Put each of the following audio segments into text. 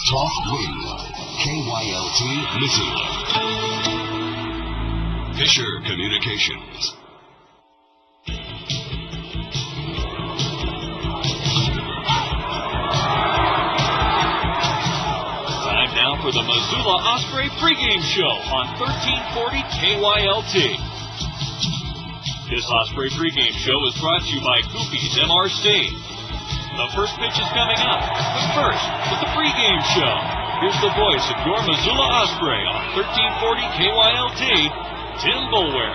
Talk Radio, KYLT Missoula. Fisher Communications. Time now for the Missoula Osprey pregame show on 1340 KYLT. This Osprey pregame show is brought to you by Goofy's MRC. The first pitch is coming up, but first, with the pregame show, here's the voice of your Missoula Osprey on 1340 KYLT, Tim Bulwer.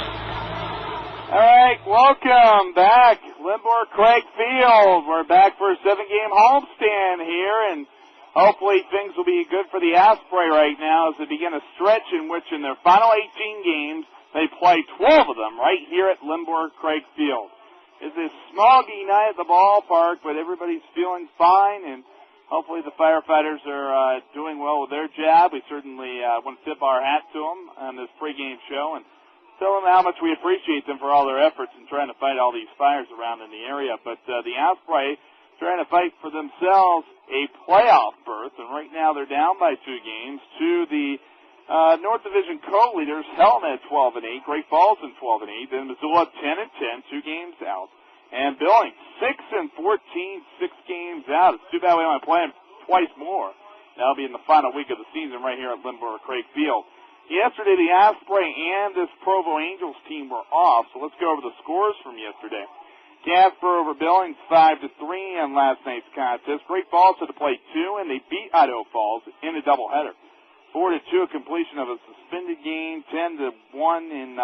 All right, welcome back, Limbour Craig Field. We're back for a 7-game homestand here, and hopefully things will be good for the Osprey right now as they begin a stretch in which in their final 18 games, they play 12 of them right here at Limbour Craig Field. It's a smoggy night at the ballpark, but everybody's feeling fine, and hopefully the firefighters are doing well with their job. We certainly want to tip our hat to them on this pregame show and tell them how much we appreciate them for all their efforts in trying to fight all these fires around in the area. But the Osprey trying to fight for themselves a playoff berth, and right now they're down by 2 games to the North Division co-leaders, Helena at 12-8, Great Falls in 12-8, then Missoula 10-10, 2 games out, and Billings 6-14, 6 games out. It's too bad we only play them twice more. That'll be in the final week of the season right here at Limbour Craig Field. Yesterday, the Osprey and this Provo Angels team were off, so let's go over the scores from yesterday. Casper over Billings 5-3 in last night's contest. Great Falls had to play 2, and they beat Idaho Falls in a doubleheader. 4-2, a completion of a suspended game. 10-1 in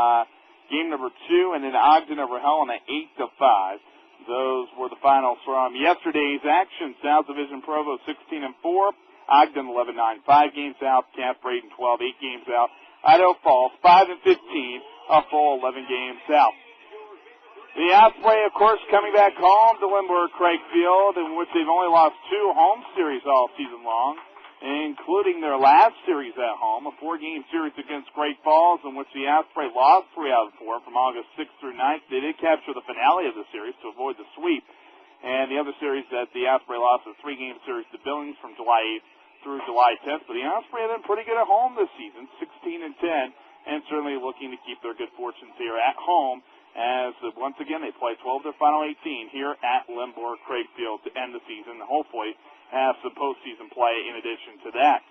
game number 2, and then Ogden over Helena 8-5. Those were the finals from yesterday's action. South Division Provo 16-4, Ogden 11-9, 5 games out. Casper 8-12, 8 games out. Idaho Falls 5-15, a full 11 games out. The Osprey, of course, coming back home to Limbour Craig Field, in which they've only lost 2 home series all season long, including their last series at home, a 4-game series against Great Falls, in which the Osprey lost 3 out of 4 from August 6th through 9th. They did capture the finale of the series to avoid the sweep. And the other series that the Osprey lost was a 3-game series to Billings from July 8th through July 10th. But the Osprey have been pretty good at home this season, 16-10, and certainly looking to keep their good fortunes here at home, as once again they play 12 of their final 18 here at Limbour Craig Field to end the season, and hopefully have some postseason play in addition to that.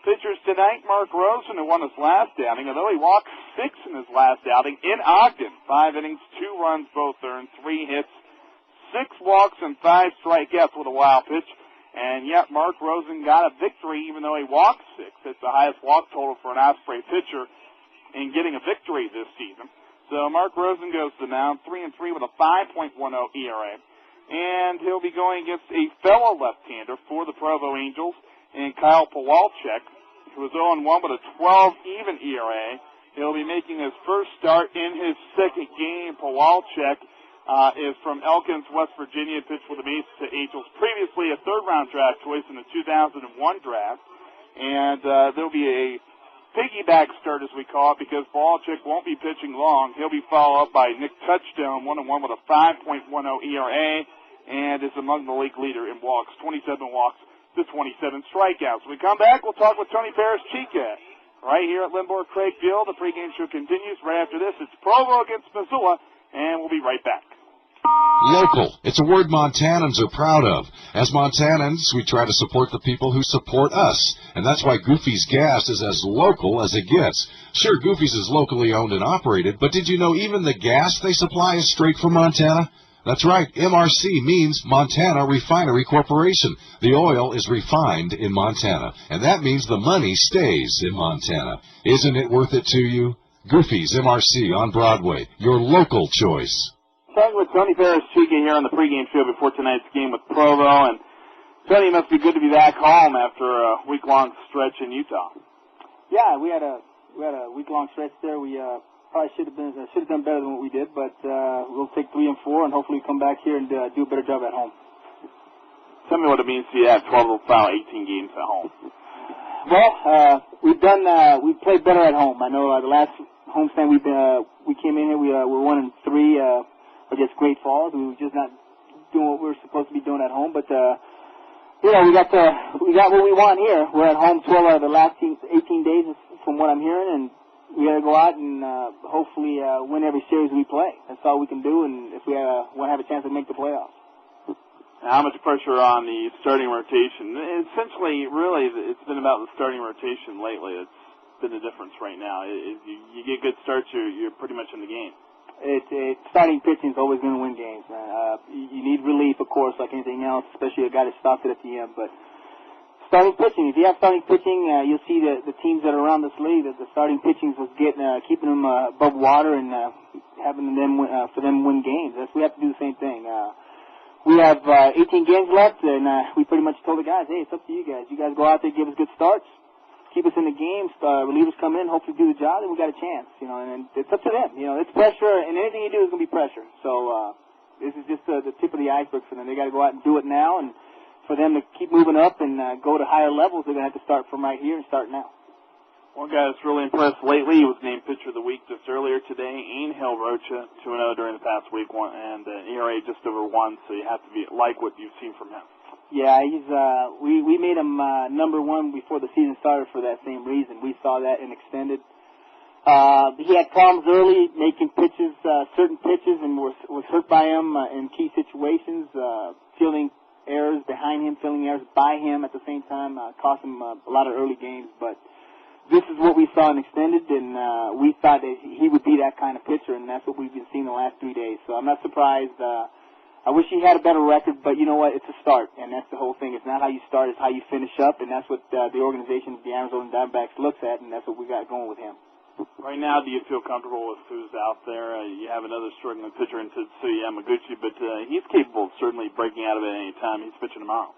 Pitchers tonight, Mark Rosen, who won his last outing, although he walked 6 in his last outing in Ogden. 5 innings, 2 runs, both earned, 3 hits, 6 walks, and 5 strikeouts with a wild pitch. And yet Mark Rosen got a victory even though he walked 6. It's the highest walk total for an Osprey pitcher in getting a victory this season. So Mark Rosen goes to the mound, 3-3 with a 5.10 ERA. And he'll be going against a fellow left-hander for the Provo Angels, and Kyle Pawalczyk, who is 0-1 with a 12-even ERA. He'll be making his first start in his second game. Pawalczyk is from Elkins, West Virginia, pitched for the Mesa Angels, previously a third-round draft choice in the 2001 draft. And there'll be a piggyback start, as we call it, because Pawalczyk won't be pitching long. He'll be followed up by Nick Touchstone, 1-1 with a 5.10 ERA, and is among the league leader in walks, 27 walks to 27 strikeouts. When we come back, we'll talk with Tony Paris-Chica right here at Limbour Craig Field. The pregame show continues right after this. It's Provo against Missoula, and we'll be right back. Local. It's a word Montanans are proud of. As Montanans, we try to support the people who support us. And that's why Goofy's Gas is as local as it gets. Sure, Goofy's is locally owned and operated, but did you know even the gas they supply is straight from Montana? That's right. MRC means Montana Refinery Corporation. The oil is refined in Montana, and that means the money stays in Montana. Isn't it worth it to you? Goofy's MRC on Broadway, your local choice. Talking with Tony Paris-Chica here on the pregame show before tonight's game with Provo, and Tony, it must be good to be back home after a week-long stretch in Utah. Yeah, we had a week-long stretch there. We probably should have done better than what we did, but we'll take 3 and 4, and hopefully come back here and do a better job at home. Tell me what it means to you have 12 of the final 18 games at home. Well, we played better at home. I know the last homestand we came in here, we were 1-3 against Great Falls. We were just not doing what we were supposed to be doing at home, but You know, we got what we want here. We're at home 12 out of the last 18 days, from what I'm hearing, and we got to go out and hopefully win every series we play. That's all we can do, and if we want to have a chance to make the playoffs. How much pressure on the starting rotation? Essentially, really, it's been about the starting rotation lately. It's been the difference right now. If you get good starts, you're pretty much in the game. Starting pitching is always going to win games, man. You need relief, of course, like anything else, especially a guy that stops it at the end. But starting pitching, if you have starting pitching, you'll see the teams that are around this league that the starting pitching was keeping them above water and having them for them win games. We have to do the same thing. We have 18 games left, and we pretty much told the guys, hey, it's up to you guys. You guys go out there, give us good starts. Keep us in the game, relievers come in, hopefully do the job, and we got a chance, you know, and it's up to them. You know, it's pressure, and anything you do is going to be pressure. So this is just the tip of the iceberg for them. They got to go out and do it now, and for them to keep moving up and go to higher levels, they're going to have to start from right here and start now. One guy that's really impressed lately, he was named Pitcher of the Week just earlier today, Angel Rocha, 2-0 during the past week, and ERA just over 1, so you have to like what you've seen from him. Yeah, we made him number 1 before the season started for that same reason. We saw that and extended. He had problems early making pitches, certain pitches, and was hurt by him in key situations, fielding errors behind him, fielding errors by him at the same time, cost him a lot of early games. But this is what we saw in extended, and we thought that he would be that kind of pitcher, and that's what we've been seeing the last 3 days. So I'm not surprised. I wish he had a better record, but you know what? It's a start, and that's the whole thing. It's not how you start, it's how you finish up, and that's what the organization, the Arizona Diamondbacks, looks at, and that's what we got going with him. Right now, do you feel comfortable with who's out there? You have another struggling pitcher in Tetsuya Yamaguchi, but he's capable of certainly breaking out of it at any time. He's pitching tomorrow.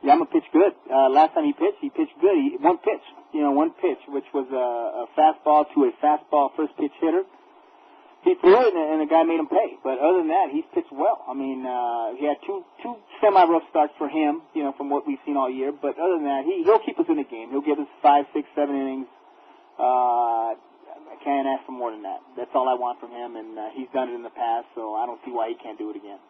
Yama pitched good. Last time he pitched good. One pitch, which was a fastball to a fastball first pitch hitter. He threw it, and the guy made him pay. But other than that, he's pitched well. I mean, he had two semi-rough starts for him, you know, from what we've seen all year. But other than that, he'll keep us in the game. He'll give us 5, 6, 7 innings. I can't ask for more than that. That's all I want from him, and he's done it in the past, so I don't see why he can't do it again.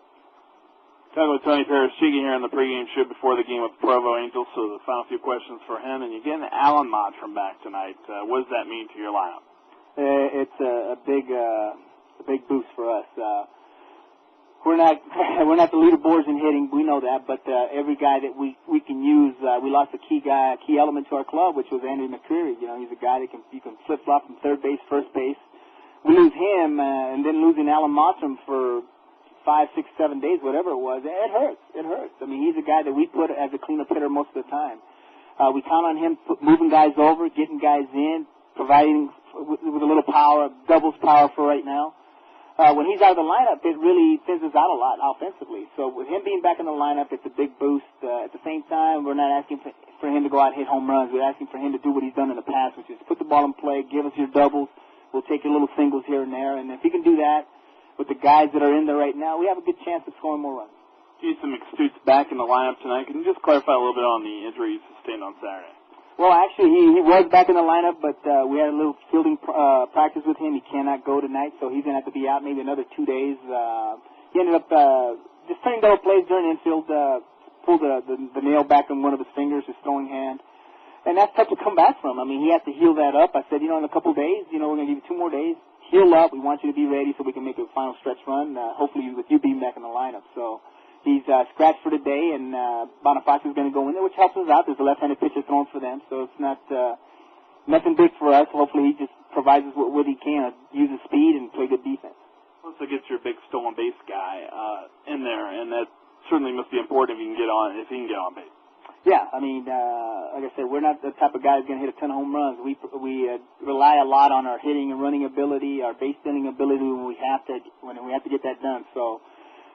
Talking with Tony Parashigi here on the pregame show before the game with Provo Angels, so the final few questions for him. And you're getting Alan Mottram back tonight. What does that mean to your lineup? It's a big boost for us. We're not the leaderboards in hitting, we know that, but every guy that we can use, we lost a key element to our club, which was Andy McCreary. You know, he's a guy that you can flip flop from third base, first base. We lose him, and then losing Alan Mottram for 5, 6, 7 days, whatever it was, it hurts. It hurts. I mean, he's a guy that we put as a cleanup hitter most of the time. We count on him moving guys over, getting guys in, providing with a little power, doubles power for right now. When he's out of the lineup, it really thins us out a lot offensively. So with him being back in the lineup, it's a big boost. At the same time, we're not asking for him to go out and hit home runs. We're asking for him to do what he's done in the past, which is put the ball in play, give us your doubles. We'll take your little singles here and there. And if he can do that with the guys that are in there right now, we have a good chance of scoring more runs. Jason McStute's back in the lineup tonight. Can you just clarify a little bit on the injury he sustained on Saturday? Well, actually, he was back in the lineup, but we had a little fielding practice with him. He cannot go tonight, so he's going to have to be out maybe another 2 days. He ended up just turning double plays during infield, pulled the nail back on one of his fingers, his throwing hand. And that's tough to come back from. I mean, he has to heal that up. I said, in a couple of days, we're going to give you 2 more days. Heal up. We want you to be ready so we can make a final stretch run, hopefully with you being back in the lineup. So he's scratched for today, and Bonifacio is going to go in there, which helps us out. There's a left-handed pitcher thrown for them, so it's not nothing big for us. Hopefully he just provides us what he can, use his speed and play good defense. Also gets your big stolen base guy in there, and that certainly must be important if he can get on base. Yeah, I mean, like I said, we're not the type of guy who's going to hit a ton of home runs. We rely a lot on our hitting and running ability, our base stealing ability when we have to get that done. So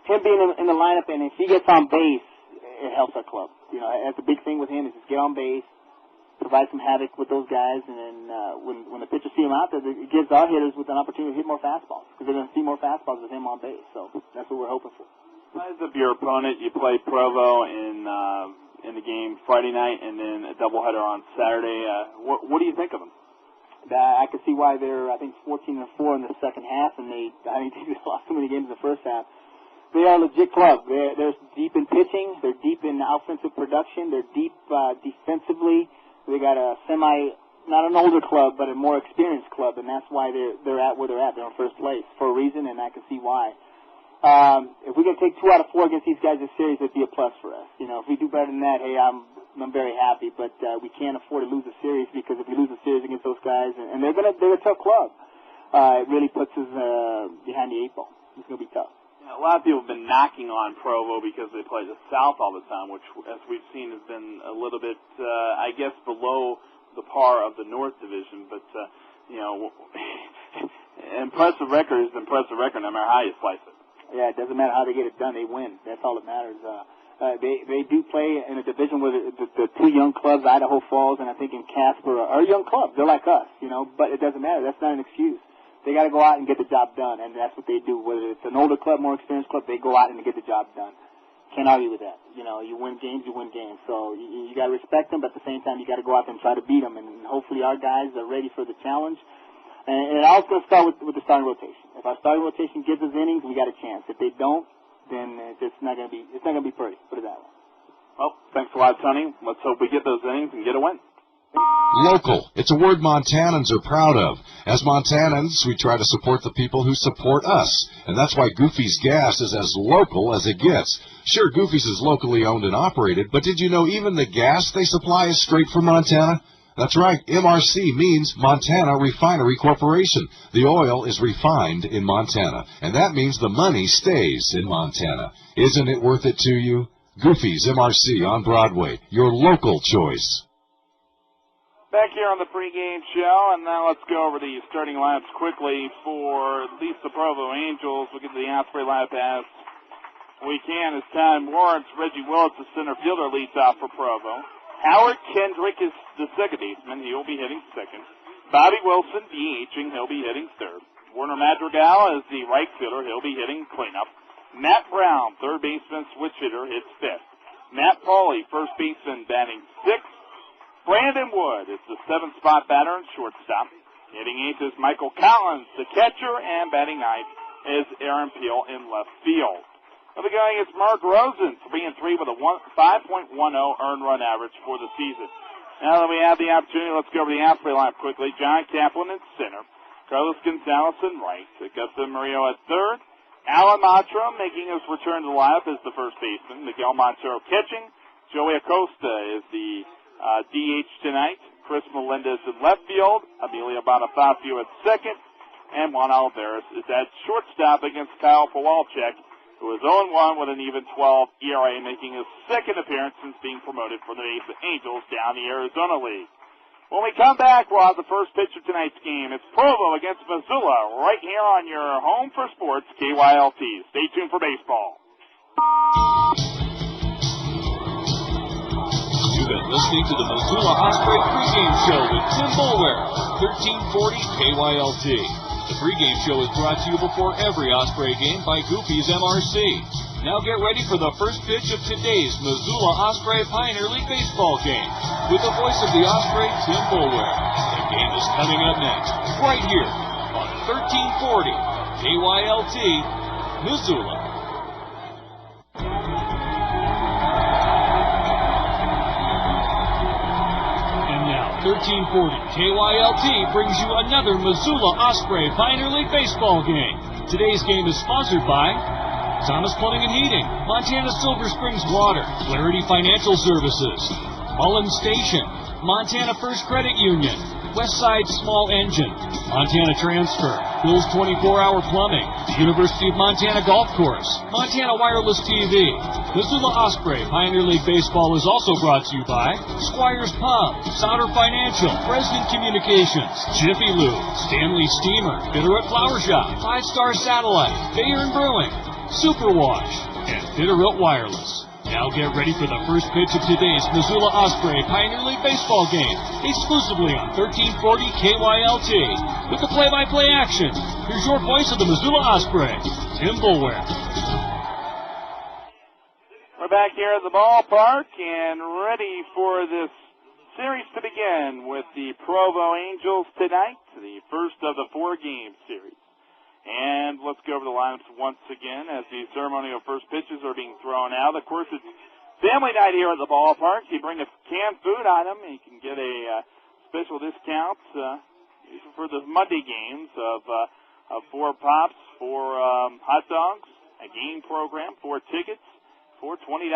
him being in the lineup, and if he gets on base, it helps our club. That's the big thing with him is just get on base, provide some havoc with those guys, and then when the pitchers see him out there, it gives our hitters with an opportunity to hit more fastballs because they're going to see more fastballs with him on base. So that's what we're hoping for. Size of your opponent, you play Provo in the game Friday night and then a doubleheader on Saturday. What do you think of them? I can see why they're, I think, 14-4 in the second half, and I think they lost too many games in the first half. They are a legit club. They're deep in pitching. They're deep in offensive production. They're deep defensively. They got a not an older club, but a more experienced club, and that's why they're at where they're at. They're in first place for a reason, and I can see why. If we can take 2 out of 4 against these guys this series, it'd be a plus for us. You know, if we do better than that, hey, I'm very happy. But we can't afford to lose a series, because if we lose a series against those guys, and they're a tough club, it really puts us behind the 8 ball. It's gonna be tough. A lot of people have been knocking on Provo because they play the South all the time, which, as we've seen, has been a little bit, I guess, below the par of the North Division. But, you know, impressive record is an impressive record no matter how you slice it. Yeah, it doesn't matter how they get it done. They win. That's all that matters. They do play in a division where the 2 young clubs, Idaho Falls and I think in Casper, are young clubs. They're like us, you know, but it doesn't matter. That's not an excuse. They got to go out and get the job done, and that's what they do. Whether it's an older club, more experienced club, they go out and get the job done. Can't argue with that. You know, you win games, you win games. So you got to respect them, but at the same time, you got to go out there and try to beat them. And hopefully our guys are ready for the challenge. And it also going to start with the starting rotation. If our starting rotation gives us innings, we got a chance. If they don't, then it's not going to be pretty. Put it that way. Well, thanks a lot, Tony. Let's hope we get those innings and get a win. Local. It's a word Montanans are proud of. As Montanans, we try to support the people who support us. And that's why Goofy's Gas is as local as it gets. Sure, Goofy's is locally owned and operated, but did you know even the gas they supply is straight from Montana? That's right. MRC means Montana Refinery Corporation. The oil is refined in Montana, and that means the money stays in Montana. Isn't it worth it to you? Goofy's MRC on Broadway, your local choice. Back here on the pregame show, and now let's go over the starting lineups quickly for at least the Provo Angels. We'll get to the Osprey lineup as we can. As time warrants, Reggie Willis, the center fielder, leads off for Provo. Howard Kendrick is the second baseman. He will be hitting second. Bobby Wilson, DHing. He'll be hitting third. Werner Madrigal is the right fielder. He'll be hitting cleanup. Matt Brown, third baseman, switch hitter, hits fifth. Matt Pauly, first baseman, batting sixth. Brandon Wood is the seventh spot batter and shortstop. Hitting eighth is Michael Collins, the catcher, and batting ninth is Aaron Peel in left field. Another guy is Mark Rosen, 3-3 with a 5.10 earned run average for the season. Now that we have the opportunity, let's go over the Osprey lineup quickly. John Kaplan in center. Carlos Gonzalez in right. Augusta Murillo at third. Alan Matra making his return to the lineup as the first baseman. Miguel Montero catching. Joey Acosta is the DH tonight. Chris Melendez in left field. Emilio Bonifacio at second. And Juan Alvarez is at shortstop against Kyle Kowalczyk, who is 0-1 with an even 12 ERA, making his second appearance since being promoted from the Angels down the Arizona League. When we come back, we'll have the first pitch of tonight's game. It's Provo against Missoula right here on your home for sports, KYLT. Stay tuned for baseball. You've been listening to the Missoula Osprey pregame show with Tim Boulware, 1340 KYLT. The pregame show is brought to you before every Osprey game by Goofy's MRC. Now get ready for the first pitch of today's Missoula Osprey Pioneer League baseball game with the voice of the Osprey, Tim Boulware. The game is coming up next, right here on 1340 KYLT, Missoula. 1340 KYLT brings you another Missoula Osprey Pioneer League baseball game. Today's game is sponsored by Thomas Plumbing and Heating, Montana Silver Springs Water, Clarity Financial Services, Mullen Station, Montana First Credit Union, Westside Small Engine, Montana Transfer, Bill's 24-Hour Plumbing, the University of Montana Golf Course, Montana Wireless TV. Missoula Osprey Pioneer League Baseball is also brought to you by Squires Pub, Sauter Financial, President Communications, Jiffy Lube, Stanley Steamer, Bitterroot Flower Shop, 5 Star Satellite, Bayer and Brewing, Superwash, and Bitterroot Wireless. Now get ready for the first pitch of today's Missoula Osprey Pioneer League baseball game, exclusively on 1340 KYLT. With the play-by-play action, here's your voice of the Missoula Osprey, Tim Boulware. We're back here at the ballpark and ready for this series to begin with the Provo Angels tonight, the first of the 4-game series. And let's go over the lineups once again as the ceremonial first pitches are being thrown out. Of course, it's family night here at the ballpark. You bring a canned food item, and you can get a special discount for the Monday games of 4 pops, 4 hot dogs, a game program, 4 tickets for $20.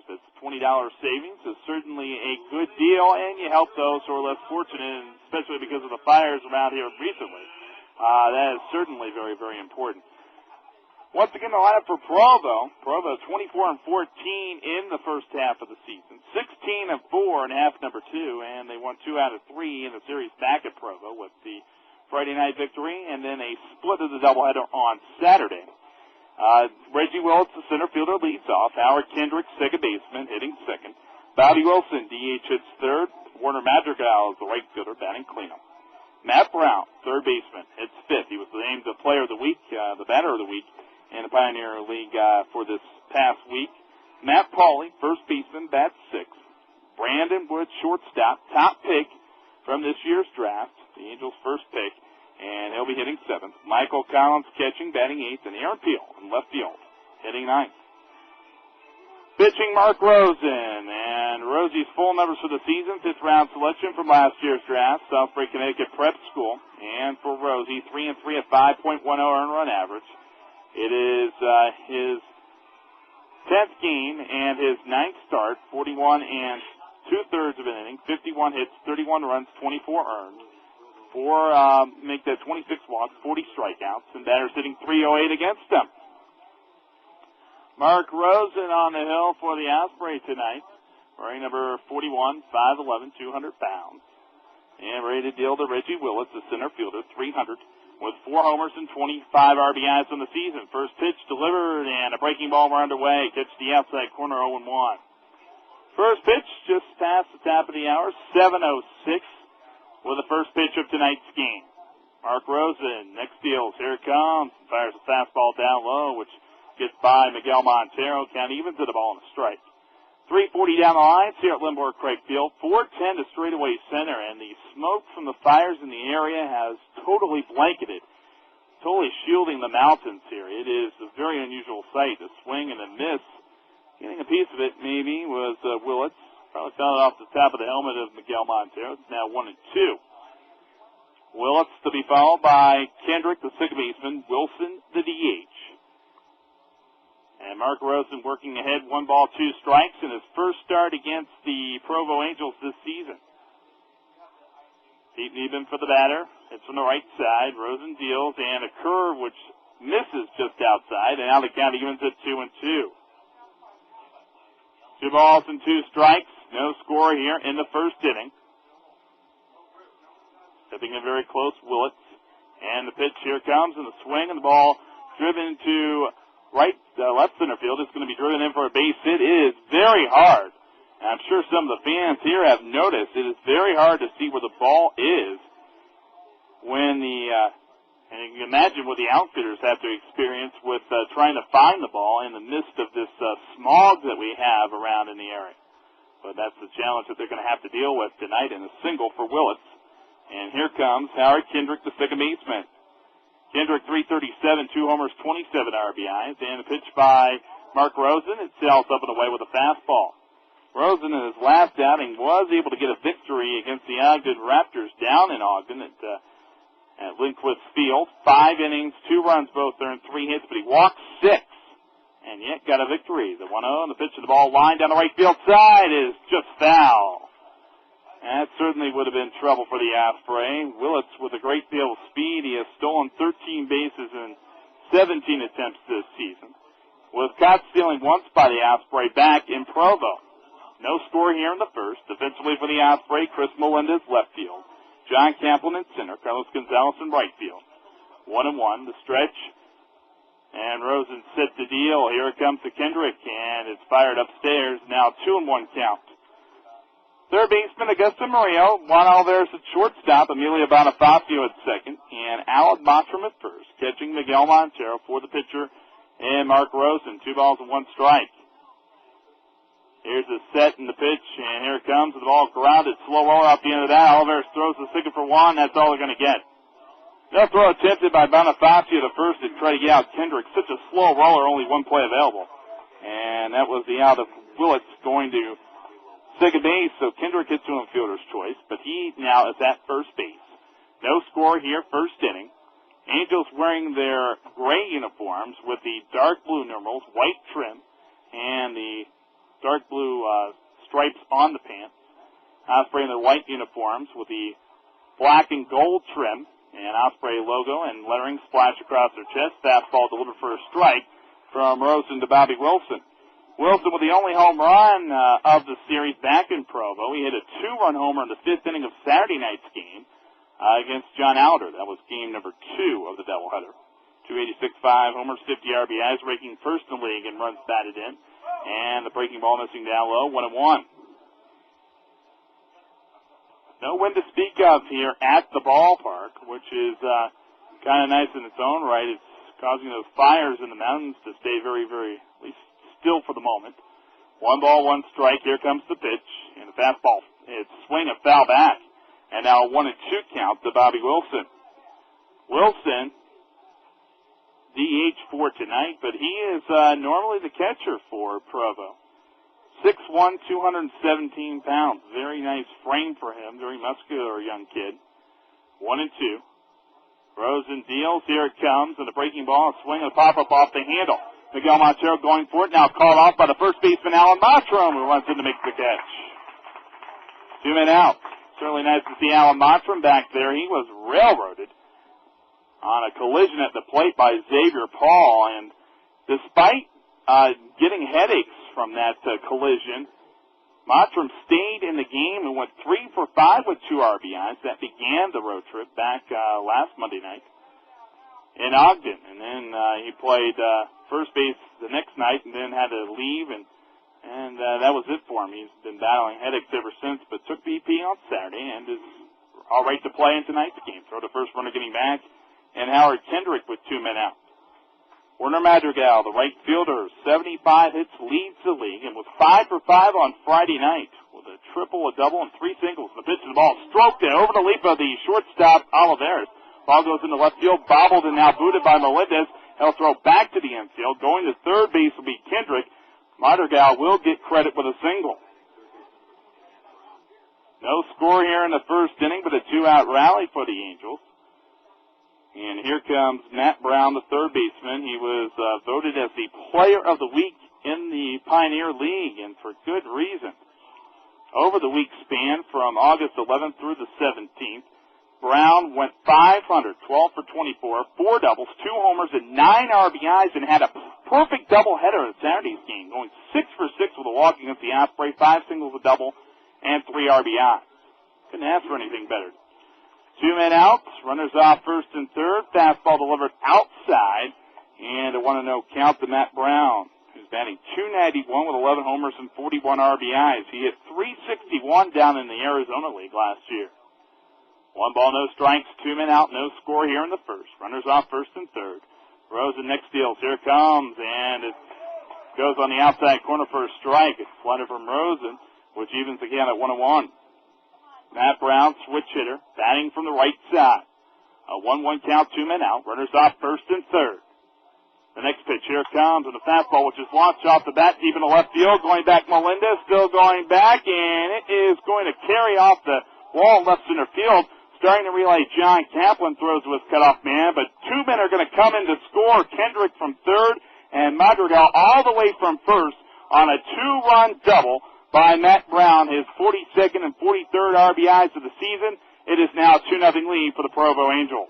That's $20 savings. It's certainly a good deal, and you help those who are less fortunate, and especially because of the fires around here recently. That is certainly very, very important. Once again, the lineup for Provo. Provo 24-14 in the first half of the season. 16-4 in half number 2, and they won 2 out of 3 in the series back at Provo with the Friday night victory, and then a split of the doubleheader on Saturday. Reggie Willis, the center fielder, leads off. Howard Kendrick, second baseman, hitting second. Bobby Wilson, DH, hits third. Warner Madrigal is the right fielder, batting cleanup. Matt Brown, third baseman, hits fifth. He was named the player of the week, the batter of the week in the Pioneer League for this past week. Matt Pauley, first baseman, bats sixth. Brandon Wood, shortstop, top pick from this year's draft, the Angels' first pick, and he'll be hitting seventh. Michael Collins catching, batting eighth, and Aaron Peel in left field, hitting ninth. Pitching Mark Rosen, and Rosie's full numbers for the season, 5th round selection from last year's draft, Southbury, Connecticut Prep School. And for Rosie, 3-3 at 5.10 earned run average. It is his 10th game and his 9th start, 41 2/3 of an inning, 51 hits, 31 runs, 24 earned. Make that 26 walks, 40 strikeouts, and batters hitting .308 against them. Mark Rosen on the hill for the Osprey tonight, wearing number 41, 5'11", 200 pounds. And ready to deal to Reggie Willis, the center fielder, 300, with 4 homers and 25 RBIs on the season. First pitch delivered, and a breaking ball were underway. Catch the outside corner, 0-1. First pitch just past the top of the hour, 7:06, with the first pitch of tonight's game. Mark Rosen, next deals, here it comes, fires a fastball down low, which gets by Miguel Montero, count even to the ball and a strike. 3:40 down the lines here at Lindborgh Craig Field. 4:10 to straightaway center, and the smoke from the fires in the area has totally blanketed, totally shielding the mountains here. It is a very unusual sight. The swing and the miss, getting a piece of it maybe, was Willits. Probably found it off the top of the helmet of Miguel Montero. It's now 1-2. Willits to be followed by Kendrick, the second baseman, Wilson, the DH. And Mark Rosen working ahead, 1 ball, 2 strikes in his first start against the Provo Angels this season. Pete Neben for the batter. It's from the right side. Rosen deals, and a curve which misses just outside, and now the count evens at 2-2. 2 balls and 2 strikes. No score here in the first inning. Stepping in very close, Willits. And the pitch here comes, and the swing, and the ball driven to left center field. Is going to be driven in for a base hit. It is very hard. And I'm sure some of the fans here have noticed it is very hard to see where the ball is when and you can imagine what the outfitters have to experience with trying to find the ball in the midst of this smog that we have around in the area. But that's the challenge that they're going to have to deal with tonight in a single for Willits. And here comes Howard Kendrick, the second baseman. Kendrick, 337, 2 homers, 27 RBIs, and a pitch by Mark Rosen. It sails up and away with a fastball. Rosen, in his last outing, was able to get a victory against the Ogden Raptors down in Ogden at Lindquist Field. 5 innings, 2 runs, both earned, 3 hits, but he walked 6, and yet got a victory. The 1-0, and the pitch to the ball line down the right field side is just foul. That certainly would have been trouble for the Osprey. Willits, with a great deal of speed, he has stolen 13 bases in 17 attempts this season. Was caught stealing once by the Osprey back in Provo. No score here in the first. Defensively for the Osprey, Chris Melendez, left field. John Kaplan in center. Carlos Gonzalez in right field. 1-1, the stretch. And Rosen set the deal. Here it comes to Kendrick, and it's fired upstairs. Now 2-1 count. Third baseman, Augusto Murillo. Juan Alvarez at shortstop. Emilio Bonifacio at second. And Alan Mottram at first. Catching Miguel Montero for the pitcher. And Mark Rosen. 2 balls and 1 strike. Here's the set and the pitch. And here it comes. The ball grounded slow roller off the end of that. Alvarez throws the single for Juan. That's all they're going to get. No throw attempted by Bonifacio the first to try to get out Kendrick. Such a slow roller, only one play available. And that was the out of Willis going to second base, so Kendrick hits to him fielder's choice, but he now is at first base. No score here, first inning. Angels wearing their gray uniforms with the dark blue numerals, white trim, and the dark blue stripes on the pants. Osprey in their white uniforms with the black and gold trim and Osprey logo and lettering splashed across their chest. Fastball delivered for a strike from Rosen to Bobby Wilson. Wilson with the only home run of the series back in Provo. He hit a two-run homer in the fifth inning of Saturday night's game against John Alder. That was game number 2 of the doubleheader. 286.5 homers, 50 RBIs, ranking first in the league in runs batted in. And the breaking ball missing down low, 1-1. No wind to speak of here at the ballpark, which is kind of nice in its own right. It's causing those fires in the mountains to stay very, very, at least still for the moment. 1 ball, 1 strike. Here comes the pitch. And the fastball. It's swing and foul back. And now a 1-2 count to Bobby Wilson. Wilson, DH for tonight, but he is normally the catcher for Provo. 6'1", 217 pounds. Very nice frame for him. Very muscular young kid. 1-2. Rosen deals. Here it comes. And the breaking ball, a swing and a pop-up off the handle. Miguel Montero going for it. Now called off by the first baseman, Alan Mottram, who runs in to make the catch. 2 men out. Certainly nice to see Alan Mottram back there. He was railroaded on a collision at the plate by Xavier Paul. And despite getting headaches from that collision, Mottram stayed in the game and went 3 for 5 with 2 RBIs. That began the road trip back last Monday night in Ogden. And then he played first base the next night and then had to leave, and that was it for him. He's been battling headaches ever since, but took BP on Saturday and is all right to play in tonight's game. Throw the first runner getting back, and Howard Kendrick with 2 men out. Werner Madrigal, the right fielder, 75 hits, leads the league, and was 5 for 5 on Friday night with a triple, a double, and 3 singles. The pitch to the ball stroked it over the leap of the shortstop, Oliveras. Ball goes into left field, bobbled and now booted by Melendez. He'll throw back to the infield. Going to third base will be Kendrick. Madrigal will get credit with a single. No score here in the first inning, but a 2-out rally for the Angels. And here comes Matt Brown, the third baseman. He was voted as the player of the week in the Pioneer League, and for good reason. Over the week span from August 11th through the 17th, Brown went 500, 12 for 24, 4 doubles, 2 homers, and 9 RBIs, and had a perfect doubleheader at Saturday's game, going 6 for 6 with a walk against the Osprey, 5 singles, a double, and 3 RBIs. Couldn't ask for anything better. 2 men out, runners off first and third, fastball delivered outside, and a 1-0 count to Matt Brown, who's batting .291 with 11 homers and 41 RBIs. He hit .361 down in the Arizona League last year. 1 ball, no strikes, 2 men out, no score here in the first. Runners off first and third. Rosen next deals. Here it comes, and it goes on the outside corner for a strike. It's slided from Rosen, which evens again at 1-1. Matt Brown, switch hitter, batting from the right side. A 1-1 count, 2 men out. Runners off first and third. The next pitch, here it comes, and the fastball, which is launched off the bat, deep in the left field. Going back, Melendez, still going back, and it is going to carry off the wall left center field. Starting to relay, John Kaplan throws to his cutoff man, but 2 men are going to come in to score. Kendrick from third and Madrigal all the way from first on a 2-run double by Matt Brown, his 42nd and 43rd RBIs of the season. It is now a 2-0 lead for the Provo Angels.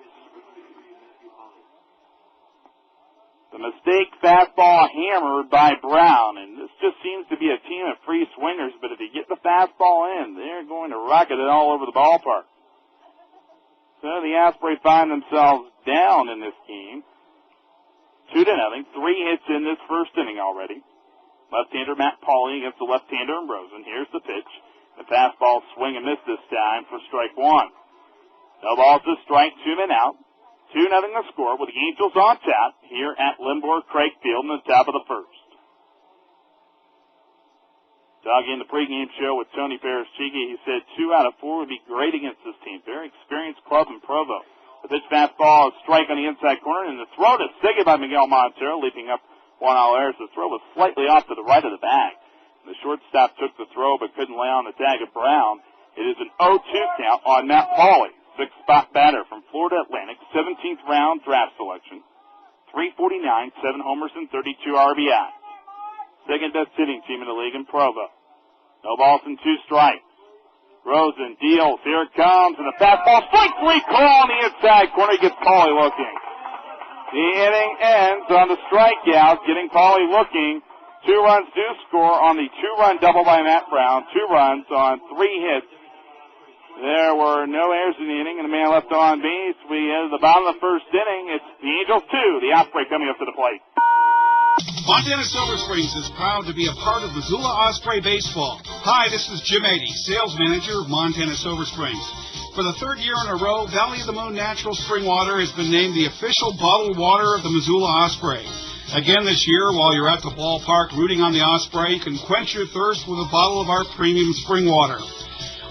The mistake fastball hammered by Brown, and this just seems to be a team of free swingers, but if you get the fastball in, they're going to rocket it all over the ballpark. So the Osprey find themselves down in this game. 2-0. 3 hits in this first inning already. Left-hander Matt Pauley against the left-hander in Rosen. Here's the pitch. The fastball swing and miss this time for strike 1. No balls to strike, 2 men out. 2-0 the score with the Angels on tap here at Limborg Craig Field in the top of the first. Dog in the pregame show with Tony Parrish-Chigi. He said 2 out of 4 would be great against this team. Very experienced club in Provo. The pitch fastball, a strike on the inside corner, and the throw to second by Miguel Montero, leaping up 1-0 errors. The throw was slightly off to the right of the bag. The shortstop took the throw but couldn't lay on the tag of Brown. It is an 0-2 count on Matt Pauley, sixth-spot batter from Florida Atlantic, 17th round draft selection, 349, 7 homers and 32 RBI. Second best hitting team in the league in Provo. No balls and 2 strikes. Rosen deals. Here it comes, and the fastball, strike 3 call on the inside corner. He gets Pauley looking. The inning ends on the strikeout, getting Pauley looking. 2 runs do score on the 2-run double by Matt Brown. 2 runs on 3 hits. There were no errors in the inning, and the man left on base. We at the bottom of the first inning. It's the Angels 2, the Osprey coming up to the plate. Montana Silver Springs is proud to be a part of Missoula Osprey baseball. Hi, this is Jim Adey, sales manager of Montana Silver Springs. For the 3rd year in a row, Valley of the Moon Natural Spring Water has been named the official bottled water of the Missoula Osprey. Again this year, while you're at the ballpark rooting on the Osprey, you can quench your thirst with a bottle of our premium spring water.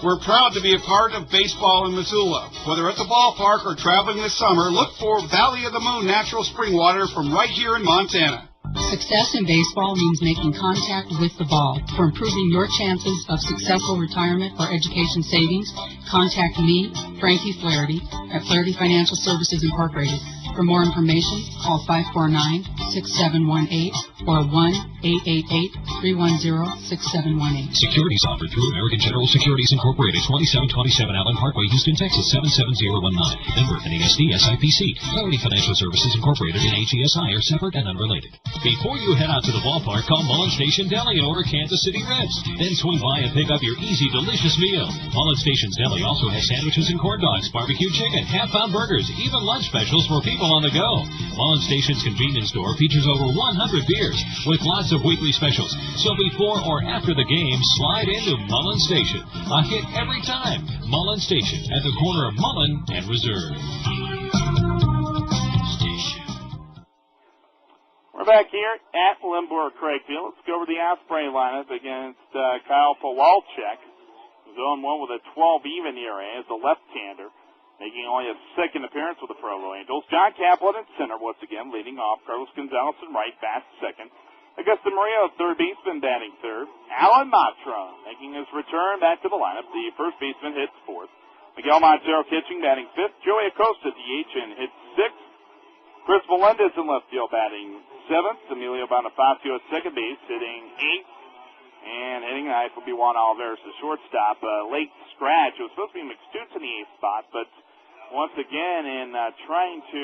We're proud to be a part of baseball in Missoula. Whether at the ballpark or traveling this summer, look for Valley of the Moon Natural Spring Water from right here in Montana. Success in baseball means making contact with the ball. For improving your chances of successful retirement or education savings, contact me, Frankie Flaherty, at Flaherty Financial Services Incorporated. For more information, call 549-6718 or 1-888-310-6718. Securities offered through American General Securities Incorporated, 2727 Allen Parkway, Houston, Texas, 77019. Member NASD SIPC. Flaherty Financial Services Incorporated and AGSI are separate and unrelated. Before you head out to the ballpark, call Mullen Station Deli and order Kansas City Reds. Then swing by and pick up your easy, delicious meal. Mullen Station's Deli also has sandwiches and corn dogs, barbecue chicken, half-pound burgers, even lunch specials for people on the go. Mullen Station's convenience store features over 100 beers with lots of weekly specials. So before or after the game, slide into Mullen Station. A hit every time. Mullen Station at the corner of Mullen and Reserve. We're back here at Limburg Craigfield. Let's go over the Osprey lineup against Kyle Pawalczyk, who's 0-1 with a 12 even ERA as a left-hander, making only a second appearance with the Provo Angels. John Kaplan in center once again, leading off. Carlos Gonzalez in right, Bass second. Augusta Murillo, third baseman, batting third. Alan Matra making his return back to the lineup. The first baseman hits fourth. Miguel Montero pitching, batting fifth. Joey Acosta, DH, and hits sixth. Chris Melendez in left field, batting seventh. Emilio Bonifacio at second base, hitting eighth. And hitting ninth will be Juan Alvarez, the shortstop. Late scratch. It was supposed to be McStutz in the eighth spot, but once again, in trying to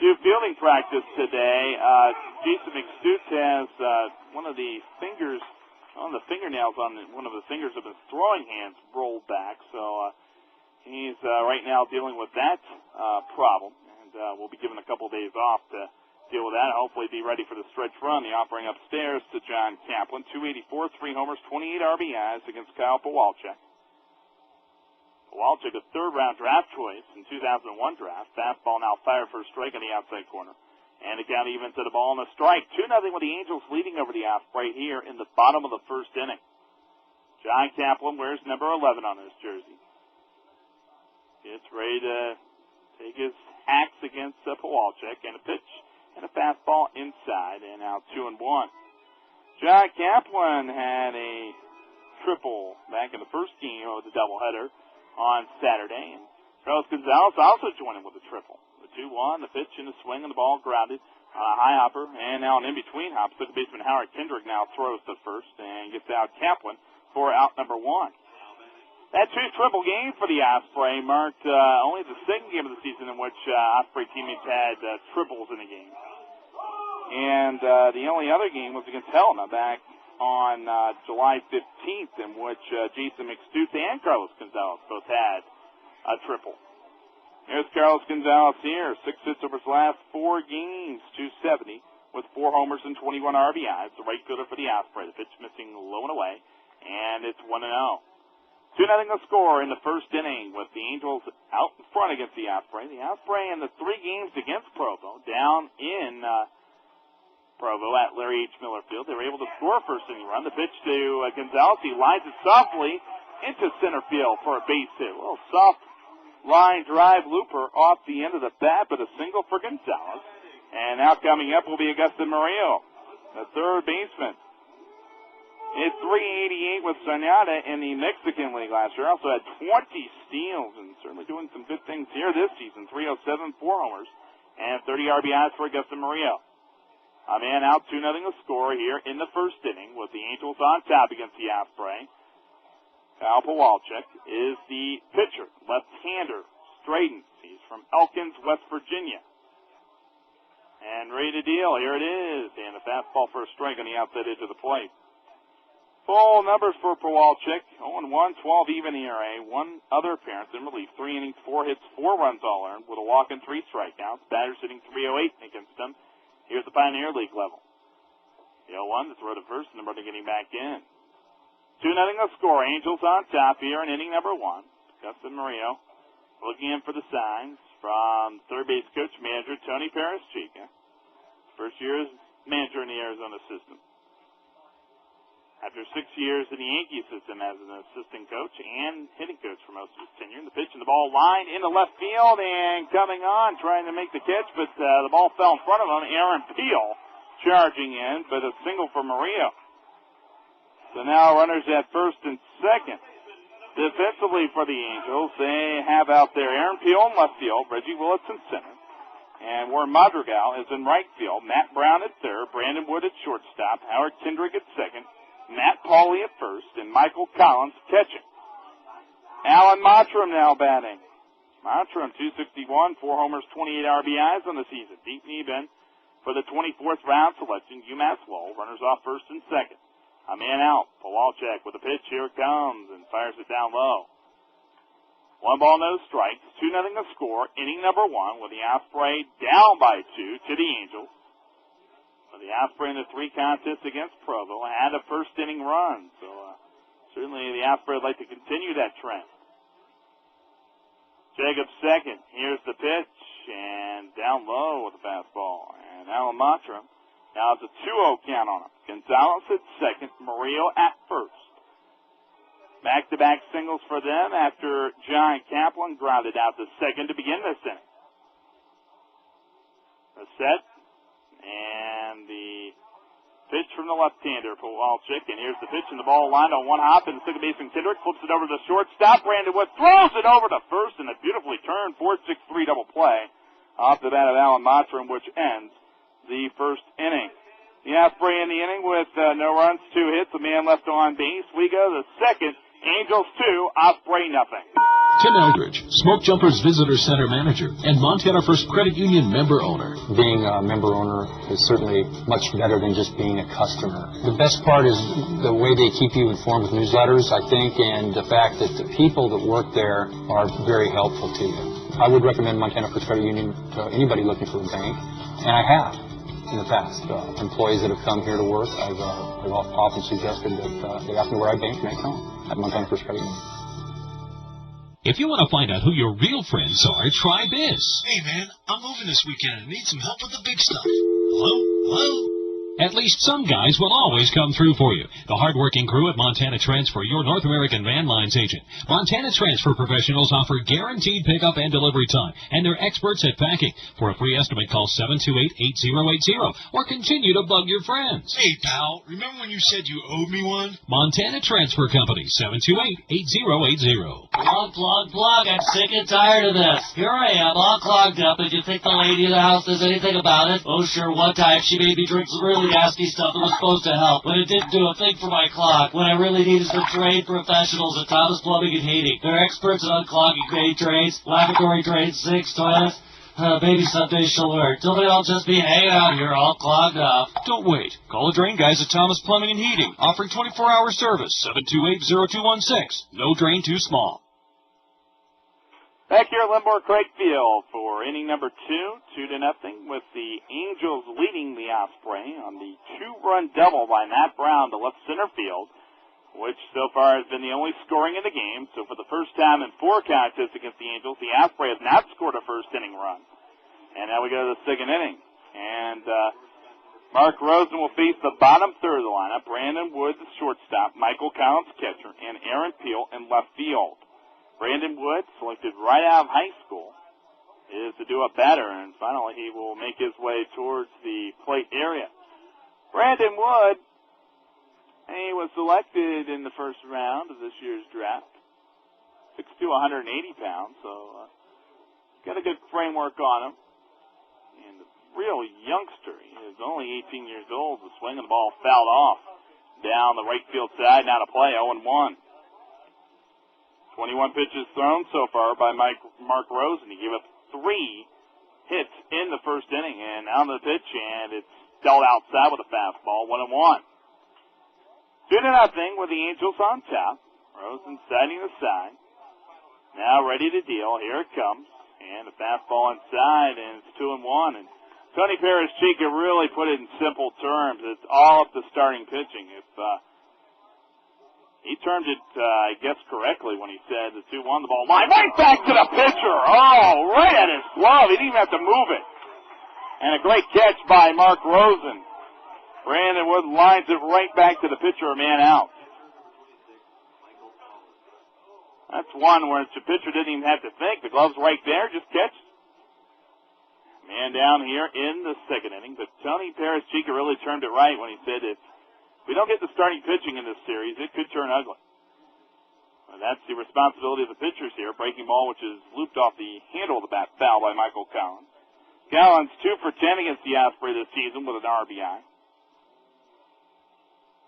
do fielding practice today, Jason McStutz has one of the fingernails on one of the fingers of his throwing hands rolled back. So he's right now dealing with that problem, and we'll be given a couple of days off to deal with that. Hopefully be ready for the stretch run. The offering upstairs to John Kaplan. 284, 3 homers, 28 RBIs against Kyle Pawalczyk. Pawalczyk, a third-round draft choice in 2001 draft. Fastball now fired for a strike on the outside corner. And a count even to the ball and a strike. 2-0 with the Angels leading over the Osprey here in the bottom of the first inning. John Kaplan wears number 11 on his jersey. Gets ready to take his hacks against Pawalczyk, and a pitch and a fastball inside, and now 2-1. John Kaplan had a triple back in the first game of the doubleheader on Saturday, and Carlos Gonzalez also joined him with a triple. The 2-1, the pitch and the swing, and the ball grounded on a high hopper, and now an in-between hop. Second baseman Howard Kendrick now throws to first and gets out Kaplan for out number 1. That two-triple game for the Osprey marked only the second game of the season in which Osprey teammates had triples in a game. And the only other game was against Helena back on July 15th, in which Jason McStutz and Carlos Gonzalez both had a triple. Here's Carlos Gonzalez here, 6 hits over his last 4 games, 270, with 4 homers and 21 RBIs. The right fielder for the Osprey. The pitch missing low and away, and it's 1-0. 2-0 the score in the first inning with the Angels out in front against the Osprey. The Osprey in the 3 games against Provo, down in Provo at Larry H. Miller Field. They were able to score a first inning run. The pitch to Gonzalez. He lines it softly into center field for a base hit. A little soft line drive looper off the end of the bat, but a single for Gonzalez. And now coming up will be Augusto Murillo, the third baseman. Hit 388 with Sonata in the Mexican League last year. Also had 20 steals and certainly doing some good things here this season. 307, 4 homers, and 30 RBIs for Augusto Murillo. A man out, 2-0 a score here in the first inning with the Angels on top against the Osprey. Kyle Pawalczyk is the pitcher, left-hander, straightens. He's from Elkins, West Virginia. And ready to deal. Here it is. And a fastball for a strike on the outside edge of the plate. Full numbers for Pawalczyk. 0-1, 12 even ERA. One other appearance in relief. 3 innings, 4 hits, 4 runs all earned with a walk and 3 strikeouts. Batters hitting .308 against him. Here's the Pioneer League level. The 0-1, the throw to first, and the runner getting back in. 2-0 a score. Angels on top here in inning number 1. Augusto Murillo looking in for the signs from third base coach manager Tony Perez-Chica. First year as manager in the Arizona system. After 6 years in the Yankee system as an assistant coach and hitting coach for most of his tenure. The pitch and the ball lined into left field and coming on, trying to make the catch, but the ball fell in front of him. Aaron Peel charging in, but a single for Murillo. So now runners at first and second. Defensively for the Angels, they have out there Aaron Peel in left field, Reggie Willis in center, and where Madrigal is in right field. Matt Brown at third, Brandon Wood at shortstop, Howard Kendrick at second, Matt Pauley at first, and Michael Collins catching. Alan Mottram now batting. Mottram, 261, 4 homers, 28 RBIs on the season. Deep knee bend for the 24th round selection. UMass Lowell, runners off first and second. A man out. Pawalczyk with a pitch. Here it comes and fires it down low. 1 ball, no strikes. 2-0 a score. Inning number 1 with the Osprey down by 2 to the Angels. The Osprey in the 3 contests against Provo had a first inning run. So certainly the Osprey would like to continue that trend. Jacobs second. Here's the pitch. And down low with the fastball. And Alan Mottram. Now it's a 2-0 count on him. Gonzalez at second. Murillo at first. Back-to-back singles for them after John Kaplan grounded out the second to begin this inning. The set. And the pitch from the left-hander, Pawalczyk. And here's the pitch, and the ball lined on one hop, and the second baseman Kendrick flips it over to the shortstop. Brandon Wood throws it over to first, and a beautifully turned 4-6-3 double play off the bat of Alan Mottram, which ends the first inning. The Osprey in the inning with no runs, 2 hits, a man left on base. We go to the second. Angels 2, Osprey nothing. Tim Eldridge, Smoke Jumpers Visitor Center Manager and Montana First Credit Union member owner. Being a member owner is certainly much better than just being a customer. The best part is the way they keep you informed with newsletters, I think, and the fact that the people that work there are very helpful to you. I would recommend Montana First Credit Union to anybody looking for a bank, and I have in the past. Employees that have come here to work, I've often suggested that they ask me where I bank, and I tell them at Montana First Credit Union. If you want to find out who your real friends are, try this. Hey, man, I'm moving this weekend and need some help with the big stuff. Hello? Hello? At least some guys will always come through for you. The hardworking crew at Montana Transfer, your North American Van Lines agent. Montana Transfer professionals offer guaranteed pickup and delivery time, and they're experts at packing. For a free estimate, call 728-8080 or continue to bug your friends. Hey, pal, remember when you said you owed me one? Montana Transfer Company, 728-8080. Plug, I'm sick and tired of this. Here I am, all clogged up, and you think the lady in the house does anything about it? Oh, sure, one time she made me drink some really nasty stuff that was supposed to help, but it didn't do a thing for my clog. When I really needed some trained professionals at Thomas Plumbing and Heating. They're experts at unclogging main drains, lavatory drains, sinks, toilets. Maybe someday she'll learn. Till then, I'll just be hanging out here all clogged up. Don't wait. Call the drain guys at Thomas Plumbing and Heating, offering 24-hour service, 728-0216. No drain too small. Back here at Limbor Craig Field for inning number 2, 2-0, with the Angels leading the Osprey on the 2-run double by Matt Brown to left center field, which so far has been the only scoring in the game. So for the first time in 4 contests against the Angels, the Osprey has not scored a first inning run. And now we go to the second inning. And Mark Rosen will face the bottom third of the lineup. Brandon Wood, the shortstop, Michael Collins, catcher, and Aaron Peel in left field. Brandon Wood, selected right out of high school, is to do a batter, and finally he will make his way towards the plate area. Brandon Wood, he was selected in the first round of this year's draft. 6'2", 180 pounds, so got a good framework on him. And a real youngster. He is only 18 years old. The swing of the ball fouled off down the right field side. Now to play, 0-1. 21 pitches thrown so far by Mark Rosen. He gave up 3 hits in the first inning, and on the pitch, and it's dealt outside with a fastball, 1-1. 2-0 with the Angels on top. Rosen siding the side. Now ready to deal. Here it comes, and the fastball inside, and it's 2-1. And Tony Perez-Chica really put it in simple terms. It's all up to starting pitching. If he termed it, I guess, correctly when he said the 2-1, the ball line right back to the pitcher. Oh, right at his glove. He didn't even have to move it. And a great catch by Mark Rosen. Brandon Wood lines it right back to the pitcher, a man out. That's one where the pitcher didn't even have to think. The glove's right there, just catch. Man down here in the second inning, but Tony Perez-Chica really termed it right when he said if we don't get the starting pitching in this series, it could turn ugly. And that's the responsibility of the pitchers here. Breaking ball, which is looped off the handle of the bat, foul by Michael Collins. Collins 2 for 10 against the Osprey this season with an RBI.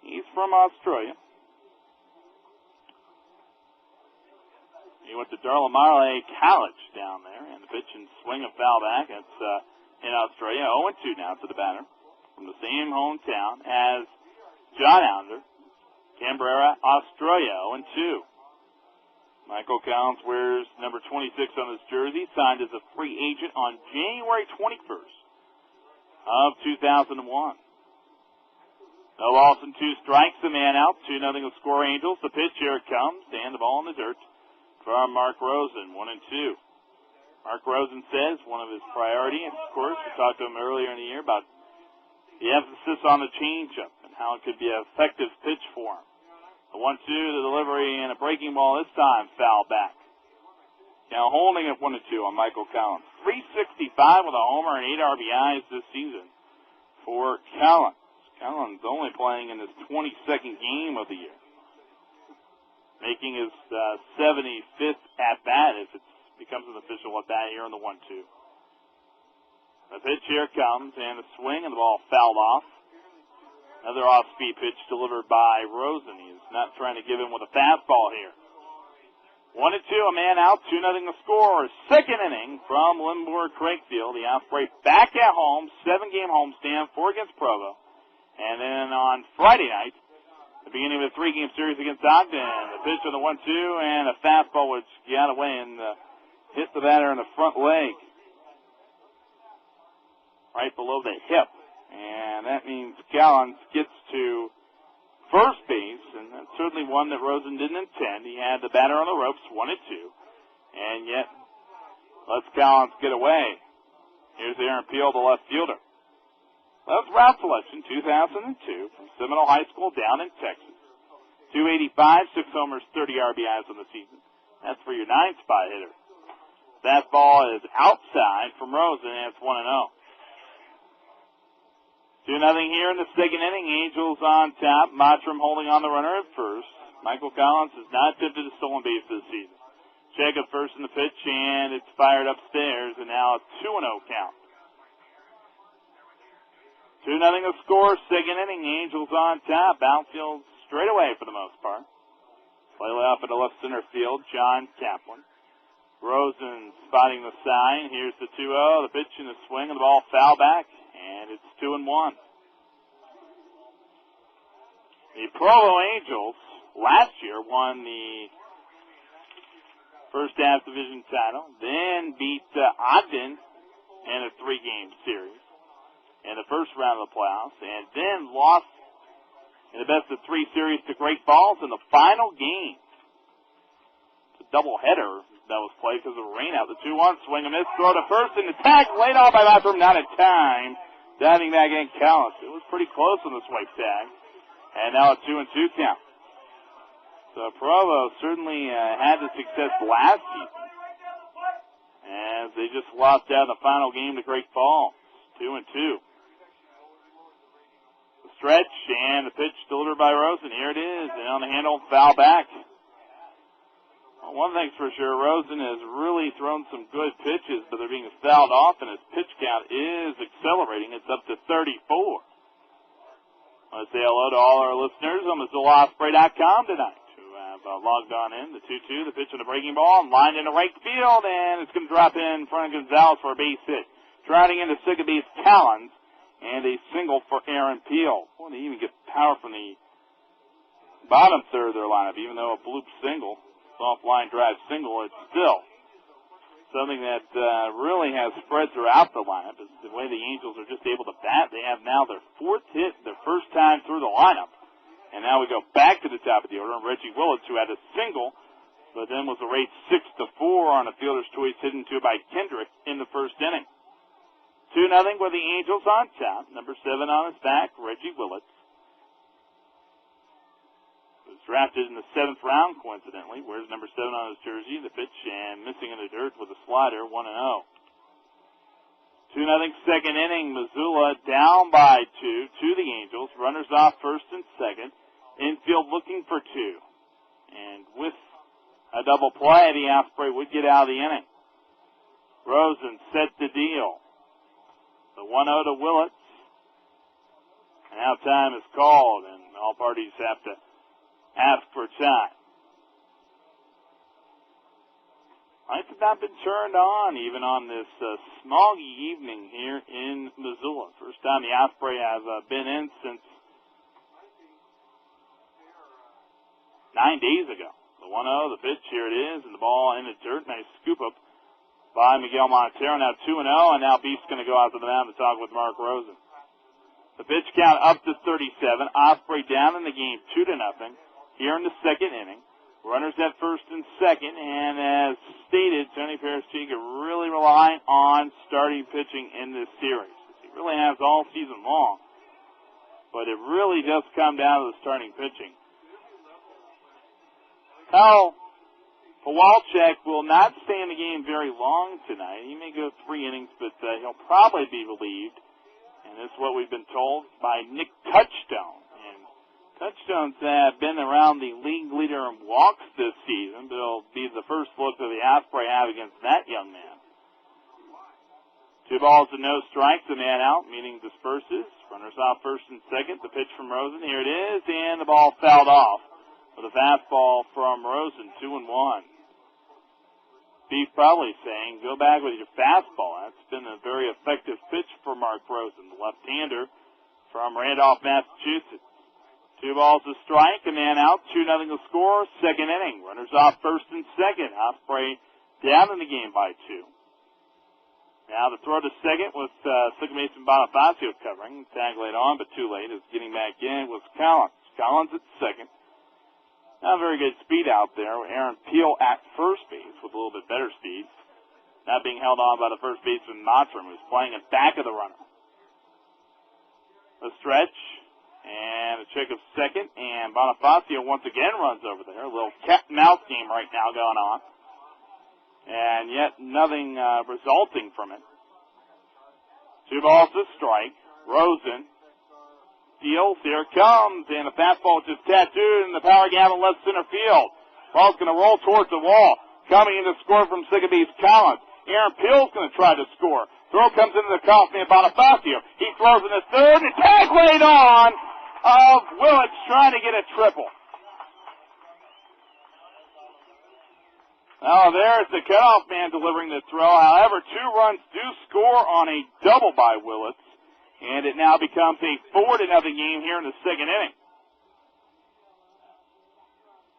He's from Australia. He went to Darla Marley College down there, and the pitch and swing of foul back. It's in Australia. 0-2 now to the batter from the same hometown as John Ounder, Canberra, Australia, 0-2. Michael Collins wears number 26 on his jersey, signed as a free agent on January 21st of 2001. No balls and 2 strikes, the man out, 2-0 to score Angels. The pitch, here it comes, and the ball in the dirt from Mark Rosen, 1-2. Mark Rosen says one of his priorities, of course, we talked to him earlier in the year about the emphasis on the changeup and how it could be an effective pitch for him. The 1-2, the delivery, and a breaking ball this time, foul back. Now holding it 1-2 on Michael Collins. 365 with a homer and 8 RBIs this season for Collins. Collins only playing in his 22nd game of the year, making his 75th at-bat if it becomes an official at-bat here in the 1-2. The pitch here comes, and a swing, and the ball fouled off. Another off-speed pitch delivered by Rosen. He's not trying to give him with a fastball here. 1-2, a man out, 2-0 the score. Second inning from Limburg Craigfield. The Osprey back at home, 7-game homestand, 4 against Provo. And then on Friday night, the beginning of a 3-game series against Ogden. The pitch on the 1-2 and a fastball which got away and hit the batter in the front leg, right below the hip. And that means Collins gets to first base, and that's certainly one that Rosen didn't intend. He had the batter on the ropes, 1-2, and yet lets Collins get away. Here's Aaron Peel, the left fielder. That was route selection, 2002, from Seminole High School down in Texas. 285, 6 homers, 30 RBIs on the season. That's for your 9-spot hitter. That ball is outside from Rosen, and it's 1-0. 2-0 here in the second inning. Angels on top. Mottram holding on the runner at first. Michael Collins has not attempted a stolen base this season. Check at first in the pitch, and it's fired upstairs, and now a 2-0 count. 2-0 the score, second inning. Angels on top. Outfield straight away for the most part. Slightly off at the left center field, John Kaplan. Rosen spotting the sign. Here's the 2-0. The pitch and the swing, and the ball foul back, and it's 2-1. The Provo Angels last year won the first half division title, then beat Ogden in a 3-game series in the first round of the playoffs, and then lost in the best-of-3 series to Great Falls in the final game. It's a doubleheader that was played because of rain out. The 2-1, swing and miss, throw to first, and the tag laid off by Mottram, not in time. Diving back in, Collins. It was pretty close on the swipe tag. And now a 2-2 count. So Provo certainly had the success last season, as they just lost out in the final game to Great Falls, 2-2. The stretch and the pitch delivered by Rosen. Here it is, and on the handle, foul back. Well, one thing's for sure, Rosen has really thrown some good pitches, but they're being fouled off, and his pitch count is accelerating. It's up to 34. I want to say hello to all our listeners on MissoulaOsprey.com tonight who have logged on in. The 2-2, the pitch on the breaking ball, and lined into right field, and it's going to drop in front of Gonzalez for a base hit. Driving into second base, Collins, and a single for Aaron Peel. Boy, they even get power from the bottom third of their lineup, even though a bloop single. Soft line drive single, it's still something that really has spread throughout the lineup. Is the way the Angels are just able to bat. They have now their fourth hit, their first time through the lineup. And now we go back to the top of the order. And Reggie Willis, who had a single, but then was rated 6-4 on a fielder's choice hit into by Kendrick in the first inning. 2-0 with the Angels on top. Number 7 on his back, Reggie Willis. Was drafted in the 7th round, coincidentally. Wears number 7 on his jersey. The pitch and missing in the dirt with a slider, 1-0. 2-0 second inning. Missoula down by 2 to the Angels. Runners off first and second. Infield looking for 2. And with a double play, the Osprey would get out of the inning. Rosen set the deal. The 1-0 to Willits. And now time is called, and all parties have to ask for time. Lights have not been turned on even on this smoggy evening here in Missoula. First time the Osprey have been in since 9 days ago. The 1-0, the pitch, here it is, and the ball in the dirt. Nice scoop up by Miguel Montero. Now 2-0, and now Beef's going to go out to the mound to talk with Mark Rosen. The pitch count up to 37. Osprey down in the game 2-0. Here in the second inning. Runners at first and second, and as stated, Tony Paraschiga really relying on starting pitching in this series. He really has all season long, but it really does come down to the starting pitching. Kyle Kowalczyk will not stay in the game very long tonight. He may go 3 innings, but he'll probably be relieved, and this is what we've been told by Nick Touchstone. Touchstones have been around the league leader in walks this season, but it'll be the first look that the Osprey have against that young man. 2 balls and no strikes, the man out, meaning disperses. Runners off first and second. The pitch from Rosen, here it is, and the ball fouled off with a fastball from Rosen, 2-1. Beef probably saying, go back with your fastball. That's been a very effective pitch for Mark Rosen, the left-hander from Randolph, Massachusetts. 2 balls to strike, a man out, 2-0 to score, second inning. Runners off first and second. Osprey down in the game by 2. Now the throw to second with second baseman Bonifacio covering. Tag late on, but too late. As getting back in was Collins. Collins at second. Not very good speed out there. Aaron Peel at first base with a little bit better speed. Not being held on by the first baseman Montero, who's playing in back of the runner. A stretch. And a check of second, and Bonifacio once again runs over there. A little cat-and-mouse game right now going on. And yet nothing resulting from it. 2 balls to strike. Rosen deals. Here it comes, and the fastball just tattooed in the power gap in left center field. Ball's going to roll towards the wall. Coming in to score from second base, Collins. Aaron Peel's going to try to score. Throw comes into the cough man, Bonifacio. He throws in the third, and tag laid on of Willits trying to get a triple. Now there's the cutoff man delivering the throw. However, 2 runs do score on a double by Willits, and it now becomes a 4-0 game here in the second inning.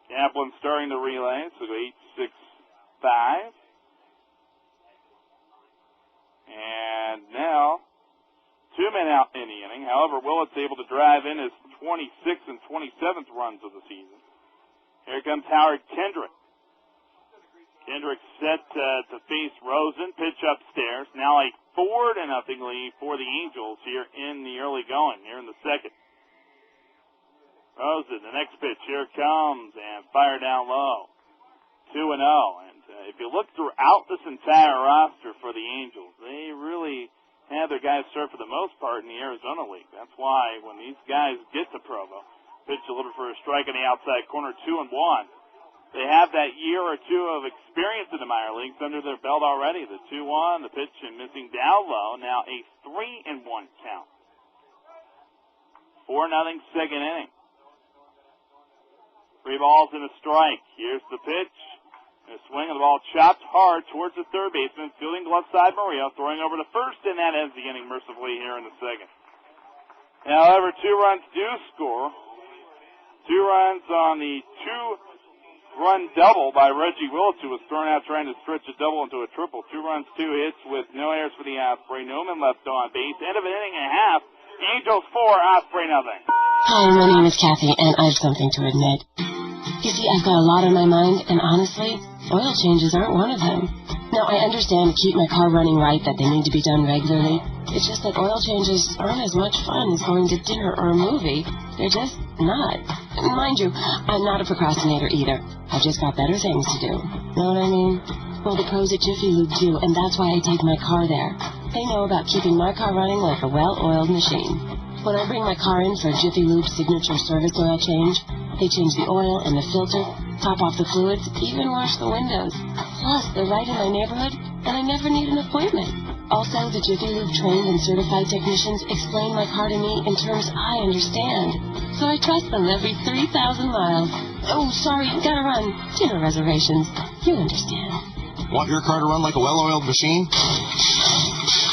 Kaplan starting the relay, so 8-6-5. And now 2 men out in the inning. However, Willits able to drive in his 26th and 27th runs of the season. Here comes Howard Kendrick. Kendrick set to face Rosen. Pitch upstairs. Now a 4-0 lead for the Angels here in the early going, here in the second. Rosen, the next pitch, here it comes, and fire down low. 2-0. And if you look throughout this entire roster for the Angels, they really have their guys serve for the most part in the Arizona League. That's why when these guys get to Provo, pitch delivered for a strike on the outside corner, 2-1. They have that year or two of experience in the minor leagues under their belt already. The 2-1, the pitch and missing down low, now a 3-1 count. 4-0 second inning. 3 balls and a strike. Here's the pitch. A swing of the ball chopped hard towards the third baseman. Fielding left side Murillo. Throwing over to first, and that ends the inning mercifully here in the second. However, 2 runs do score. 2 runs on the 2-run double by Reggie Willis, who was thrown out trying to stretch a double into a triple. 2 runs, 2 hits with no errors for the Osprey. No men left on base. End of an inning and a half. Angels 4, Osprey nothing. Hi, my name is Kathy, and I have something to admit. You see, I've got a lot on my mind, and honestly, oil changes aren't one of them. Now, I understand to keep my car running right that they need to be done regularly. It's just that oil changes aren't as much fun as going to dinner or a movie. They're just not. Mind you, I'm not a procrastinator either. I've just got better things to do. Know what I mean? Well, the pros at Jiffy Lube do, and that's why I take my car there. They know about keeping my car running like a well-oiled machine. When I bring my car in for Jiffy Lube's signature service oil change, they change the oil and the filter, top off the fluids, even wash the windows. Plus, they're right in my neighborhood, and I never need an appointment. Also, the Jiffy Lube trained and certified technicians explain my car to me in terms I understand. So I trust them every 3,000 miles. Oh, sorry, gotta run. Dinner reservations. You understand. Want your car to run like a well-oiled machine?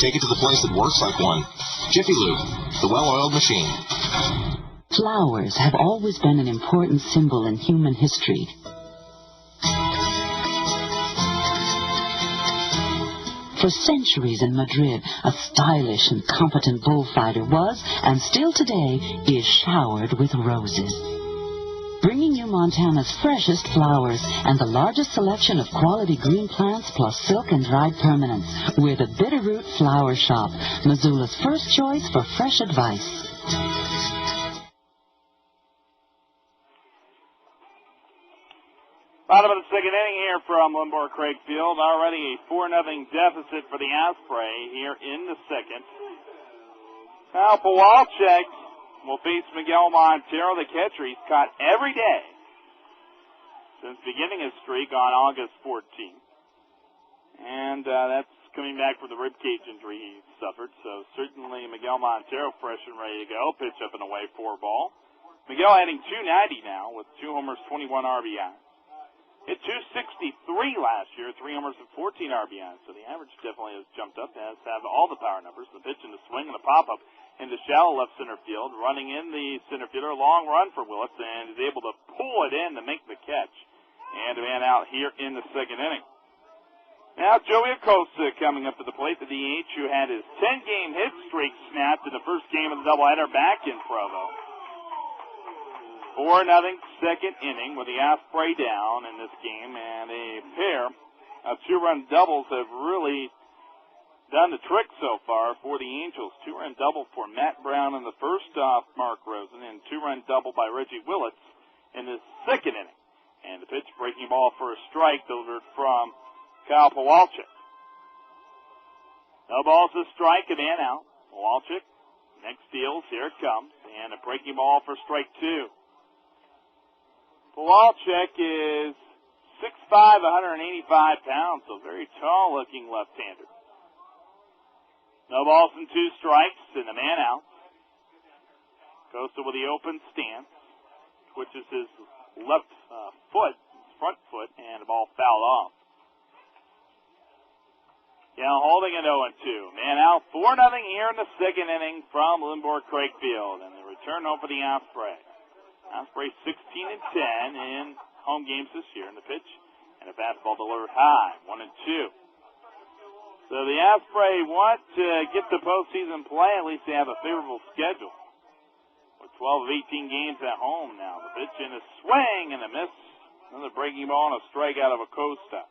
Take it to the place that works like one. Jiffy Lube, the well-oiled machine. Flowers have always been an important symbol in human history. For centuries in Madrid, a stylish and competent bullfighter was, and still today, is showered with roses. Bringing you Montana's freshest flowers and the largest selection of quality green plants plus silk and dried permanents. We're the Bitterroot Flower Shop, Missoula's first choice for fresh advice. Bottom of the second inning here from Limbaugh Craig Field. Already a 4-0 deficit for the Osprey here in the second. Now Pawalczyk will face Miguel Montero, the catcher. He's caught every day since beginning his streak on August 14th. And that's coming back from the ribcage injury he suffered. So certainly Miguel Montero fresh and ready to go. Pitch up and away, 4 ball. Miguel hitting .290 now with 2 homers, 21 RBIs. Hit .263 last year, 3 homers and 14 RBIs. So the average definitely has jumped up, has have all the power numbers. The pitch and the swing and the pop-up into shallow left center field. Running in the center fielder, long run for Willis, and is able to pull it in to make the catch. And a man out here in the second inning. Now Joey Acosta coming up to the plate, the DH, who had his 10-game hit streak snapped in the first game of the doubleheader back in Provo. 4-0 second inning with the Osprey down in this game, and a pair of 2-run doubles have really done the trick so far for the Angels. 2-run double for Matt Brown in the first off Mark Rosen, and 2-run double by Reggie Willis in the second inning. And the pitch, breaking ball for a strike delivered from Kyle Pawalczyk. No balls to strike, a man out. Pawalczyk next deals, here it comes, and a breaking ball for strike 2. Pawalczyk is 6'5", 185 pounds, so very tall-looking left-hander. No balls and 2 strikes, and a man out. Costa with the open stance. Twitches his left front foot, and the ball fouled off. Yeah, holding it 0-2. Man out, 4-0 here in the second inning from Limbaugh Craig Field, and the return home for the Osprey. Osprey 16-10 in home games this year in the pitch, and a fastball delivered high, 1-2. So the Osprey want to get the postseason play. At least they have a favorable schedule with 12 of 18 games at home now. The pitch and a swing and a miss. Another breaking ball and a strikeout of Acosta.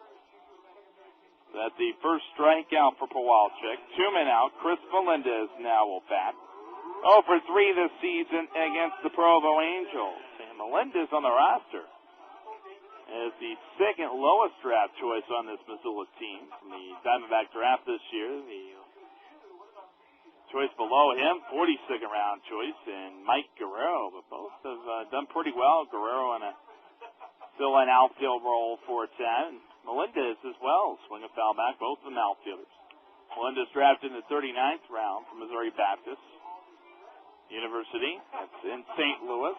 That's the first strikeout for Pawalczyk. 2 men out. Chris Melendez now will bat. 0 for 3 this season against the Provo Angels. And Melendez on the roster as the second lowest draft choice on this Missoula team from the Diamondback draft this year. The choice below him, 42nd round choice, and Mike Guerrero. But both have done pretty well. Guerrero still an outfield role for 10. Melendez as well, swing and foul back, both of them outfielders. Melendez drafted in the 39th round from Missouri Baptist University. That's in St. Louis.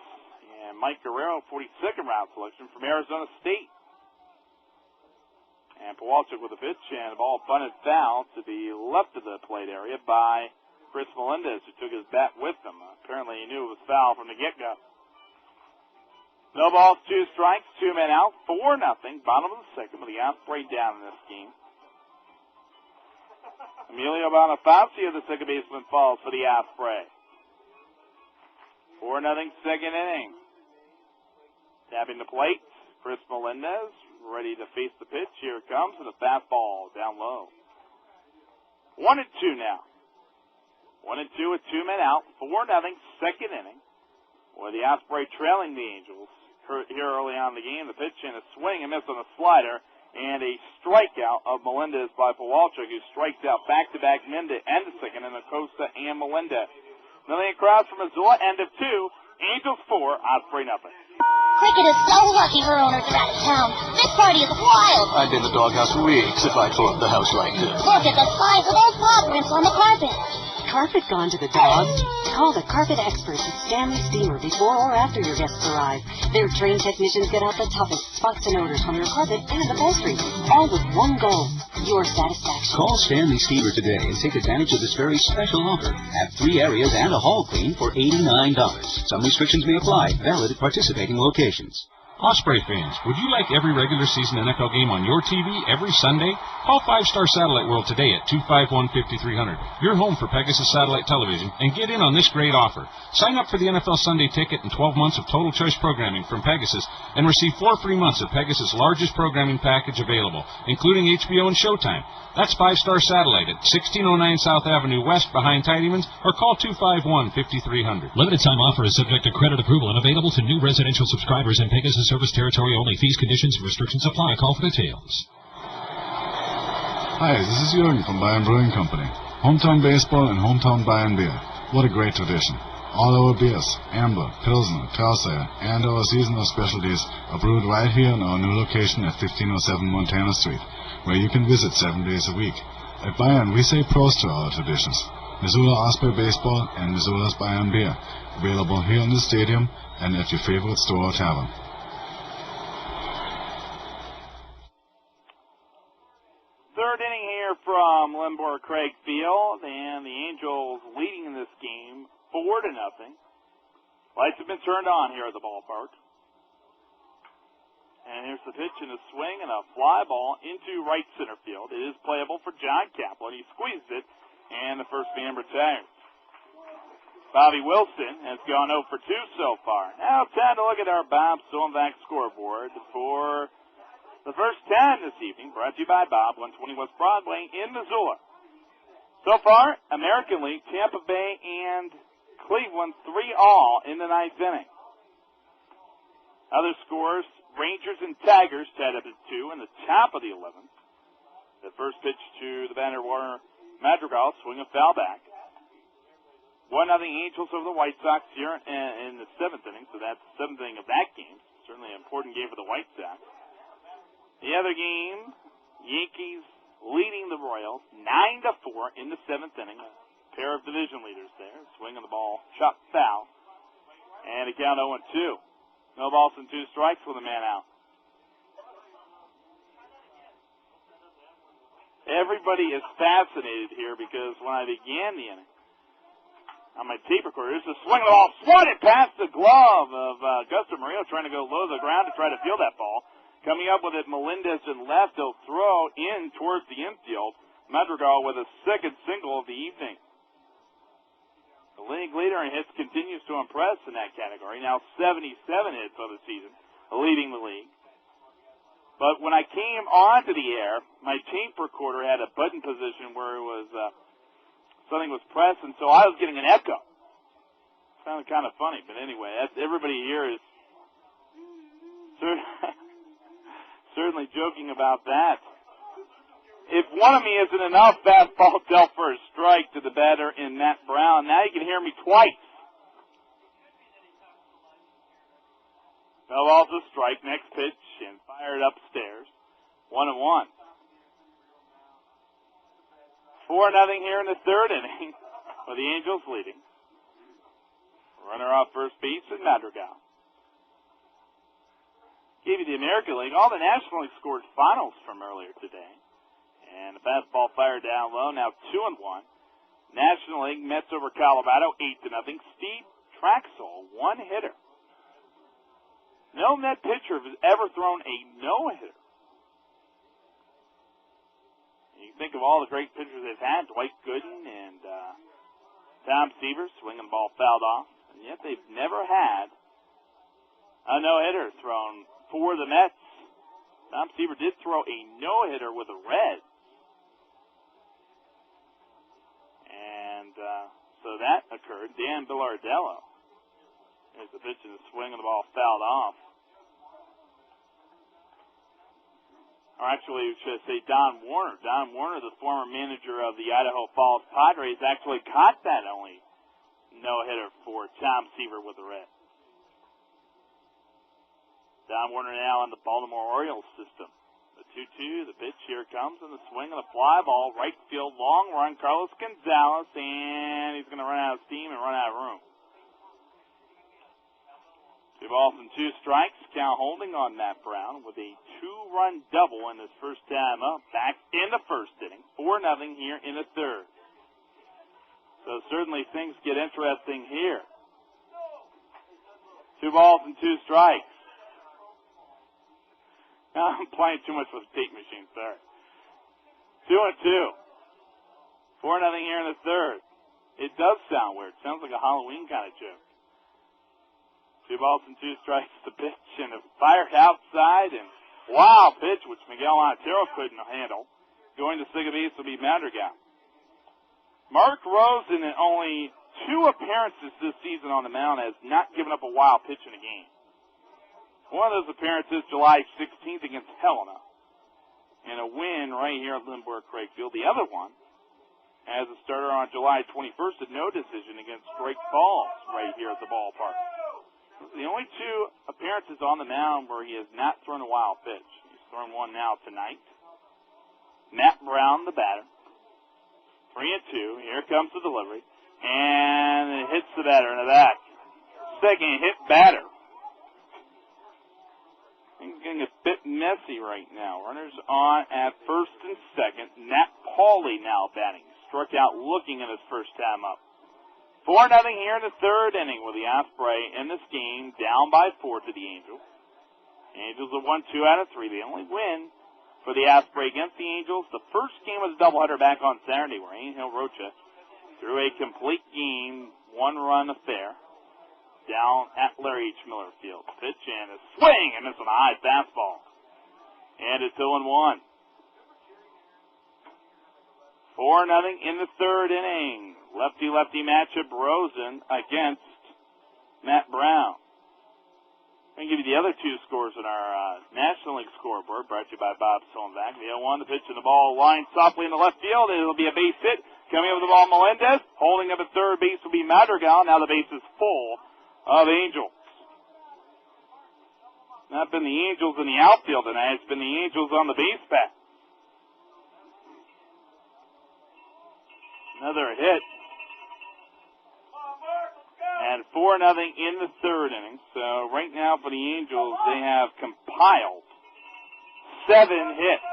And Mike Guerrero, 42nd round selection from Arizona State. And Kowalczyk with a pitch, and the ball bunted foul to the left of the plate area by Chris Melendez, who took his bat with him. Apparently he knew it was foul from the get-go. No balls, 2 strikes, 2 men out, 4-0. Bottom of the second with the Osprey down in this game. Emilio Bonifacio, the second baseman, falls for the Osprey. 4-0 second inning. Tapping the plate, Chris Melendez, ready to face the pitch. Here it comes, and a fastball down low. 1-2 now. 1-2 with 2 men out. 4-0 second inning. With the Osprey trailing the Angels here early on in the game. The pitch and a swing and miss on the slider. And a strikeout of Melendez by Kowalczyk, who strikes out back-to-back Mende and the second in Acosta and Melendez. Million crowds from Missoula, end of 2. Angels 4, Osprey nothing. Cricket is so lucky her owners are out of town. This party is wild. I'd be in the doghouse for weeks if I tore up the house like this. Look at the size of those paw prints on the carpet. Carpet gone to the dogs? Call the carpet experts at Stanley Steamer before or after your guests arrive. Their trained technicians get out the toughest spots and odors from your carpet and upholstery, all with one goal, your satisfaction. Call Stanley Steamer today and take advantage of this very special offer. Have 3 areas and a hall clean for $89. Some restrictions may apply. Valid at participating locations. Osprey fans, would you like every regular season NFL game on your TV every Sunday? Call 5-Star Satellite World today at 251-5300. Your home for Pegasus Satellite Television, and get in on this great offer. Sign up for the NFL Sunday Ticket and 12 months of total choice programming from Pegasus and receive 4 free months of Pegasus' largest programming package available, including HBO and Showtime. That's 5-Star Satellite at 1609 South Avenue West behind Tidyman's, or call 251-5300. Limited time offer is subject to credit approval and available to new residential subscribers in Pegasus service territory only. Fees, conditions, and restrictions apply. Call for details. Hi, this is Jürgen from Bayern Brewing Company. Hometown baseball and hometown Bayern beer. What a great tradition. All our beers, Amber, Pilsner, Tausaya, and our seasonal specialties are brewed right here in our new location at 1507 Montana Street, where you can visit 7 days a week. At Bayern, we say pros to our traditions. Missoula Osprey Baseball and Missoula's Bayern Beer. Available here in the stadium and at your favorite store or tavern. Third inning here from Limborg Craig Field, and the Angels leading in this game 4-0. Lights have been turned on here at the ballpark. And here's the pitch and a swing and a fly ball into right center field. It is playable for John Kaplan. He squeezed it, and the first man retired. Bobby Wilson has gone 0 for 2 so far. Now time to look at our Bob Silverback scoreboard for the first 10 this evening, brought to you by Bob, 120 West Broadway in Missoula. So far, American League, Tampa Bay, and Cleveland 3-all in the 9th inning. Other scores, Rangers and Tigers tied up at 2 in the top of the 11th. The first pitch to the batter, Madrigal, swing a foul back. 1-0 Angels over the White Sox here in the 7th inning, so that's the 7th inning of that game. Certainly an important game for the White Sox. The other game, Yankees leading the Royals 9-4 in the 7th inning. A pair of division leaders there. Swing on the ball, shot foul, and a count 0-2. No balls and 2 strikes with a man out. Everybody is fascinated here because when I began the inning, on my tape recorder, there's a swing of the ball, swatted past the glove of Augusto Murillo, trying to go low to the ground to try to field that ball. Coming up with it, Melendez in left. He'll throw in towards the infield. Madrigal with a second single of the evening. The league leader in hits continues to impress in that category. Now 77 hits on the season, leading the league. But when I came onto the air, my tape recorder had a button position where it was something was pressed, and so I was getting an echo. Sounded kind of funny, but anyway, everybody here is certainly joking about that. If one of me isn't enough, fastball dealt for a strike to the batter in Matt Brown. Now you can hear me twice. Fell off the strike, next pitch, and fired upstairs. 1-1. 4-0 here in the third inning, with the Angels leading. Runner off first base is Madrigal. Gave you the American League, all the National League scored finals from earlier today. And the fastball fired down low, now 2-1. National League, Mets over Colorado, 8-0. Steve Traxel, one-hitter. No Met pitcher has ever thrown a no-hitter. You can think of all the great pitchers they've had, Dwight Gooden and Tom Seaver, swinging the ball fouled off. And yet they've never had a no-hitter thrown for the Mets. Tom Seaver did throw a no-hitter with the Reds. And so that occurred. Dan Billardello is the pitch and the swing and the ball fouled off. Or actually, we should say Don Warner. Don Warner, the former manager of the Idaho Falls Padres, actually caught that only no-hitter for Tom Seaver with the Reds. Don Warner now in the Baltimore Orioles system. The 2-2, the pitch, here comes, and the swing and the fly ball, right field, long run, Carlos Gonzalez, and he's going to run out of steam and run out of room. 2 balls and 2 strikes. Count holding on Matt Brown with a 2-run double in his first time up. Back in the first inning. 4-0 here in the third. So certainly things get interesting here. 2 balls and 2 strikes. Now I'm playing too much with the tape machine, sorry. 2-2. 4-0 here in the third. It does sound weird. Sounds like a Halloween kind of joke. 2 balls and 2 strikes to pitch, and it fired outside, and wow pitch, which Miguel Montero couldn't handle. Going to second base will be Madrigal. Mark Rosen, in only 2 appearances this season on the mound, has not given up a wild pitch in a game. One of those appearances, July 16th against Helena, and a win right here at Lindbergh Craig Field. The other one, as a starter on July 21st, a no decision against Drake Falls right here at the ballpark. The only 2 appearances on the mound where he has not thrown a wild pitch. He's thrown one now tonight. Matt Brown, the batter. 3-2. Here comes the delivery. And it hits the batter in the back. Second hit batter. Things getting a bit messy right now. Runners on at first and second. Nat Pauley now batting. Struck out looking at his first time up. 4-0 here in the third inning with the Osprey in this game, down by 4 to the Angels. Angels have won 2 out of 3. The only win for the Osprey against the Angels. The first game was a doubleheader back on Saturday where Angel Rocha threw a complete game, 1-run affair down at Larry H. Miller Field. Pitch and a swing and it's a high fastball. And it's 0-1. 4-0 in the third inning. Lefty-lefty matchup, Rosen against Matt Brown. I'm going to give you the other 2 scores in our National League scoreboard, brought to you by Bob Solonvac. The 0-1, the pitch and the ball lined softly in the left field. It'll be a base hit. Coming up with the ball, Melendez. Holding up at third base will be Madrigal. Now the base is full of Angels. Not been the Angels in the outfield tonight. It's been the Angels on the base path. Another hit. And 4-0 in the third inning. So right now for the Angels, they have compiled 7 hits.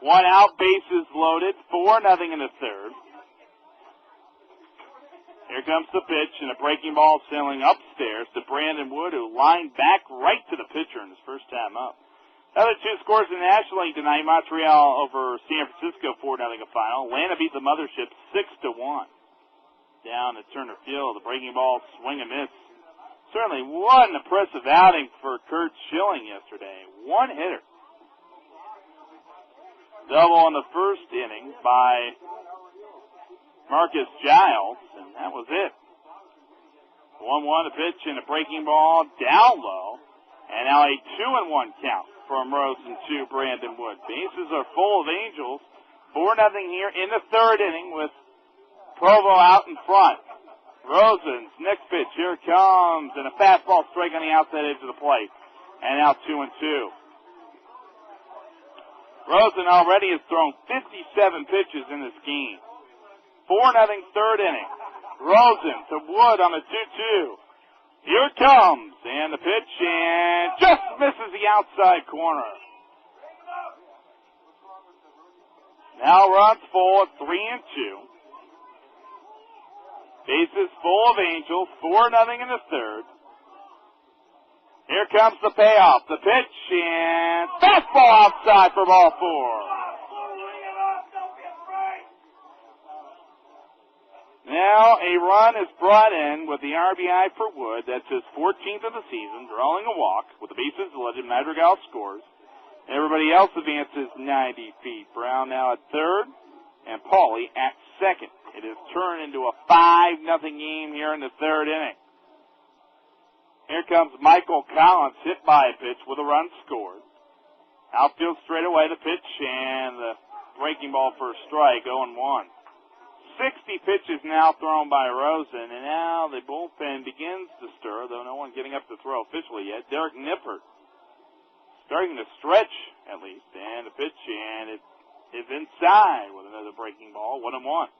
1 out, bases loaded. 4-0 in the third. Here comes the pitch, and a breaking ball sailing upstairs to Brandon Wood, who lined back right to the pitcher in his first time up. Other 2 scores in the National League tonight. Montreal over San Francisco, 4-0 a final. Atlanta beat the Mothership 6-1. Down at Turner Field, the breaking ball swing and miss. Certainly what an impressive outing for Kurt Schilling yesterday. 1 hitter. Double in the first inning by Marcus Giles, and that was it. 1-1 to pitch and a breaking ball down low. And now a 2-1 count from Rosen to Brandon Wood. Bases are full of Angels. 4-0 here in the third inning with Provo out in front. Rosen's next pitch, here it comes, and a fastball strike on the outside edge of the plate. And now 2-2. Rosen already has thrown 57 pitches in this game. 4-0 third inning. Rosen to Wood on the 2-2. Here it comes, and the pitch, and just misses the outside corner. Now runs full at 3-2. Bases full of Angels, 4-0 in the third. Here comes the payoff, the pitch, and fastball outside for ball 4. Now a run is brought in with the RBI for Wood. That's his 14th of the season, drawing a walk with the bases loaded. Madrigal scores. Everybody else advances 90 feet. Brown now at third, and Pauly at second. It has turned into a 5-0 game here in the third inning. Here comes Michael Collins, hit by a pitch with a run scored. Outfield straight away, the pitch, and the breaking ball for a strike, 0-1. 60 pitches now thrown by Rosen, and now the bullpen begins to stir, though no one getting up to throw officially yet. Derek Nippert starting to stretch, at least, and the pitch, and it is inside with another breaking ball, 1-1.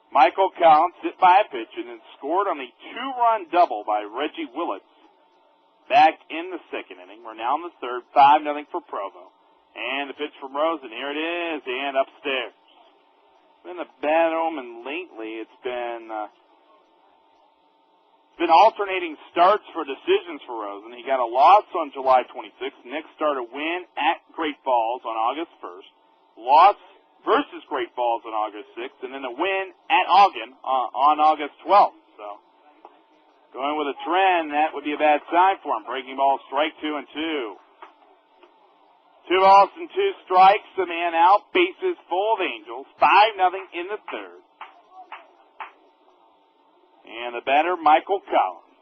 Michael Collins hit by a pitch and then scored on the 2-run double by Reggie Willis back in the second inning. We're now in the third, 5-0 for Provo. And the pitch from Rosen, here it is, and upstairs. Been a bad omen lately. It's been alternating starts for decisions for Rosen. He got a loss on July 26th. Next start a win at Great Falls on August 1st. Loss versus Great Falls on August 6th, and then a win at Ogden on August 12th. So going with a trend, that would be a bad sign for him. Breaking ball, strike 2-2. 2 balls and 2 strikes, a man out, bases full of Angels, 5-0 in the third. And the batter, Michael Collins,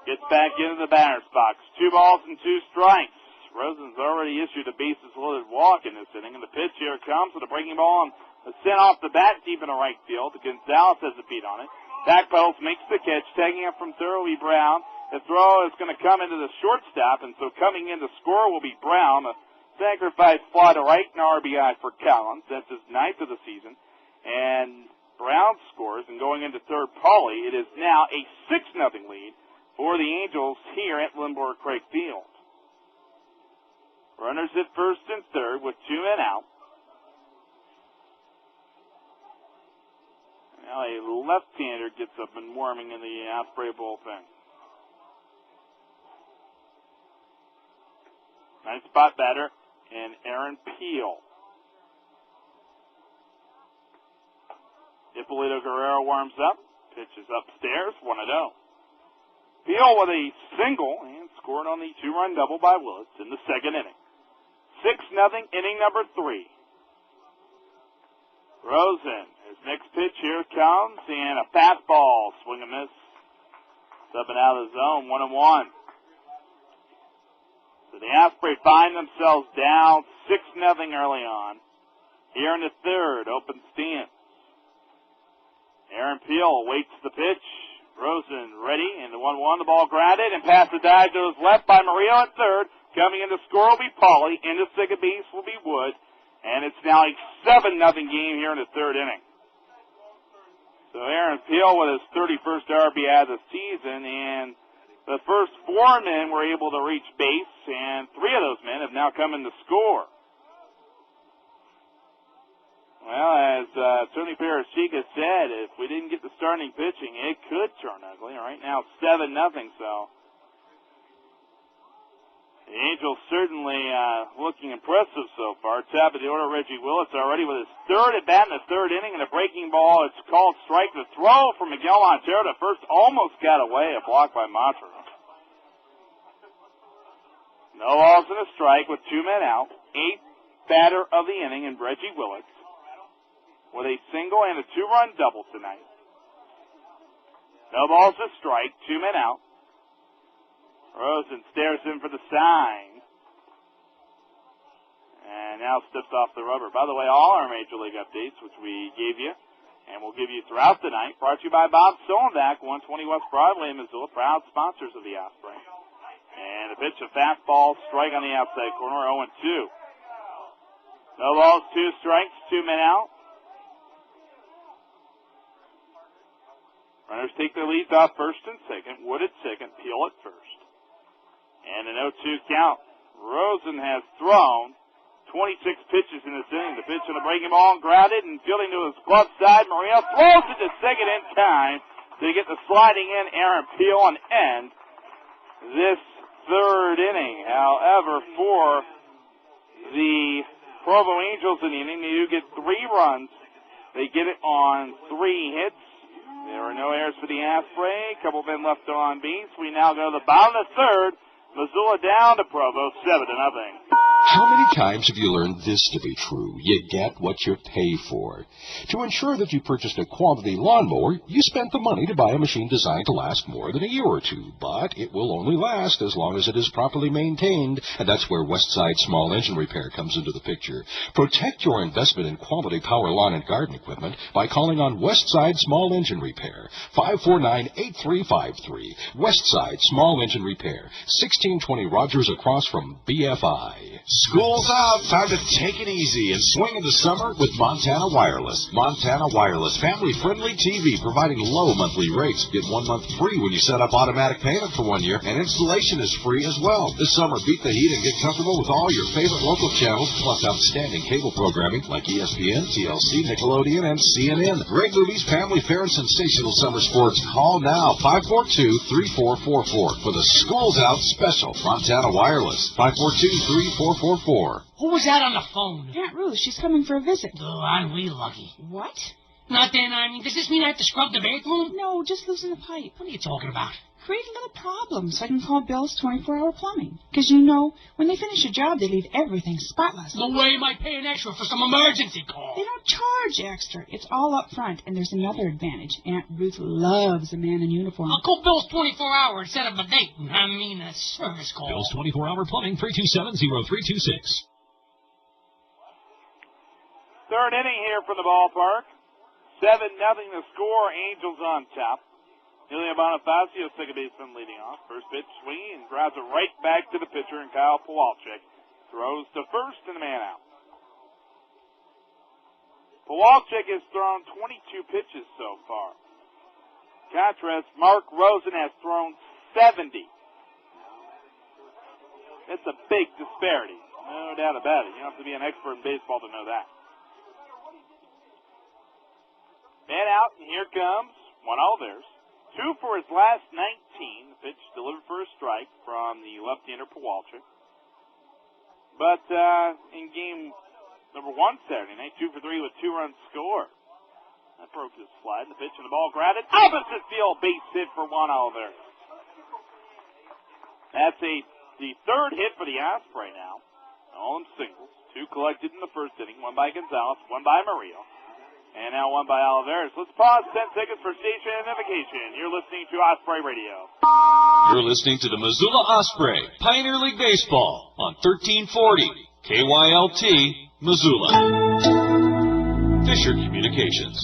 gets back into the batter's box. 2 balls and 2 strikes. Rosen's already issued a bases-loaded walk in this inning, and the pitch here comes with a breaking ball and a sent off the bat deep in the right field. Gonzalez has a beat on it. Backpedals, makes the catch, taking up from third will be Brown. The throw is going to come into the shortstop, and so coming in to score will be Brown. A sacrifice fly to right, and RBI for Collins. That's his 9th of the season. And Brown scores, and going into third, Pauly. It is now a 6-0 lead for the Angels here at Lindbergh Craig Field. Runners at first and third with 2 men out. Now a left-hander gets up and warming in the Osprey bullpen. Nice spot batter, and Aaron Peel. Ippolito Guerrero warms up, pitches upstairs, 1-0. Peel with a single and scored on the 2-run double by Willis in the second inning. 6-0, inning number 3. Rosen, his next pitch, here it comes, and a fastball, swing and miss. Stepping out of the zone, 1-1. So the Osprey find themselves down 6-0 early on. Here in the third, open stance. Aaron Peel awaits the pitch. Rosen ready, and the 1-1, the ball grounded, and past the dive to his left by Murillo at third. Coming in to score will be Pauly. Into second base will be Wood. And it's now a 7-0 game here in the third inning. So Aaron Peel with his 31st RBI of the season, and the first 4 men were able to reach base, and 3 of those men have now come in to score. Well, as Tony Parashika said, if we didn't get the starting pitching, it could turn ugly. Right now it's 7-0, so the Angels certainly looking impressive so far. Top of the order, Reggie Willis already with his 3rd at bat in the 3rd inning, and a breaking ball. It's called strike. The throw from Miguel Montero to first almost got away, a block by Montero. No balls and a strike with 2 men out. 8th batter of the inning, and Reggie Willis. with a single and a 2-run double tonight. No balls to strike, 2 men out. Rosen stares in for the sign. And now steps off the rubber. By the way, all our Major League updates, which we gave you, and we'll give you throughout the night, brought to you by Bob Stolenbach, 120 West Broadway in Missoula, proud sponsors of the Osprey. And a pitch, a fastball, strike on the outside corner, 0-2. No balls, 2 strikes, 2 men out. Runners take their leads off first and second. Wood at second, Peel at first. And an 0-2 count. Rosen has thrown 26 pitches in this inning. The pitch on the breaking ball, grounded and fielding to his glove side. Maria throws it to second in time to get the sliding in Aaron Peel and end this third inning. However, for the Provo Angels in the inning, they do get 3 runs. They get it on 3 hits. There are no errors for the Osprey. A couple men left on base. We now go to the bottom of the third. Missoula down to Provo, 7-0. How many times have you learned this to be true? You get what you pay for. To ensure that you purchased a quality lawnmower, you spent the money to buy a machine designed to last more than a year or two. But it will only last as long as it is properly maintained, and that's where Westside Small Engine Repair comes into the picture. Protect your investment in quality power lawn and garden equipment by calling on Westside Small Engine Repair, 549-8353. Westside Small Engine Repair, 1620 Rogers across from BFI. School's out. Time to take it easy and swing in the summer with Montana Wireless. Montana Wireless, family-friendly TV providing low monthly rates. Get 1 month free when you set up automatic payment for 1 year, and installation is free as well. This summer, beat the heat and get comfortable with all your favorite local channels, plus outstanding cable programming like ESPN, TLC, Nickelodeon, and CNN. Great movies, family fare, and sensational summer sports. Call now, 542-3444 for the School's Out special. Montana Wireless, 542-3444. Who was that on the phone? Aunt Ruth. She's coming for a visit. Oh, aren't we lucky? What? Nothing. I mean, does this mean I have to scrub the bathroom? No, just loosen the pipe. What are you talking about? Create a little problem so I can call Bill's 24-hour plumbing. Because, you know, when they finish a job, they leave everything spotless. No way am I paying extra for some emergency call. They don't charge extra. It's all up front. And there's another advantage. Aunt Ruth loves a man in uniform. I'll call Bill's 24-hour instead of a date. I mean, a service call. Bill's 24-hour plumbing, 327-0326. Third inning here from the ballpark. 7-0 the score. Angels on top. Ilya Bonifacio, second baseman, leading off. First pitch, swinging, and grabs it right back to the pitcher, and Kyle Pawalczyk throws to first and a man out. Pawalczyk has thrown 22 pitches so far. Contrast, Mark Rosen has thrown 70. That's a big disparity. No doubt about it. You don't have to be an expert in baseball to know that. Man out, and here comes Gonzalez. 2 for his last 19. The pitch delivered for a strike from the left-hander Pawalczyk. But in game number 1 Saturday night, 2 for 3 with 2-run score. That broke his slide. The pitch and the ball grounded. Opposite field base hit for Gonzalez. That's the third hit for the Osprey now. All in singles. 2 collected in the first inning. 1 by Gonzalez, 1 by Murillo. And now 1 by Olivares. Let's pause 10 seconds for station identification. You're listening to Osprey Radio. You're listening to the Missoula Osprey Pioneer League Baseball on 1340 KYLT Missoula. Fisher Communications.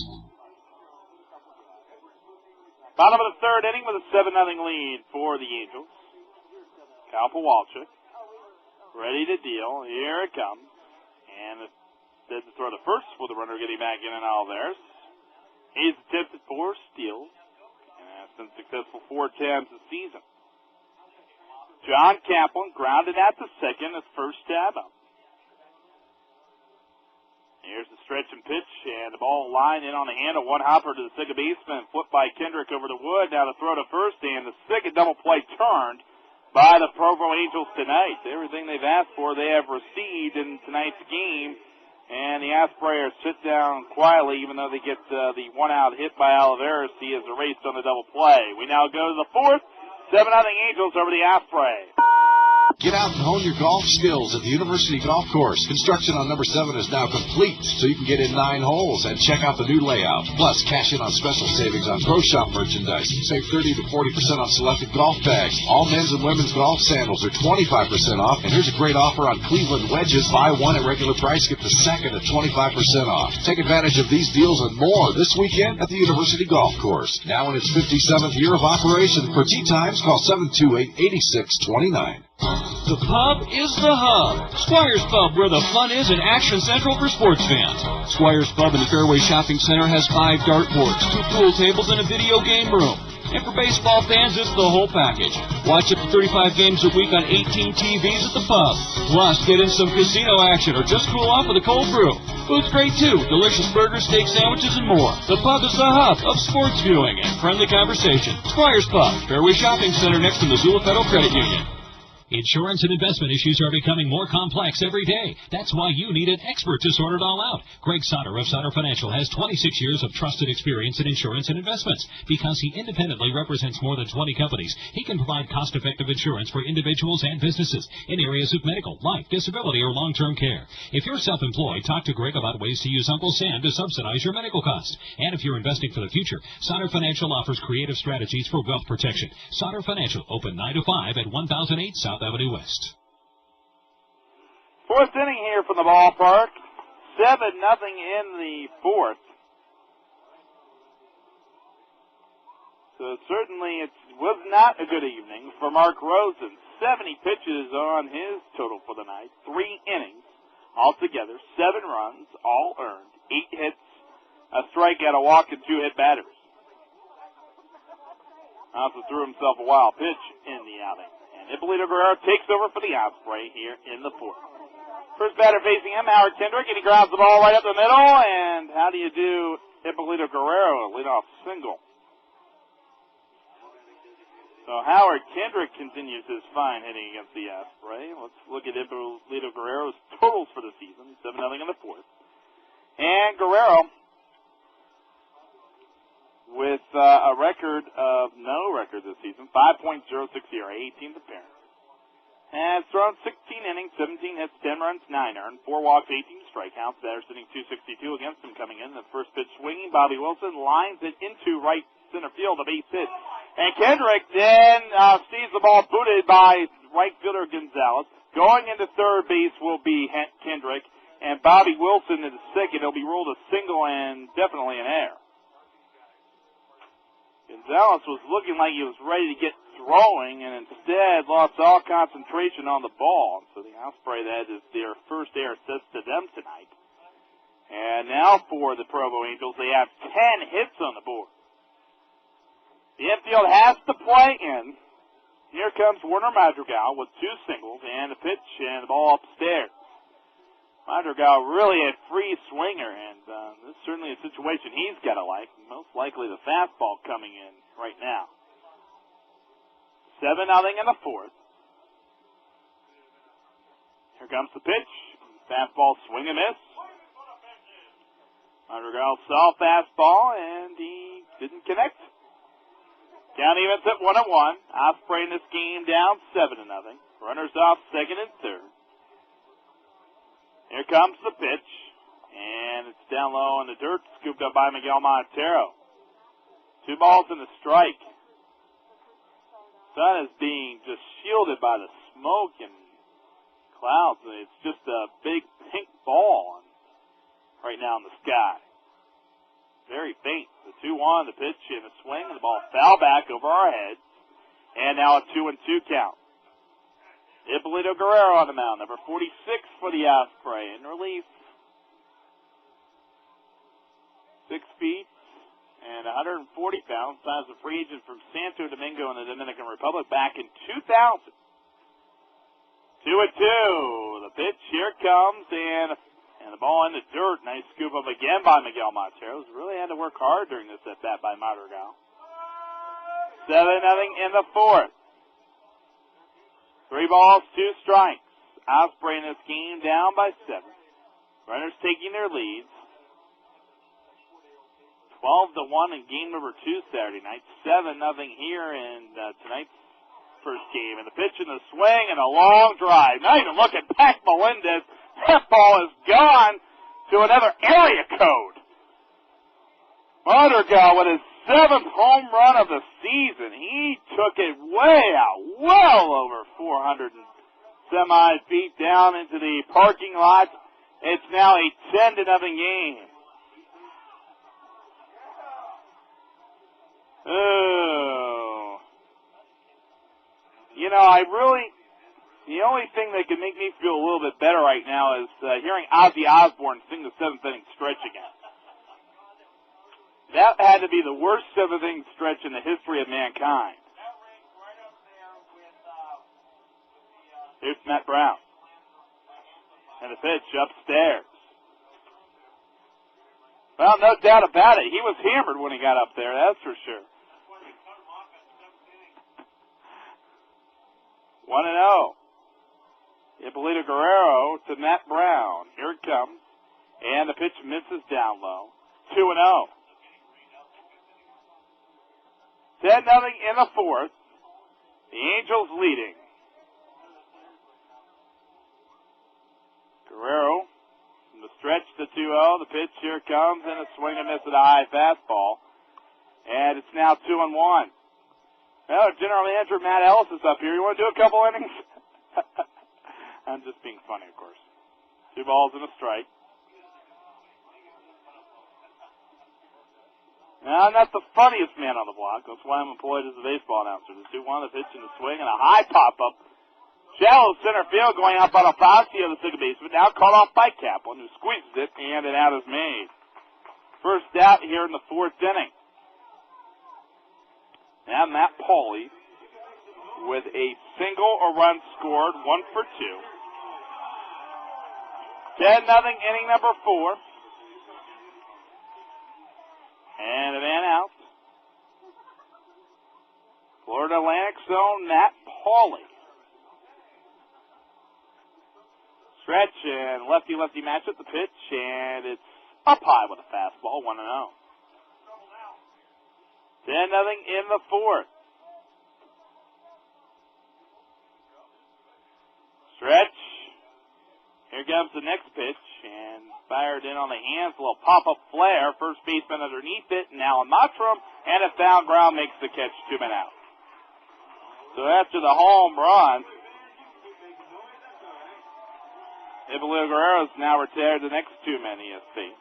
Bottom of the third inning with a 7-0 lead for the Angels. Kyle Pawalczyk ready to deal. Here it comes. And to throw the first with the runner getting back in and out there. He's attempted 4 steals and has been successful 4 times this season. John Kaplan grounded at the second, his first stab up. Here's the stretch and pitch, and the ball lined in on the hand of one hopper to the second baseman, flipped by Kendrick over to Wood. Now the throw to first, and the second double play turned by the Provo Angels tonight. Everything they've asked for, they have received in tonight's game. And the Ospreyers sit down quietly, even though they get the 1-out hit by Olivares. He is erased on the double play. We now go to the fourth. 7-0 Angels over the Osprey. Get out and hone your golf skills at the University Golf Course. Construction on number 7 is now complete, so you can get in 9 holes and check out the new layout. Plus, cash in on special savings on Pro Shop merchandise. Save 30 to 40% on selected golf bags. All men's and women's golf sandals are 25% off. And here's a great offer on Cleveland wedges. Buy one at regular price, get the second at 25% off. Take advantage of these deals and more this weekend at the University Golf Course. Now in its 57th year of operation. For tee times, call 728-8629. The pub is the hub. Squire's Pub, where the fun is, and action central for sports fans. Squire's Pub in the Fairway Shopping Center has 5 dartboards, 2 pool tables, and a video game room. And for baseball fans, it's the whole package. Watch up to 35 games a week on 18 TVs at the pub. Plus, get in some casino action or just cool off with a cold brew. Food's great, too. Delicious burgers, steak sandwiches, and more. The pub is the hub of sports viewing and friendly conversation. Squire's Pub, Fairway Shopping Center next to Missoula Federal Credit Union. Insurance and investment issues are becoming more complex every day. That's why you need an expert to sort it all out. Greg Sauter of Sauter Financial has 26 years of trusted experience in insurance and investments. Because he independently represents more than 20 companies, he can provide cost-effective insurance for individuals and businesses in areas of medical, life, disability, or long-term care. If you're self-employed, talk to Greg about ways to use Uncle Sam to subsidize your medical costs. And if you're investing for the future, Sauter Financial offers creative strategies for wealth protection. Sauter Financial, open 9 to 5 at 1008 South Avenue West. 4th inning here from the ballpark. 7-0 in the 4th. So certainly it was not a good evening for Mark Rosen. 70 pitches on his total for the night. 3 innings altogether. 7 runs, all earned. 8 hits, a strikeout, a walk, and 2 hit batters. Also threw himself a wild pitch in the outing. Hippolito Guerrero takes over for the Osprey here in the 4th. First batter facing him, Howard Kendrick, and he grabs the ball right up the middle. And how do you do, Hippolito Guerrero? Leadoff single. So Howard Kendrick continues his fine hitting against the Osprey. Let's look at Hippolito Guerrero's totals for the season. 7-0 in the 4th. And Guerrero, with a record of no record this season, 5.06 ERA, 18th appearance. Has thrown 16 innings, 17 hits, 10 runs, 9 earned, 4 walks, 18 strikeouts. Batter sitting 262 against him coming in. The first pitch swinging. Bobby Wilson lines it into right center field, a base hit. And Kendrick then sees the ball booted by right fielder Gonzalez. Going into third base will be Kendrick. And Bobby Wilson is second. He'll be ruled a single and definitely an error. Gonzalez was looking like he was ready to get throwing and instead lost all concentration on the ball. So the Osprey, that is their first error assist to them tonight. And now for the Provo Angels, they have 10 hits on the board. The infield has to play in. Here comes Werner Madrigal with 2 singles and a pitch and the ball upstairs. Madrigal really a free swinger, and this is certainly a situation he's got to like. Most likely the fastball coming in right now. 7-0 in the 4th. Here comes the pitch. Fastball swing and miss. Madrigal saw fastball, and he didn't connect. Count evens at 1-1. Osprey in this game down 7-0. Runners off second and third. Here comes the pitch, and it's down low in the dirt, scooped up by Miguel Montero. 2 balls and a strike. Sun is being just shielded by the smoke and clouds. It's just a big pink ball right now in the sky. Very faint. The 2-1, the pitch and the swing, and the ball foul back over our heads. And now a 2-2 count. Hippolito Guerrero on the mound, number 46 for the Osprey in relief. 6 feet and 140 pounds. Signs a free agent from Santo Domingo in the Dominican Republic back in 2000. 2-2. The pitch, here it comes, and the ball in the dirt. Nice scoop up again by Miguel Montero. Really had to work hard during this at-bat by Madrigal. 7-0 in the 4th. 3 balls, 2 strikes. Osprey in this game down by 7. Runners taking their leads. 12-1 in game number 2 Saturday night. 7-0 here in tonight's first game. And the pitch and the swing and a long drive. Not even looking back, Melendez. That ball is gone to another area code. Madrigal with his 7th home run of the season. He took it way out, well over 400 and semi feet down into the parking lot. It's now a 10-0 game. Oh. You know, the only thing that can make me feel a little bit better right now is hearing Ozzy Osbourne sing the 7th inning stretch again. That had to be the worst 7th inning stretch in the history of mankind. Here's Matt Brown. And the pitch upstairs. Well, no doubt about it. He was hammered when he got up there, that's for sure. 1-0. Hippolito Guerrero to Matt Brown. Here it comes. And the pitch misses down low. 2-0. 10-0 in the 4th. The Angels leading. Guerrero from the stretch to 2-0. The pitch here comes, and a swing and miss at a high fastball. And it's now 2-1. Well, General Manager Matt Ellis is up here. You want to do a couple innings? I'm just being funny, of course. 2 balls and a strike. Now, I'm not the funniest man on the block. That's why I'm employed as a baseball announcer. The 2-1, the pitch and the swing, and a high pop-up. Shallow center field going out by Fauci of the second baseman. Now caught off by Kaplan, who squeezes it, and an out is made. First out here in the 4th inning. Now Matt Pauley with a single, a run scored, 1 for 2. 10-0 inning number 4. And a man out. Florida Atlantic zone, Matt Pauley. Stretch and lefty-lefty match at the pitch, and it's up high with a fastball, 1-0. 10-0 in the 4th. Stretch. Here comes the next pitch, and fired in on the hands, a little pop-up flare. First baseman underneath it, and Alan Mottram, and a foul. Brown makes the catch, 2 men out. So after the home run, Hippolito Guerrero's now retired the next 2 men he has faced.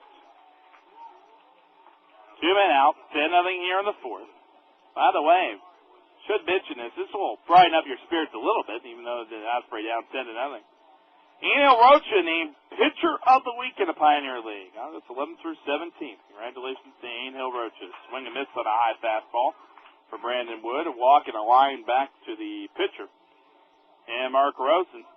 2 men out, 10-0 here in the 4th. By the way, should mention this. This will brighten up your spirits a little bit, even though the Osprey down 10-0. Emil Rocha named Pitcher of the Week in the Pioneer League. That's 11 through 17. Congratulations to Emil Rocha. Swing and miss on a high fastball for Brandon Wood. A walk and a line back to the pitcher. And Mark Rosen.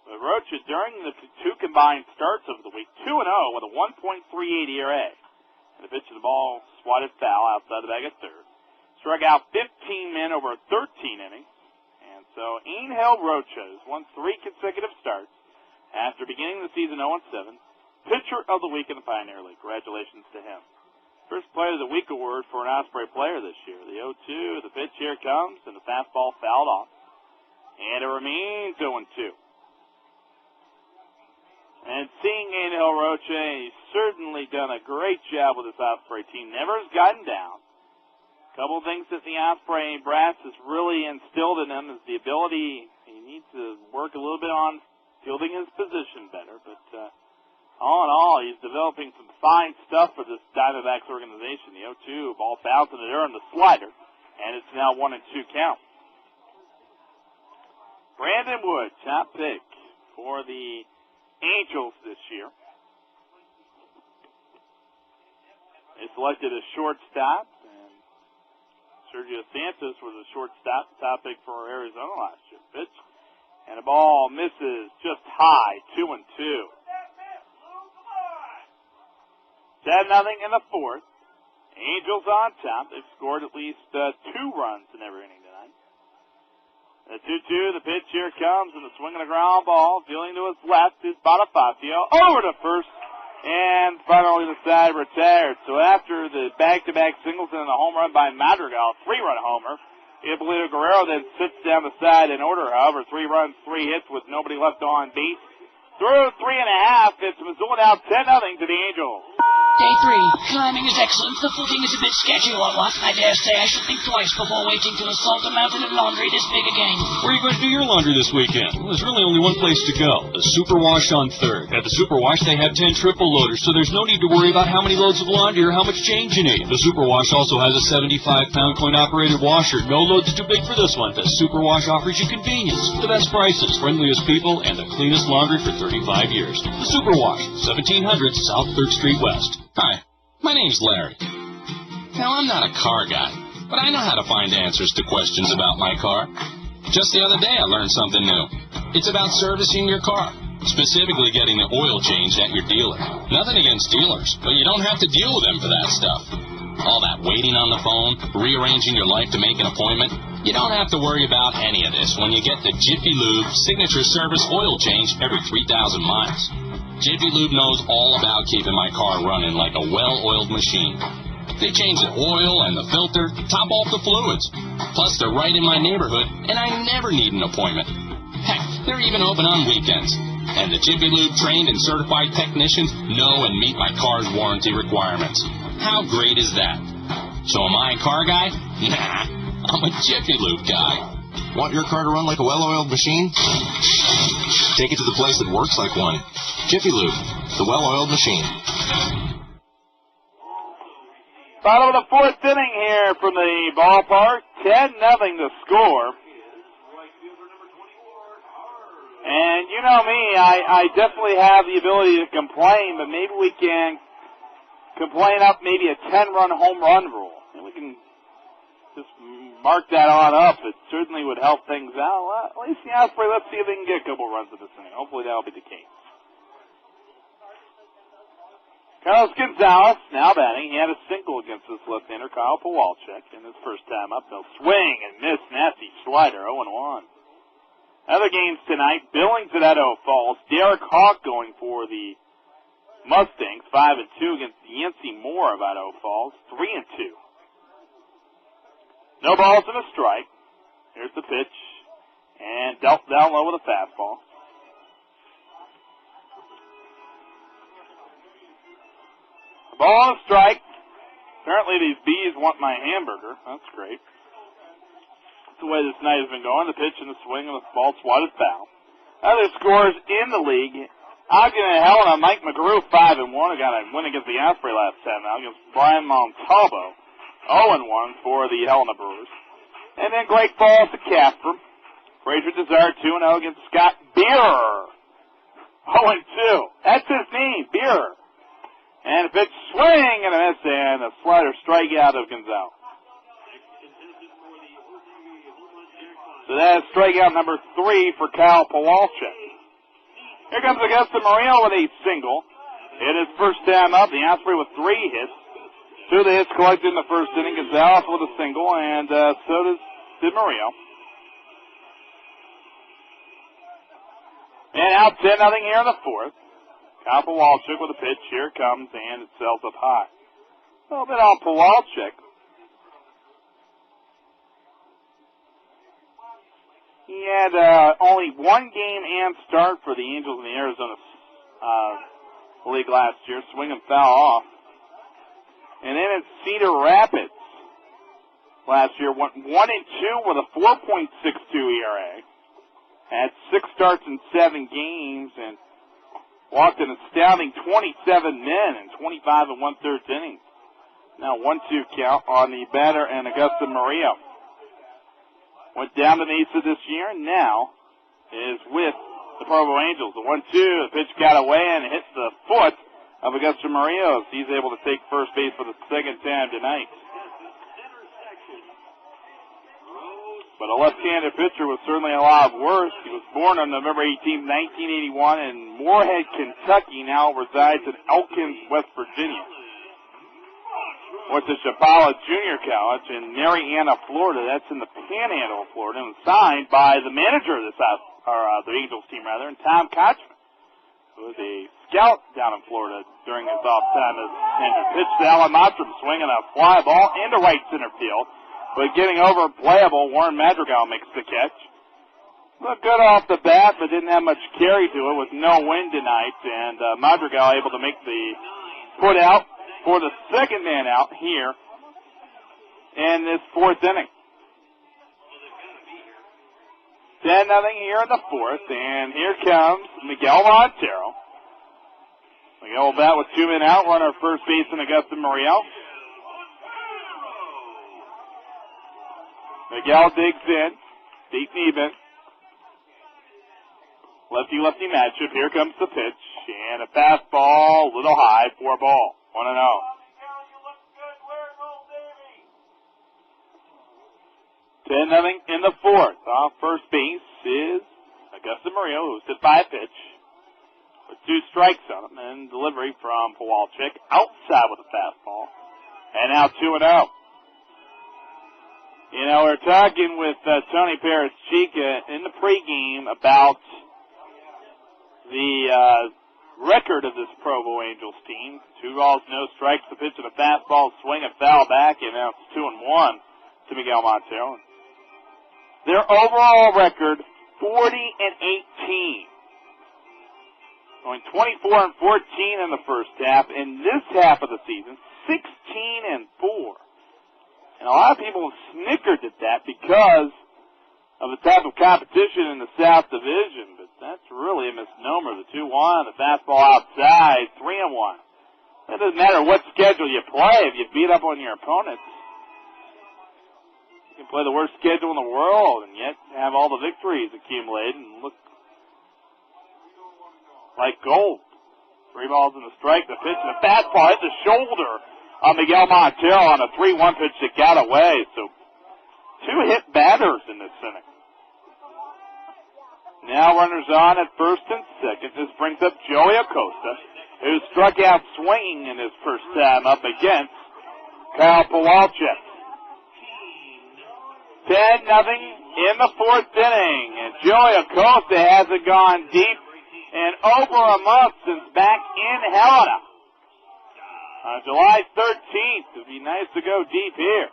Rocha, during the 2 combined starts of the week, 2-0 with a 1.38 ERA. And the pitch of the ball swatted foul outside the bag at third. Struck out 15 men over 13 innings. And so Angel Rocha has won 3 consecutive starts after beginning the season 0-7. Pitcher of the Week in the Pioneer League. Congratulations to him. First Player of the Week award for an Osprey player this year. The 0-2, the pitch here comes, and the fastball fouled off. And it remains 0-2. And seeing Angel Rocha, he's certainly done a great job with this Osprey team. Never has gotten down. A couple of things that the Osprey brass has really instilled in him is the ability, he needs to work a little bit on fielding his position better. But all in all, he's developing some fine stuff for this Diamondbacks organization. The 0-2, ball bouncing it earned the slider. And it's now 1-2 count. Brandon Wood, top pick for the Angels this year. They selected a shortstop, and Sergio Santos was a shortstop, top pick for Arizona last year. Pitch, and the ball misses just high, 2-2. 10-0 in the 4th. Angels on top. They've scored at least 2 runs in every inning tonight. The 2-2, the pitch here comes, and the swing and a ground ball. Dealing to his left is Bonifacio. Over to first, and finally the side retired. So after the back-to-back singles and a home run by Madrigal, 3-run homer Ippolito Guerrero then sits down the side in order, however, 3 runs, 3 hits with nobody left on base. Through 3.5, it's Missoula now 10-0 to the Angels. Day 3. Climbing is excellent. The footing is a bit sketchy, what? I dare say I should think twice before waiting to assault a mountain of laundry this big again. Where are you going to do your laundry this weekend? Well, there's really only one place to go. The Super Wash on 3rd. At the Super Wash, they have 10 triple loaders, so there's no need to worry about how many loads of laundry or how much change you need. The Super Wash also has a 75-pound coin-operated washer. No load's too big for this one. The Super Wash offers you convenience, the best prices, friendliest people, and the cleanest laundry for 35 years. The Super Wash, 1700 South 3rd Street West. Hi, my name's Larry. Now, I'm not a car guy, but I know how to find answers to questions about my car. Just the other day, I learned something new. It's about servicing your car, specifically getting the oil changed at your dealer. Nothing against dealers, but you don't have to deal with them for that stuff. All that waiting on the phone, rearranging your life to make an appointment, you don't have to worry about any of this when you get the Jiffy Lube Signature Service oil change every 3,000 miles. Jiffy Lube knows all about keeping my car running like a well-oiled machine. They change the oil and the filter, top off the fluids. Plus, they're right in my neighborhood, and I never need an appointment. Heck, they're even open on weekends. And the Jiffy Lube trained and certified technicians know and meet my car's warranty requirements. How great is that? So am I a car guy? Nah, I'm a Jiffy Lube guy. Want your car to run like a well-oiled machine? Take it to the place that works like one. Jiffy Lube, the well-oiled machine. Bottom of the 4th inning here from the ballpark. 10-0 to score. And you know me, I definitely have the ability to complain, but maybe we can complain up maybe a 10-run home run rule. And we can just mark that on up. It certainly would help things out. Well, at least the Osprey, let's see if they can get a couple runs in this inning. Hopefully that'll be the case. Carlos Gonzalez now batting. He had a single against this left-hander, Kyle Pawalczyk, in his first time up. They'll swing and miss. Nasty slider, 0-1. Other games tonight, Billings at Idaho Falls. Derek Hawk going for the Mustangs, 5-2 against Yancey Moore of Idaho Falls, 3-2. No balls and a strike. Here's the pitch. And dealt down low with a fastball. A ball and a strike. Apparently these bees want my hamburger. That's great. That's the way this night has been going. The pitch and the swing and the ball swatted foul. Other scores in the league. Ogden and Helena, Mike McGrew, 5-1. Got a win against the Osprey last time out against Brian Montalvo. 0-1 for the Helena Brewers. And then Great Falls to Casper. Fraser Desire 2-0 against Scott Beer. 0-2. That's his name, Beer. And a pitch swing and a miss and a slider strikeout of Gonzalez. So that is strikeout number 3 for Kyle Pawalczyk. Here comes Augusta Murillo with a single. In his first time up, the Osprey with 3 hits. 2 of the hits collected in the first inning. Gonzalez with a single, and so did Murillo. And out 10-0 here in the 4th. Kyle Pawalczyk with a pitch. Here it comes, and it sails up high. A little bit on Pawalczyk. He had only 1 game and start for the Angels in the Arizona League last year. Swing and foul off. And then at Cedar Rapids last year, went 1-2 with a 4.62 ERA. Had 6 starts in 7 games and walked an astounding 27 men in 25 1/3 innings. Now 1-2 count on the batter and Augusta Murillo. Went down to Mesa this year and now is with the Provo Angels. The 1-2, the pitch got away and hit the foot of Augusta Murillo. He's able to take first base for the second time tonight. But a left-handed pitcher was certainly a lot worse. He was born on November 18, 1981 in Moorhead, Kentucky, now resides in Elkins, West Virginia. Went to Chapala Junior College in Marianna, Florida. That's in the Panhandle of Florida, and signed by the manager of the Angels team, and Tom Kochman, who was a scout down in Florida during his off time as manager. Pitch to Alan Mottram, swinging a fly ball into right center field. but getting over playable. Warren Madrigal makes the catch. Looked good off the bat, but didn't have much carry to it with no wind tonight. And Madrigal able to make the put out for the second man out here in this fourth inning. 10-0 here in the fourth, and here comes Miguel Montero. Miguel will bat with 2 men out, runner first baseman Augusta Muriel. Miguel digs in, deep even. Lefty-lefty matchup. Here comes the pitch, and a fastball, a little high, 4 ball, 1-0. Nothing in the fourth. Off first base is Augusta Murillo, who's hit by a pitch with 2 strikes on him, and delivery from Kowalczyk outside with a fastball. And now 2-0. You know, we're talking with Tony Perez-Chica in the pregame about the record of this Provo Angels team. 2 balls, no strikes, the pitch and a fastball, swing and foul back, and now it's 2-1 to Miguel Montero. Their overall record, 40-18. Going 24-14 in the first half. In this half of the season, 16-4. And a lot of people snickered at that because of the type of competition in the South Division. But that's really a misnomer. The 2-1, the fastball outside, 3-1. It doesn't matter what schedule you play. If you beat up on your opponents, you can play the worst schedule in the world and yet have all the victories accumulated and look like gold. 3 balls in the strike, the pitch, and the fastball hit the shoulder on Miguel Montero on a 3-1 pitch that got away. So 2 hit batters in this inning. Now runners on at first and second. This brings up Joey Acosta, who struck out swinging in his first time up against Kyle Kowalczyk. 10-0 in the fourth inning, and Joey Acosta hasn't gone deep in over a month since back in Helena. On July 13th, it'd be nice to go deep here.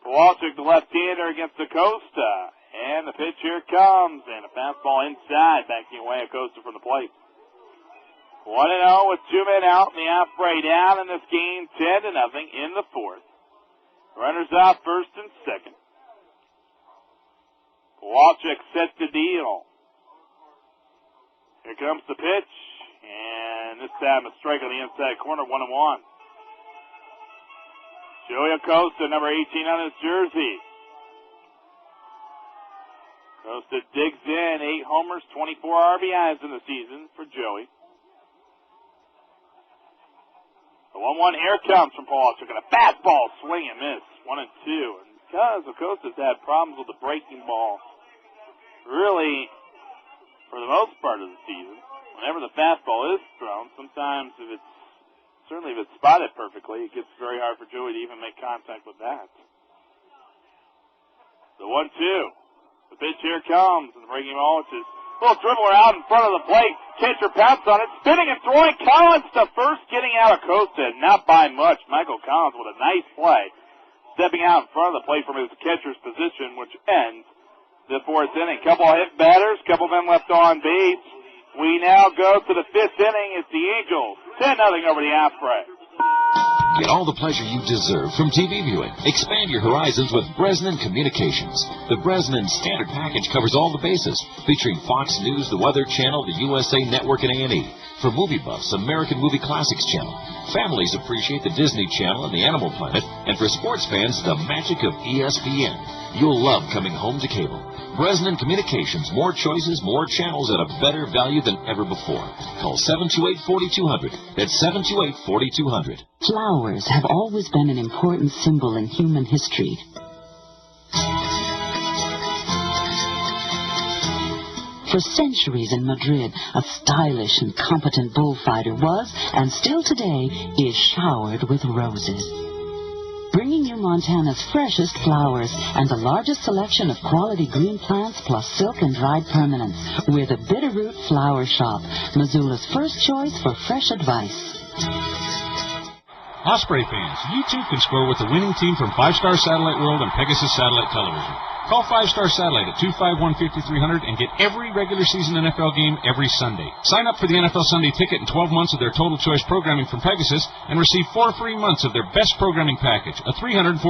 Kowalczyk, the left-hander against Acosta, and the pitch here comes, and a fastball inside, backing away Acosta from the plate. 1-0 with 2 men out, and the Osprey down in this game, 10-0 in the fourth. Runners out first and second. Kowalczyk sets the deal. Here comes the pitch, and this time a strike on the inside corner, 1-1. Joey Acosta, number 18 on his jersey. Acosta digs in, 8 homers, 24 RBIs in the season for Joey. The 1-1 here comes from Kowalczyk, and a fastball, swing and miss, 1-2. And because Acosta's had problems with the breaking ball, really, for the most part of the season, whenever the fastball is thrown, sometimes if it's spotted perfectly, it gets very hard for Joey to even make contact with that. The 1-2. The pitch here comes, and the breaking ball, which is a little dribbler out in front of the plate. Catcher pounces on it, spinning and throwing. Collins to first, getting out Acosta, not by much. Michael Collins with a nice play, stepping out in front of the plate from his catcher's position, which ends the fourth inning. Couple of hit batters, couple men left on base. We now go to the fifth inning. It's the Angels, 10-0 over the Osprey. Get all the pleasure you deserve from TV viewing. Expand your horizons with Bresnan Communications. The Bresnan Standard Package covers all the bases, featuring Fox News, the Weather Channel, the USA Network, and A&E. For movie buffs, American Movie Classics Channel. Families appreciate the Disney Channel and the Animal Planet. And for sports fans, the magic of ESPN. You'll love coming home to cable. Bresnan Communications, more choices, more channels at a better value than ever before. Call 728-4200. That's 728-4200. Flowers have always been an important symbol in human history. For centuries in Madrid, a stylish and competent bullfighter was, and still today, is showered with roses. Bringing you Montana's freshest flowers and the largest selection of quality green plants plus silk and dried permanents. We're the Bitterroot Flower Shop, Missoula's first choice for fresh advice. Osprey fans, you too can score with the winning team from 5-Star Satellite World and Pegasus Satellite Television. Call 5-Star Satellite at 251-5300 and get every regular season NFL game every Sunday. Sign up for the NFL Sunday Ticket and 12 months of their Total Choice programming from Pegasus and receive 4 free months of their best programming package, a $345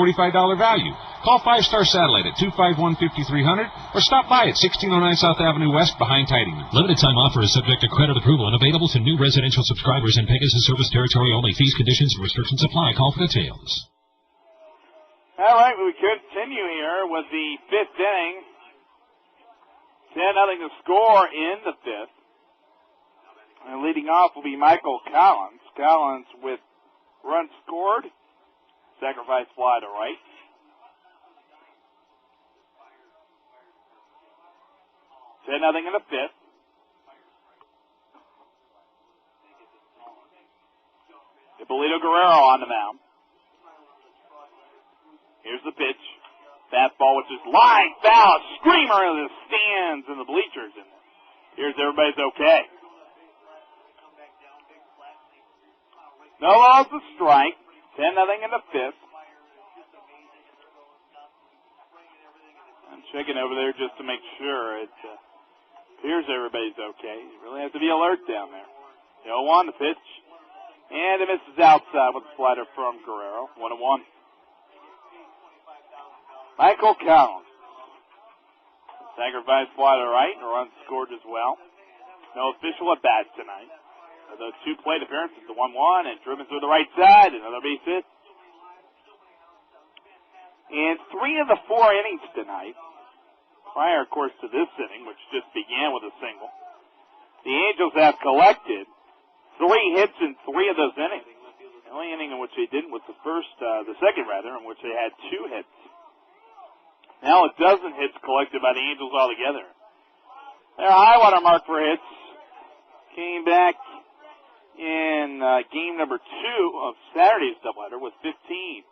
value. Call 5-Star Satellite at 251-5300 or stop by at 1609 South Avenue West behind Tidingman. Limited time offer is subject to credit approval and available to new residential subscribers in Pegasus service territory only. Fees, conditions, and restrictions apply. Call for details. All right, we continue here with the 5th inning. 10-0 to score in the 5th. And leading off will be Michael Collins. Collins with runs scored. Sacrifice fly to right. Nothing in the 5th. Hippolito Guerrero on the mound. Here's the pitch. Fastball, which is line foul, screamer in the stands and the bleachers. And here's everybody's okay. No balls to strike. 10-0 in the 5th. I'm checking over there just to make sure it appears everybody's okay. You really have to be alert down there. 0-1 the pitch. And it misses outside with a slider from Guerrero. 1-1. Michael Collins. Sacrifice fly to right, and a run scored as well. No official at bat tonight. Those 2 plate appearances, the 1-1, and driven through the right side, another base hit. In 3 of the 4 innings tonight, prior, of course, to this inning, which just began with a single, the Angels have collected 3 hits in 3 of those innings. The only inning in which they didn't was the second, in which they had 2 hits. Now a dozen hits collected by the Angels altogether. Their high water mark for hits came back in game number 2 of Saturday's doubleheader with 15.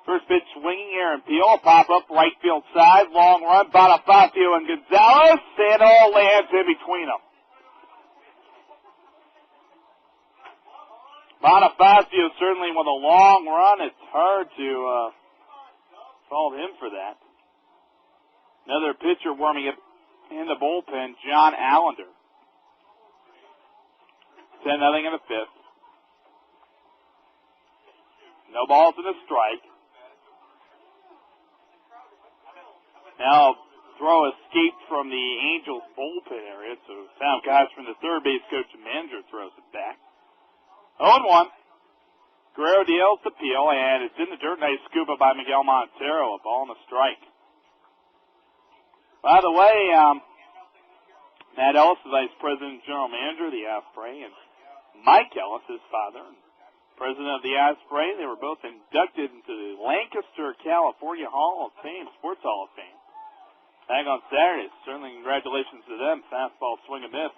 First pitch swinging here and Peel. Pop up right field side. Long run. Bonifacio and Gonzalez. And all lands in between them. Bonifacio certainly with a long run. It's hard to fault him for that. Another pitcher warming up in the bullpen, John Allender. 10-0 in the 5th. No balls and a strike. Now, throw escaped from the Angels bullpen area, so Sam Koch from the third base coach and manager throws it back. 0-1. Guerrero deals the Peel, and it's in the dirt. Nice scoop up by Miguel Montero. A ball and a strike. By the way, Matt Ellis, the vice president and general manager of the Osprey, and Mike Ellis, his father, and president of the Osprey, they were both inducted into the Lancaster, California Hall of Fame, Sports Hall of Fame. Back on Saturday. Certainly congratulations to them. Fastball swing and miss.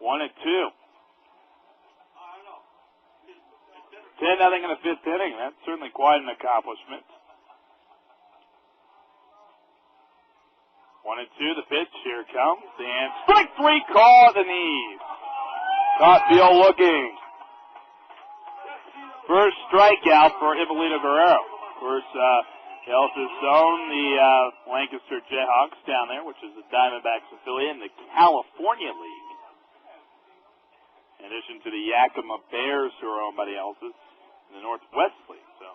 1-2. 10-0 in the 5th inning. That's certainly quite an accomplishment. 1-2, the pitch. Here it comes. And strike 3, call at the knees. Caught Beal looking. First strikeout for Hippolito Guerrero. Of course, he also own the Lancaster Jayhawks down there, which is the Diamondbacks affiliate in the California League. In addition to the Yakima Bears, who are owned by the Elses in the Northwest League. So,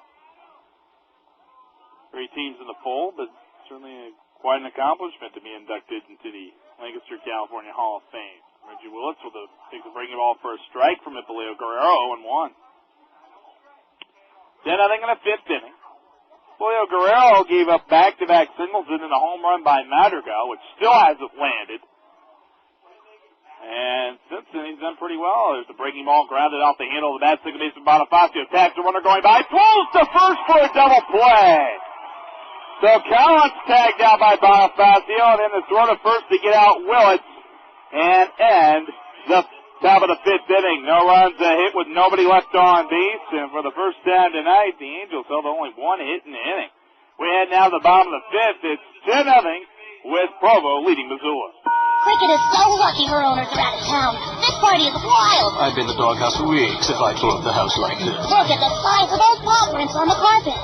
3 teams in the fold, but certainly quite an accomplishment to be inducted into the Lancaster, California Hall of Fame. Reggie Willis will take the breaking ball for a strike from Hippolito Guerrero, 0-1. 10-0 in the 5th inning. Hippolito Guerrero gave up back-to-back singles and then a home run by Madrigal, which still hasn't landed. And since then, he's done pretty well. There's the breaking ball grounded off the handle of the bat. Second baseman Bonifacio attacks the runner going by. Throws to first for a double play. So Collins tagged out by Bonifacio, and then the throw to first to get out Willis and end the top of the 5th inning. No runs, a hit with nobody left on base. And for the first time tonight, the Angels held only 1 hit in the inning. We head now to the bottom of the 5th. It's 10-0 with Provo leading Missoula. Cricket is so lucky her owners are out of town. This party is wild. I've been in the doghouse for weeks if I tore up the house like this. Look at the size of those paw prints on the carpet.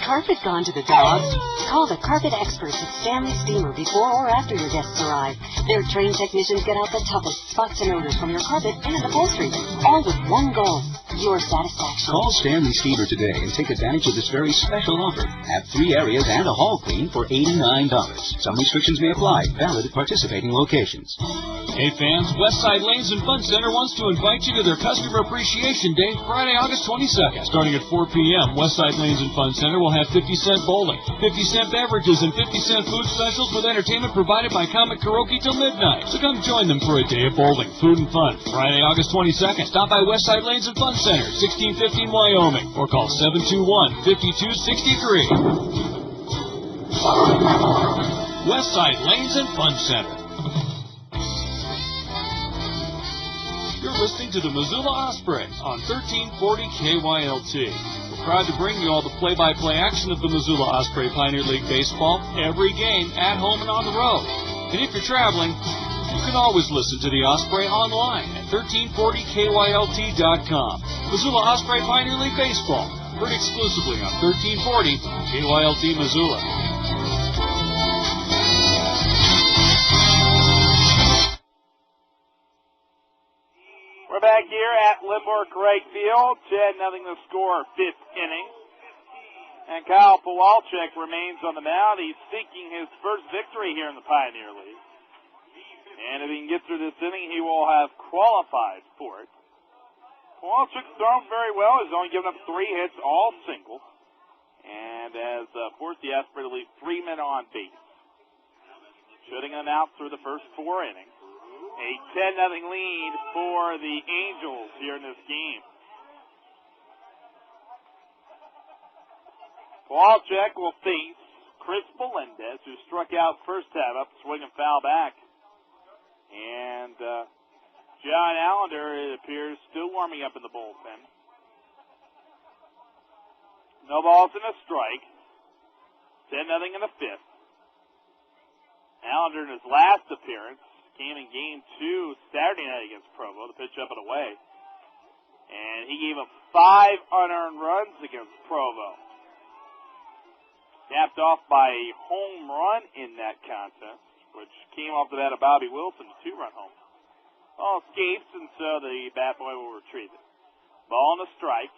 Carpet gone to the dogs? Call the carpet experts at Stanley Steamer before or after your guests arrive. Their trained technicians get out the toughest spots and odors from your carpet and upholstery, all with one goal, your satisfaction. Call Stanley Steamer today and take advantage of this very special offer. Have 3 areas and a hall clean for $89. Some restrictions may apply. Valid at participating locations. Hey fans, Westside Lanes and Fun Center wants to invite you to their Customer Appreciation Day, Friday, August 22nd. Starting at 4 p.m., Westside Lanes and Fun Center will have 50-cent bowling, 50-cent beverages, and 50-cent food specials with entertainment provided by Comic Karaoke till midnight. So come join them for a day of bowling, food, and fun. Friday, August 22nd. Stop by Westside Lanes and Fun Center, 1615 Wyoming, or call 721-5263. Westside Lanes and Fun Center. You're listening to the Missoula Osprey on 1340 KYLT. We're proud to bring you all the play-by-play action of the Missoula Osprey Pioneer League Baseball every game, at home and on the road. And if you're traveling, you can always listen to the Osprey online at 1340KYLT.com. Missoula Osprey Pioneer League Baseball, heard exclusively on 1340 KYLT Missoula. We're back here at Limburg-Craig Field. 10-0 the score, 5th inning. And Kyle Pawalczyk remains on the mound. He's seeking his first victory here in the Pioneer League. And if he can get through this inning, he will have qualified for it. Pawalczyk's thrown very well. He's only given up 3 hits, all singles. And has forced the Osprey to leave 3 men on base. Shutting them out through the first 4 innings. A 10-0 lead for the Angels here in this game. Pawalczyk will face Chris Melendez, who struck out first time up, swing and foul back. And John Allender, it appears, still warming up in the bullpen. No balls and a strike. 10-0 in the 5th. Allender in his last appearance came in game 2 Saturday night against Provo, the pitch up and away. And he gave up 5 unearned runs against Provo. Capped off by a home run in that contest, which came off the bat of Bobby Wilson, a 2-run home. Ball escapes, and so the bat boy will retrieve it. Ball and a strike.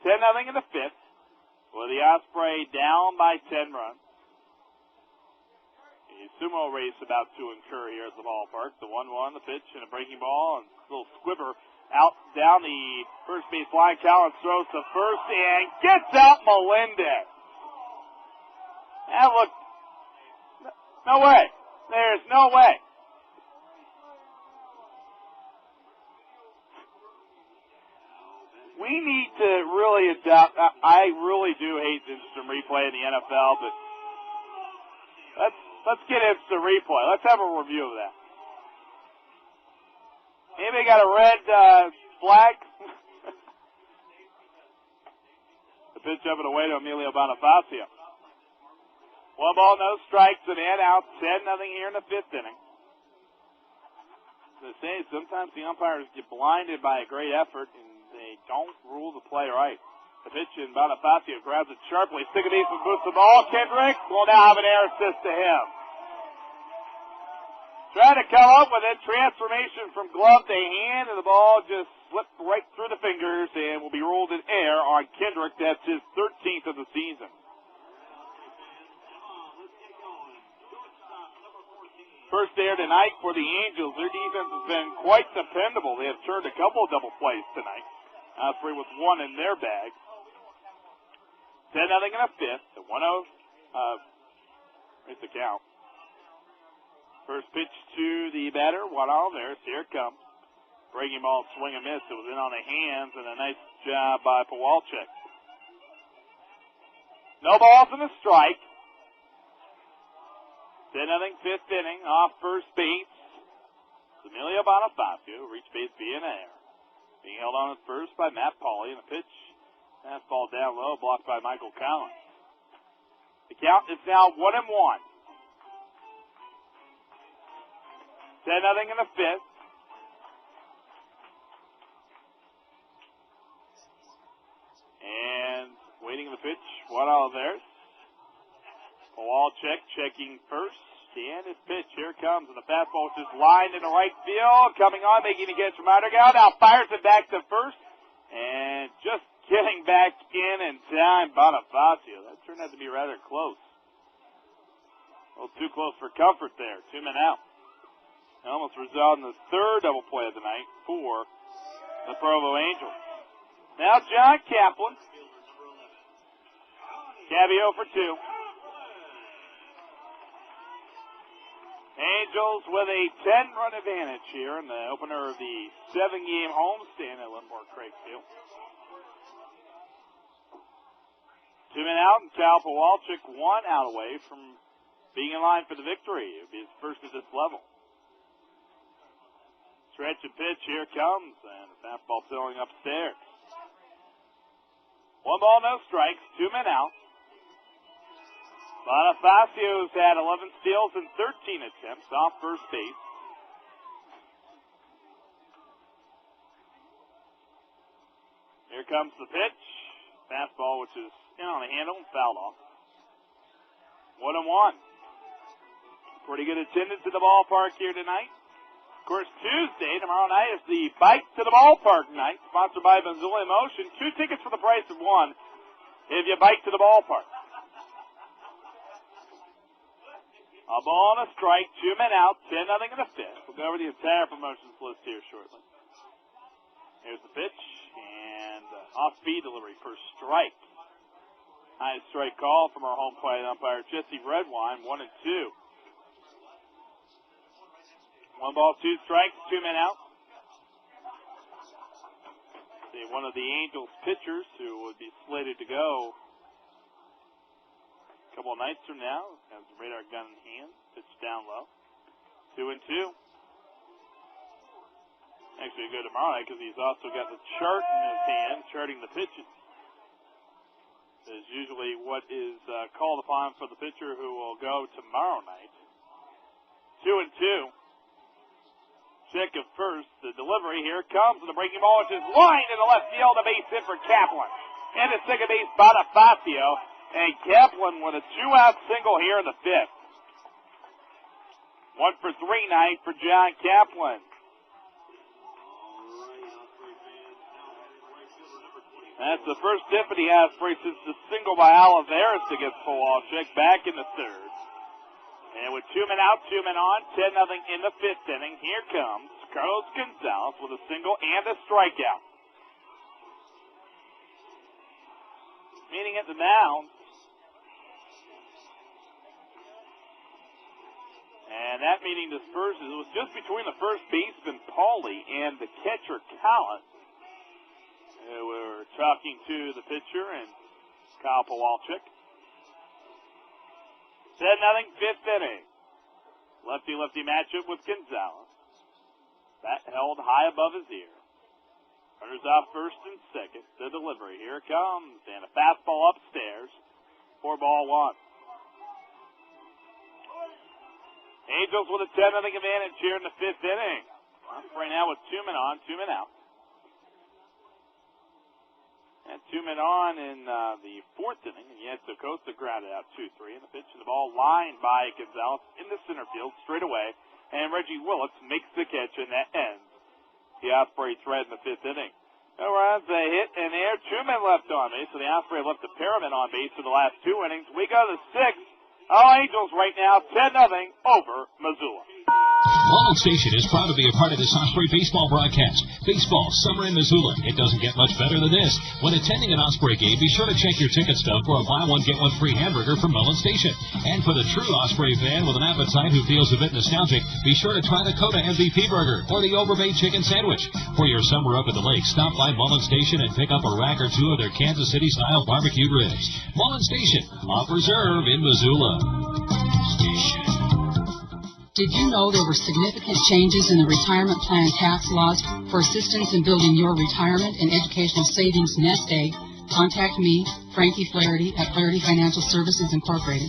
10-0 in the 5th, with the Osprey down by 10 runs. A sumo race about to incur here at the ballpark. The 1-1, the pitch, and a breaking ball, and a little squibber out down the first base line. Collins throws to first and gets out Melendez. Now look, no way. There's no way. We need to really adopt. I really do hate instant replay in the NFL, but let's get instant replay. Let's have a review of that. Anybody got a red flag? The pitch up and away to Emilio Bonifacio. 1 ball, no strikes, and in out. 10-0 here in the 5th inning. As I say, sometimes the umpires get blinded by a great effort, and they don't rule the play right. The pitch, and Bonifacio grabs it sharply. Second baseman boosts the ball. Kendrick will now have an air assist to him. Trying to come up with a transformation from glove to hand, and the ball just slipped right through the fingers and will be rolled in air on Kendrick. That's his 13th of the season. First there tonight for the Angels. Their defense has been quite dependable. They have turned a couple of double plays tonight. Osprey with 1 in their bag. 10-0 in the 5th. The 1-0. It's the count. First pitch to the batter. 1-0 there. Here it comes. Breaking ball, swing and miss. It was in on the hands, and a nice job by Pawalczyk. No balls and a strike. 10-0, 5th inning, off first base. Emilio Bonifacio, reach base via an error. Being held on at first by Matt Pauley, and a pitch. Fastball down low, blocked by Michael Collins. The count is now 1-1. 10-0 in the fifth. And waiting the pitch, Juan Olivares. Kowalczyk checking first. And his pitch, here it comes. And the fastball is lined into right field. Coming on, making a catch from Madrigal. Now fires it back to first. And just getting back in time, Bonifacio. That turned out to be rather close. A little too close for comfort there. 2 men out. It almost resulted in the third double play of the night for the Provo Angels. Now John Kaplan. Cabio for 2. Angels with a 10-run advantage here in the opener of the 7-game homestand at Limbor Craig Field. 2 men out, and Cal Kowalczyk 1 out away from being in line for the victory. It would be his first at this level. Stretch and pitch, here it comes, and the fastball filling upstairs. 1 ball, no strikes, 2 men out. Bonifacio's had 11 steals and 13 attempts off first base. Here comes the pitch. Fastball, which is on the handle and fouled off. 1-1. Pretty good attendance at the ballpark here tonight. Of course, Tuesday, tomorrow night, is the Bike to the Ballpark night, sponsored by Missoula Emotion. 2 tickets for the price of 1 if you bike to the ballpark. A ball and a strike, 2 men out, 10-0 in the fifth. We'll go over the entire promotions list here shortly. Here's the pitch, and off-speed delivery for strike. High strike call from our home plate umpire, Jesse Redwine, 1-2. 1 ball, 2 strikes, 2 men out. See, one of the Angels pitchers who would be slated to go a couple of nights from now has the radar gun in hand, pitch down low. 2-2. Actually, go tomorrow night because he's also got the chart in his hand, charting the pitches. Is usually what is called upon for the pitcher who will go tomorrow night. 2-2. Check of first. The delivery here comes, and the breaking ball is just lined in the left field. A base hit for Kaplan. And the second base, Bonifacio. And Kaplan with a 2-out single here in the fifth. 1 for 3 night for John Kaplan. That's the first hit for the Osprey since the single by Olivares against Kowalczyk back in the third. And with 2 men out, 2 men on, 10-0 in the fifth inning. Here comes Carlos Gonzalez with a single and a strikeout. Meeting at the mound. And that meeting disperses. It was just between the first baseman, Pauly, and the catcher, Collins. We were talking to the pitcher and Kyle Kowalczyk. 10-0, fifth inning. Lefty-lefty matchup with Gonzalez. Bat held high above his ear. Runners off first and second. The delivery. Here it comes. And a fastball upstairs. 4-1. Angels with a 10-0 advantage here in the fifth inning. Right now with 2 men on, 2 men out. And 2 men on in the fourth inning. And yet Costa grounded out 2-3. And the pitch and the ball lined by Gonzalez in the center field straight away. And Reggie Willis makes the catch, and that ends the Osprey thread in the fifth inning. No runs, a hit, and there. 2 men left on base. So the Osprey left the pair of men on base for the last 2 innings. We go to the 6th. All Angels right now, 10-0 over Missoula. Mullen Station is proud to be a part of this Osprey baseball broadcast. Baseball, summer in Missoula. It doesn't get much better than this. When attending an Osprey game, be sure to check your ticket stub for a buy one, get one free hamburger from Mullen Station. And for the true Osprey fan with an appetite who feels a bit nostalgic, be sure to try the Coda MVP burger or the overmade chicken sandwich. For your summer up at the lake, stop by Mullen Station and pick up a rack or 2 of their Kansas City-style barbecued ribs. Mullen Station, off reserve in Missoula. Did you know there were significant changes in the retirement plan tax laws for assistance in building your retirement and educational savings nest egg? Contact me, Frankie Flaherty, at Flaherty Financial Services Incorporated.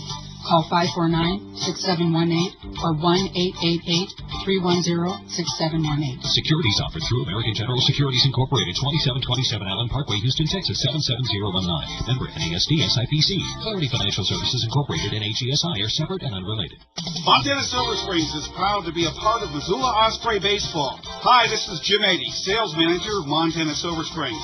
Call 549-6718 or 1-888-310-6718. Securities offered through American General Securities Incorporated, 2727 Allen Parkway, Houston, Texas, 77019. Member NASD SIPC. Clarity Financial Services Incorporated and HESI are separate and unrelated. Montana Silver Springs is proud to be a part of Missoula Osprey Baseball. Hi, this is Jim Ady, Sales Manager of Montana Silver Springs.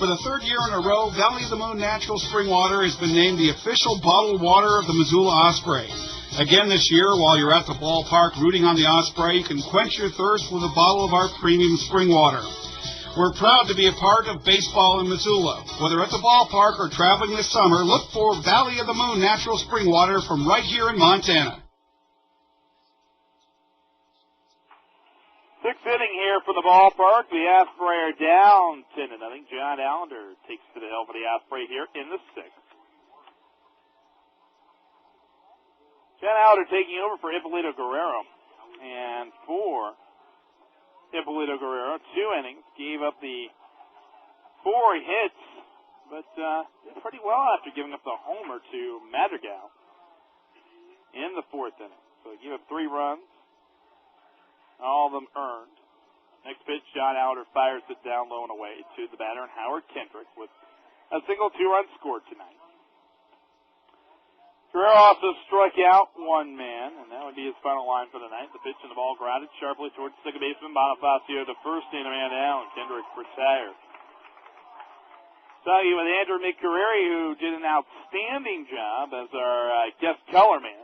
For the third year in a row, Valley of the Moon Natural Spring Water has been named the official bottled water of the Missoula Osprey. Again this year, while you're at the ballpark rooting on the Osprey, you can quench your thirst with a bottle of our premium spring water. We're proud to be a part of baseball in Missoula. Whether at the ballpark or traveling this summer, look for Valley of the Moon Natural Spring Water from right here in Montana. Sixth inning here for the ballpark. The Osprey are down 10-0. John Allender takes to the hill for the Osprey here in the sixth. John Allender taking over for Hippolito Guerrero. And for Hippolito Guerrero, 2 innings, gave up the 4 hits, but did pretty well after giving up the homer to Madrigal in the 4th inning. So he gave up 3 runs. All of them earned. Next pitch, John Allender fires it down low and away to the batter, and Howard Kendrick with a single 2-run scored tonight. Guerrero also struck out 1 man, and that would be his final line for the night. The pitch and the ball grounded sharply towards second baseman Bonifacio to first, and a man down. Kendrick retired. Talking with Andrew McCurry, who did an outstanding job as our guest color man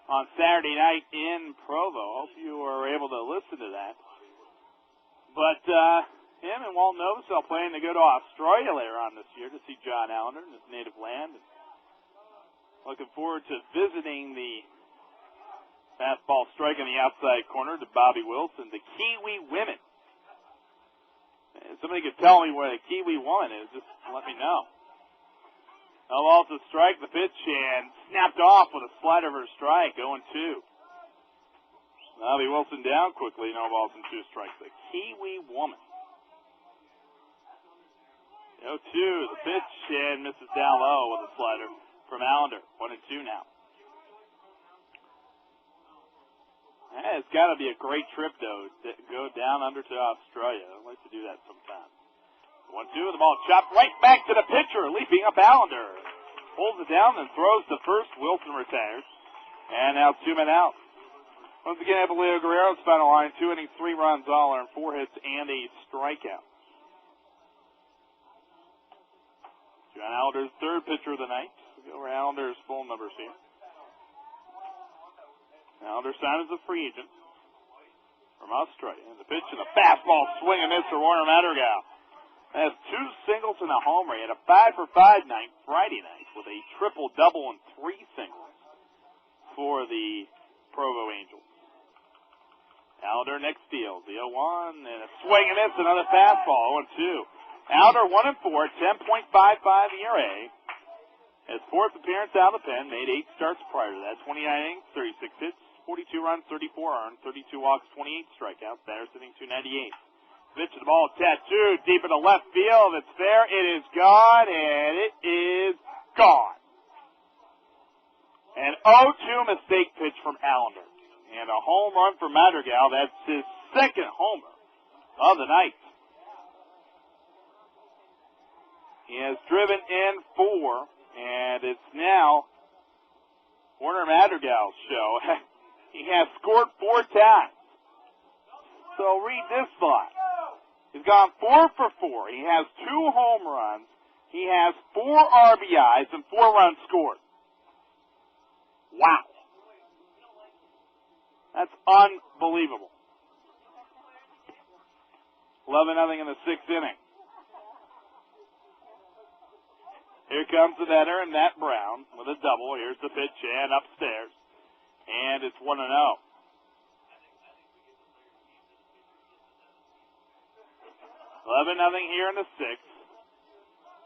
on Saturday night in Provo. Hope you were able to listen to that. But him and Walt Novosel planning to go to Australia later on this year to see John Allender in his native land. And looking forward to visiting the fastball strike in the outside corner to Bobby Wilson, the Kiwi women. If somebody could tell me what a Kiwi woman is, just let me know. They'll also strike the pitch and snapped off with a slider for a strike, 0-2. Bobby Wilson down quickly, no balls and 2 strikes. The Kiwi woman. 0-2, the pitch, and misses down low with a slider from Allender. 1-2 now. It's got to be a great trip, though, to go down under to Australia. I'd like to do that sometime. 1-2, the ball chopped right back to the pitcher, leaping up Allender. Pulls it down and throws to first. Wilson retires. And now 2 men out. Once again, Hippolito Guerrero's final line, 2 innings, 3 runs, all earned, 4 hits, and a strikeout. John Allender's 3rd pitcher of the night. We'll go over Allender's full numbers here. Allender signed as a free agent from Australia. And the pitch and a fastball swing and miss for Warner Madrigal. Has 2 singles and a homer. He had a 5-for-5 night Friday night with a triple-double and 3 singles for the Provo Angels. Allender next field. The 0-1 and a swing and miss, another fastball, 0-2. Allender 1-4, 10.55 ERA. His 4th appearance out of the pen, made 8 starts prior to that. 29 innings, 36 hits, 42 runs, 34 earned, 32 walks, 28 strikeouts. Batter sitting 298. Pitch of the ball tattooed deep into left field. It's there. It is gone, and it is gone. An 0-2 mistake pitch from Allender. And a home run for Madrigal. That's his 2nd homer of the night. He has driven in 4, and it's now Warner Madrigal's show. He has scored 4 times. So read this thought. He's gone 4 for 4. He has 2 home runs. He has 4 RBIs and 4 runs scored. Wow. That's unbelievable. 11-0 in the 6th inning. Here comes the batter, and Matt Brown with a double. Here's the pitch and upstairs. And it's 1-0. 11-0 here in the 6th.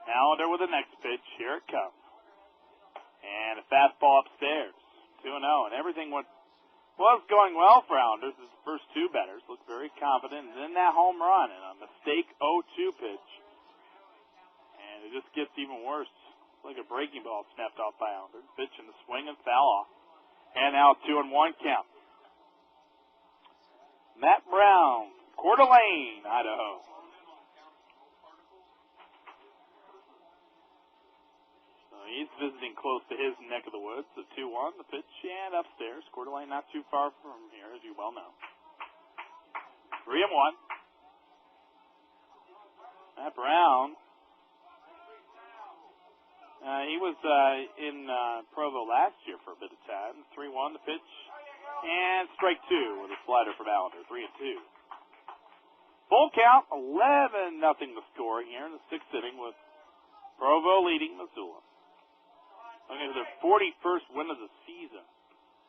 Allender with the next pitch. Here it comes. And a fastball upstairs. 2-0. And everything was going well for Allender. His first 2 batters looked very confident. And then that home run and a mistake 0-2 pitch. And it just gets even worse. like a breaking ball snapped off by Islander. Pitch in the swing and foul off. And now 2-1 count. Matt Brown, Coeur d'Alene, Idaho. So he's visiting close to his neck of the woods. So 2-1, the pitch, and upstairs. Coeur d'Alene not too far from here, as you well know. 3-1. Matt Brown. He was in Provo last year for a bit of time. 3-1 the pitch. And strike two with a slider from Allender. 3-2. Full count, 11-0 the score here in the sixth inning with Provo leading Missoula. Looking at their 41st win of the season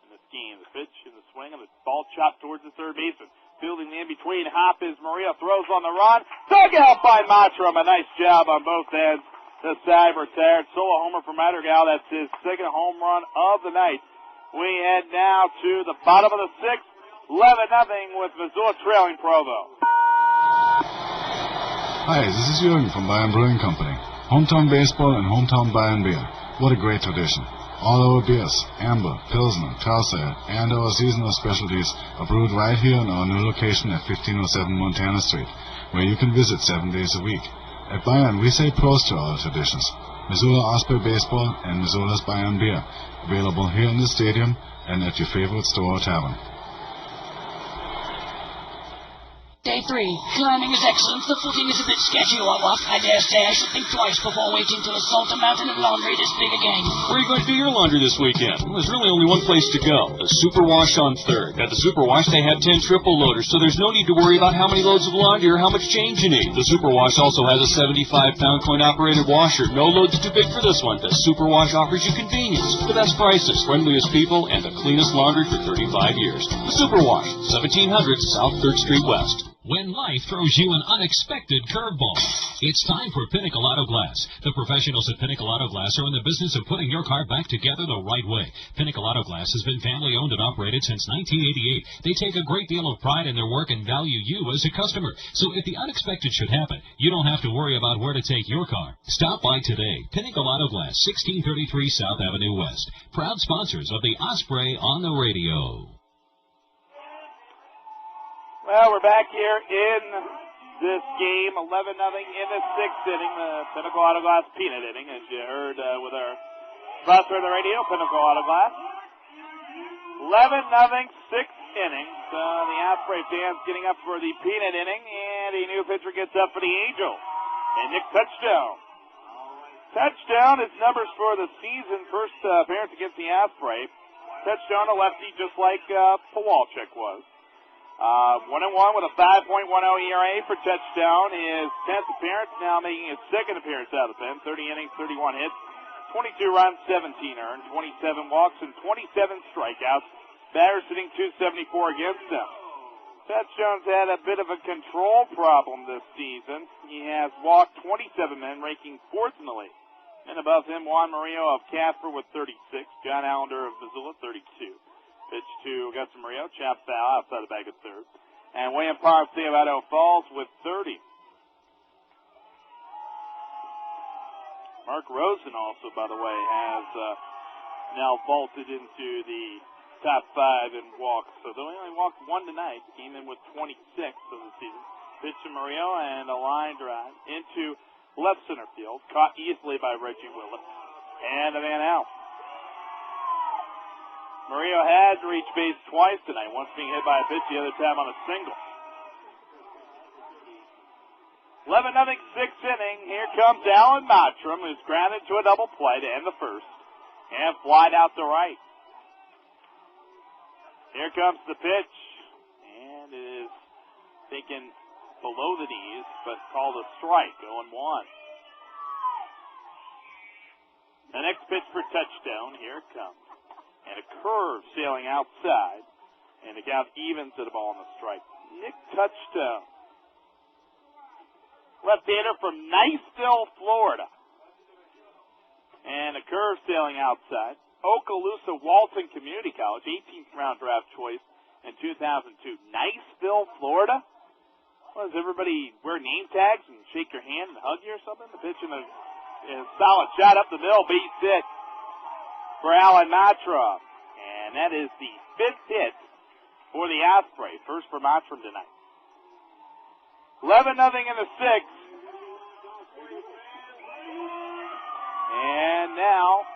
in this game. The pitch and the swing and the ball chopped towards the third baseman. Fielding the in-between hop is Maria. Throws on the run. Dug out by Mottram. A nice job on both ends. The side retired. Solo homer for Madrigal. That's his second home run of the night. We head now to the bottom of the sixth. 11-0 with Missoula trailing Provo. Hi, this is Jürgen from Bayern Brewing Company. Hometown baseball and hometown Bayern beer. What a great tradition. All our beers, Amber, Pilsner, Tauser, and our seasonal specialties are brewed right here in our new location at 1507 Montana Street, where you can visit 7 days a week. At Bayern, we say prost to our traditions. Missoula Osprey Baseball and Missoula's Bayern Beer. Available here in the stadium and at your favorite store or tavern. Day 3. Climbing is excellent. The footing is a bit sketchy, what? I dare say I should think twice before waiting to assault a mountain of laundry this big again. Where are you going to do your laundry this weekend? Well, there's really only one place to go. The Super Wash on 3rd. At the Super Wash, they have 10 triple loaders, so there's no need to worry about how many loads of laundry or how much change you need. The Super Wash also has a 75-pound coin-operated washer. No load's too big for this one. The Super Wash offers you convenience, the best prices, friendliest people, and the cleanest laundry for 35 years. The Super Wash, 1700 South 3rd Street West. When life throws you an unexpected curveball, it's time for Pinnacle Autoglass. The professionals at Pinnacle Autoglass are in the business of putting your car back together the right way. Pinnacle Autoglass has been family-owned and operated since 1988. They take a great deal of pride in their work and value you as a customer. So if the unexpected should happen, you don't have to worry about where to take your car. Stop by today. Pinnacle Autoglass, 1633 South Avenue West. Proud sponsors of the Osprey on the Radio. Well, we're back here in this game, 11-0 in the sixth inning, the Pinnacle Autoglass peanut inning, as you heard with our sponsor of the radio, Pinnacle Autoglass. 11-0, sixth inning. So the Osprey fans getting up for the peanut inning, and a new pitcher gets up for the Angel. And Nick Touchdown. Touchdown is numbers for the season, first appearance against the Osprey. Touchdown, a lefty, just like Pawalczyk was. 1-1 with a 5.10 ERA for Touchdown. His 10th appearance, now making his second appearance out of the pen. 30 innings, 31 hits, 22 runs, 17 earned, 27 walks, and 27 strikeouts. Batter sitting 274 against him. Touchdown's had a bit of a control problem this season. He has walked 27 men, ranking fourth in the league. And above him, Juan Murillo of Casper with 36, John Allender of Missoula, 32. Pitch to Augusta Murillo, chop foul outside the bag of third. And William Parr of Idaho Falls with 30. Mark Rosen also, by the way, has now vaulted into the top 5 in walks. So they only walked one tonight. Came in with 26 of the season. Pitch to Murillo and a line drive into left center field. Caught easily by Reggie Willis. And a man out. Murillo had reached base twice tonight, once being hit by a pitch, the other time on a single. 11-0, sixth inning. Here comes Alan Mottram, who's grounded to a double play to end the first, and flied out to right. Here comes the pitch, and it is taken below the knees, but called a strike, 0-1. The next pitch for Touchdown, here it comes. And a curve sailing outside. And the count evens to the ball on the strike. Nick Touchdown. Left-hander from Niceville, Florida. And a curve sailing outside. Okaloosa Walton Community College, 18th round draft choice in 2002. Niceville, Florida? Well, does everybody wear name tags and shake your hand and hug you or something? The pitch and the a solid shot up the middle, beats it for Alan Matra. And that is the 5th hit for the Osprey. First for Matra tonight. 11-0 in the 6th. And now,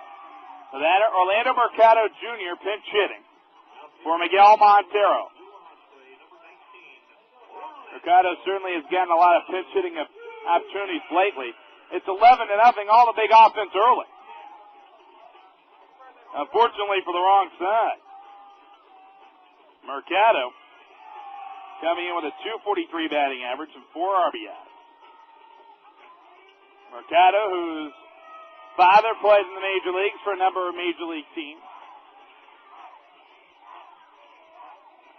that Orlando Mercado Jr. pinch hitting for Miguel Montero. Mercado certainly has gotten a lot of pinch hitting opportunities lately. It's 11-0, all the big offense early. Unfortunately for the wrong side. Mercado coming in with a .243 batting average and 4 RBIs. Mercado, whose father plays in the major leagues for a number of major league teams.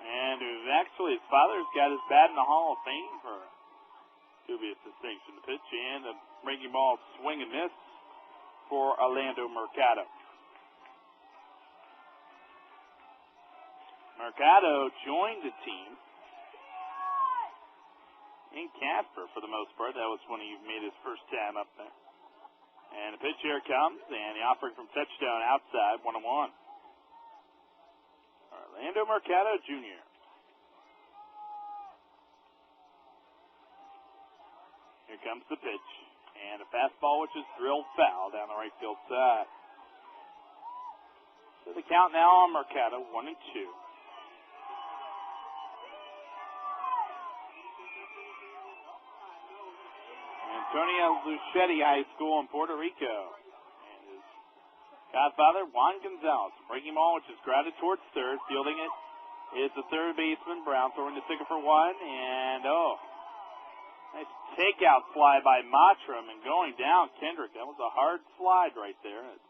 And who's actually, his father's got his bat in the Hall of Fame for dubious distinction. The pitch and a breaking ball swing and miss for Orlando Mercado. Mercado joined the team in Casper for the most part. That was when he made his first time up there. And the pitch here comes, and the offering from touchdown outside, 1-1. Orlando Mercado Jr. Here comes the pitch, and a fastball which is drilled foul down the right field side. So the count now on Mercado, 1-2. Antonio Luchetti High School in Puerto Rico. And his godfather, Juan Gonzalez. Breaking ball, which is grounded towards third. Fielding it is the third baseman, Brown, throwing the sticker for 1. And, nice takeout fly by Mottram. And going down, Kendrick. That was a hard slide right there. It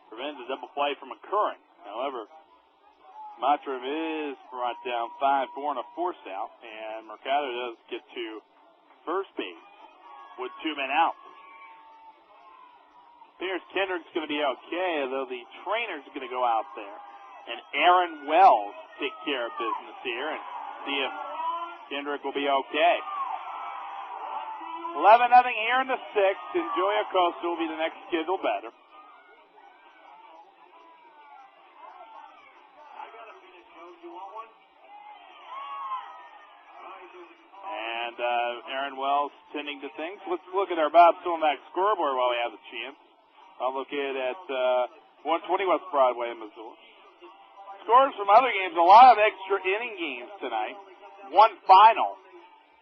prevents a double play from occurring. However, Mottram is brought down 5-4 and a force out. And Mercado does get to first base with 2 men out. Appears Kendrick's going to be okay, though the trainer's going to go out there. And Aaron Wells take care of business here and see if Kendrick will be okay. 11-0 here in the 6th, and Joey Acosta will be the next scheduled batter. Aaron Wells tending to things. Let's look at our Bob Silmack scoreboard while we have the chance. I'm located at 120 West Broadway in Missoula. Scores from other games, a lot of extra inning games tonight. One final.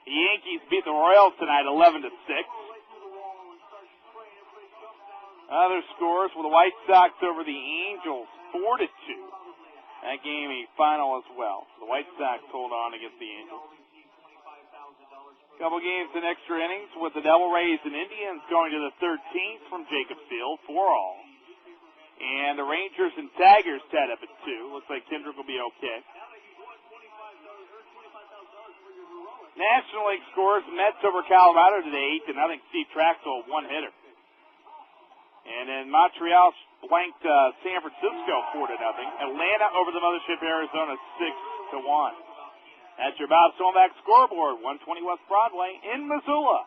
The Yankees beat the Royals tonight 11-6. Other scores with the White Sox over the Angels 4-2. That game a final as well. The White Sox hold on against the Angels. Couple games in extra innings with the Devil Rays and Indians going to the 13th from Jacob Field, 4-all. And the Rangers and Tigers tied up at 2. Looks like Kendrick will be okay. National League scores: Mets over Colorado today, 8-0. Steve Traxel, 1-hitter. And then Montreal blanked San Francisco 4-0. Atlanta over the mothership Arizona 6-1. That's your Bob Stoneback scoreboard, 120 West Broadway in Missoula.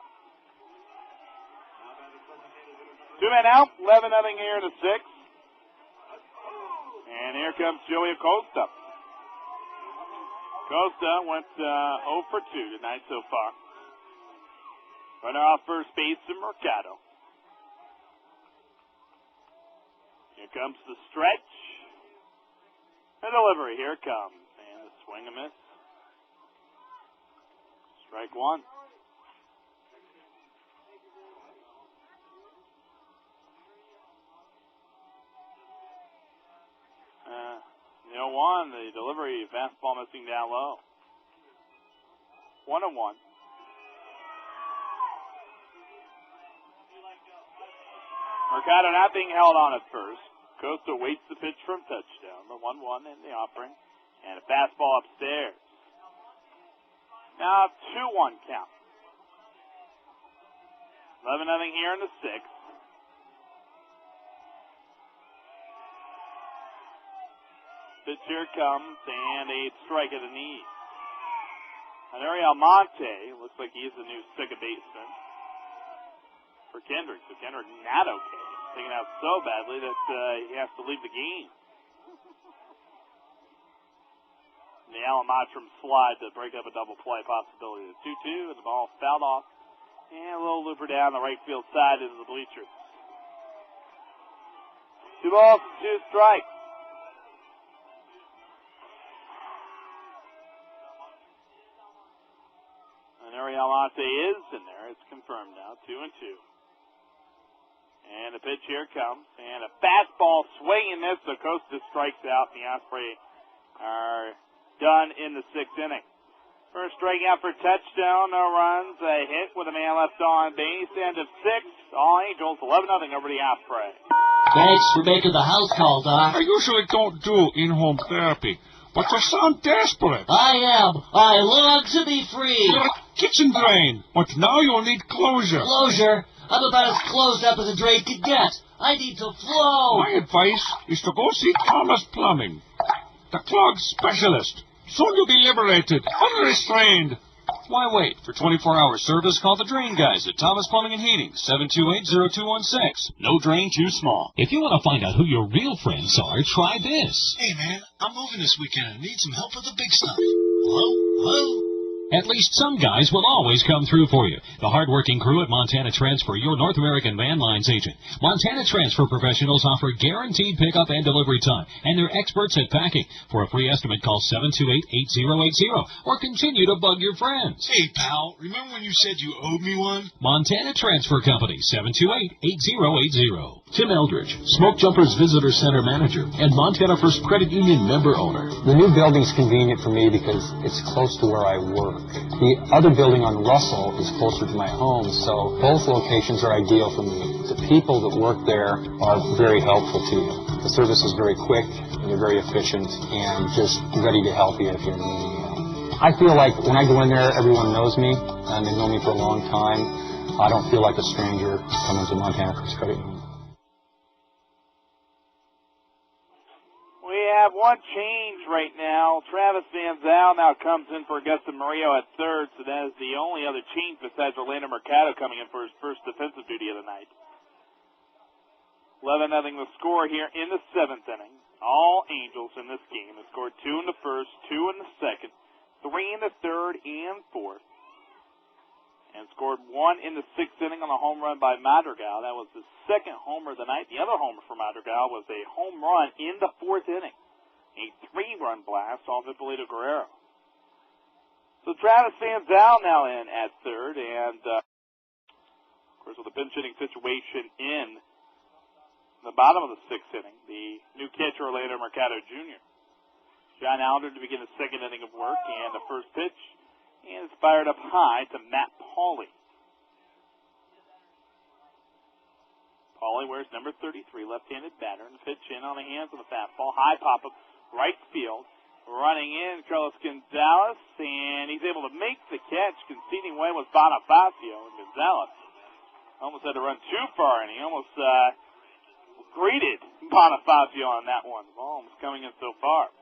2 men out, 11-0 here in the 6th. And here comes Joey Acosta. Acosta went 0 for 2 tonight so far. Runner off first base to Mercado. Here comes the stretch. The delivery, here it comes. And the swing and miss. Strike 1. The delivery, fastball missing down low. 1-1. Mercado not being held on at first. Costa waits the pitch from touchdown. The 1-1 in the offering. And a fastball upstairs. Now 2-1 count. 11-0 here in the 6th. Pitch here comes, and a strike at the knee. And Ariel Monte looks like he's the new second baseman. for Kendrick. So Kendrick not okay. Taken out so badly that he has to leave the game. And the Alan Mottram slide to break up a double play possibility. The 2-2, and the ball fouled off. And a little looper down the right field side into the bleachers. 2 balls, 2 strikes. And Ariel Monte is in there. It's confirmed now. 2-2. And the pitch here comes. And a fastball swing and miss. So Costa strikes out. The Osprey are done in the 6th inning. First strikeout for touchdown. No runs. A hit with a man left on base. End of 6. All Angels 11-0 over the Osprey. Thanks for making the house call, Doc. I usually don't do in-home therapy, but you sound desperate. I am. I long to be free. You're a kitchen drain, but now you'll need closure. Closure? I'm about as closed up as a drain can get. I need to flow. My advice is to go see Thomas Plumbing, the clog specialist. Soon you'll be liberated, unrestrained. Why wait? For 24-hour service, call the Drain Guys at Thomas Plumbing and Heating, 728-0216. No drain too small. If you want to find out who your real friends are, try this. Hey, man, I'm moving this weekend and need some help with the big stuff. Hello? Hello? At least some guys will always come through for you. The hard-working crew at Montana Transfer, your North American van lines agent. Montana Transfer professionals offer guaranteed pickup and delivery time, and they're experts at packing. For a free estimate, call 728-8080 or continue to bug your friends. Hey, pal, remember when you said you owed me one? Montana Transfer Company, 728-8080. Tim Eldridge, Smoke Jumpers Visitor Center Manager and Montana First Credit Union member owner. The new building's convenient for me because it's close to where I work. The other building on Russell is closer to my home, so both locations are ideal for me. The people that work there are very helpful to you. The service is very quick, and they're very efficient, and just ready to help you if you're needing it. I feel like when I go in there, everyone knows me, and they've known me for a long time. I don't feel like a stranger coming to Montana First Credit Union. We have one change right now. Travis Van Zyl now comes in for Augusto Murillo at third, so that is the only other change besides Orlando Mercado coming in for his first defensive duty of the night. 11-0 the score here in the 7th inning. All Angels in this game have scored 2 in the first, 2 in the second, 3 in the third and fourth, and scored 1 in the 6th inning on a home run by Madrigal. That was the second homer of the night. The other homer for Madrigal was a home run in the 4th inning, a 3-run blast off Hippolito Guerrero. So Travis Van Zyl now in at third, and of course with a pinch hitting situation in the bottom of the 6th inning, the new catcher Orlando Mercado Jr. John Allender to begin the 2nd inning of work, and the first pitch. And it's fired up high to Matt Pauley. Pauley wears number 33, left-handed batter, and the pitch in on the hands of the fastball. High pop-up, right field. Running in, Carlos Gonzalez, and he's able to make the catch. Conceding way was Bonifacio, and Gonzalez almost had to run too far, and he almost greeted Bonifacio on that one. The ball was coming in so far.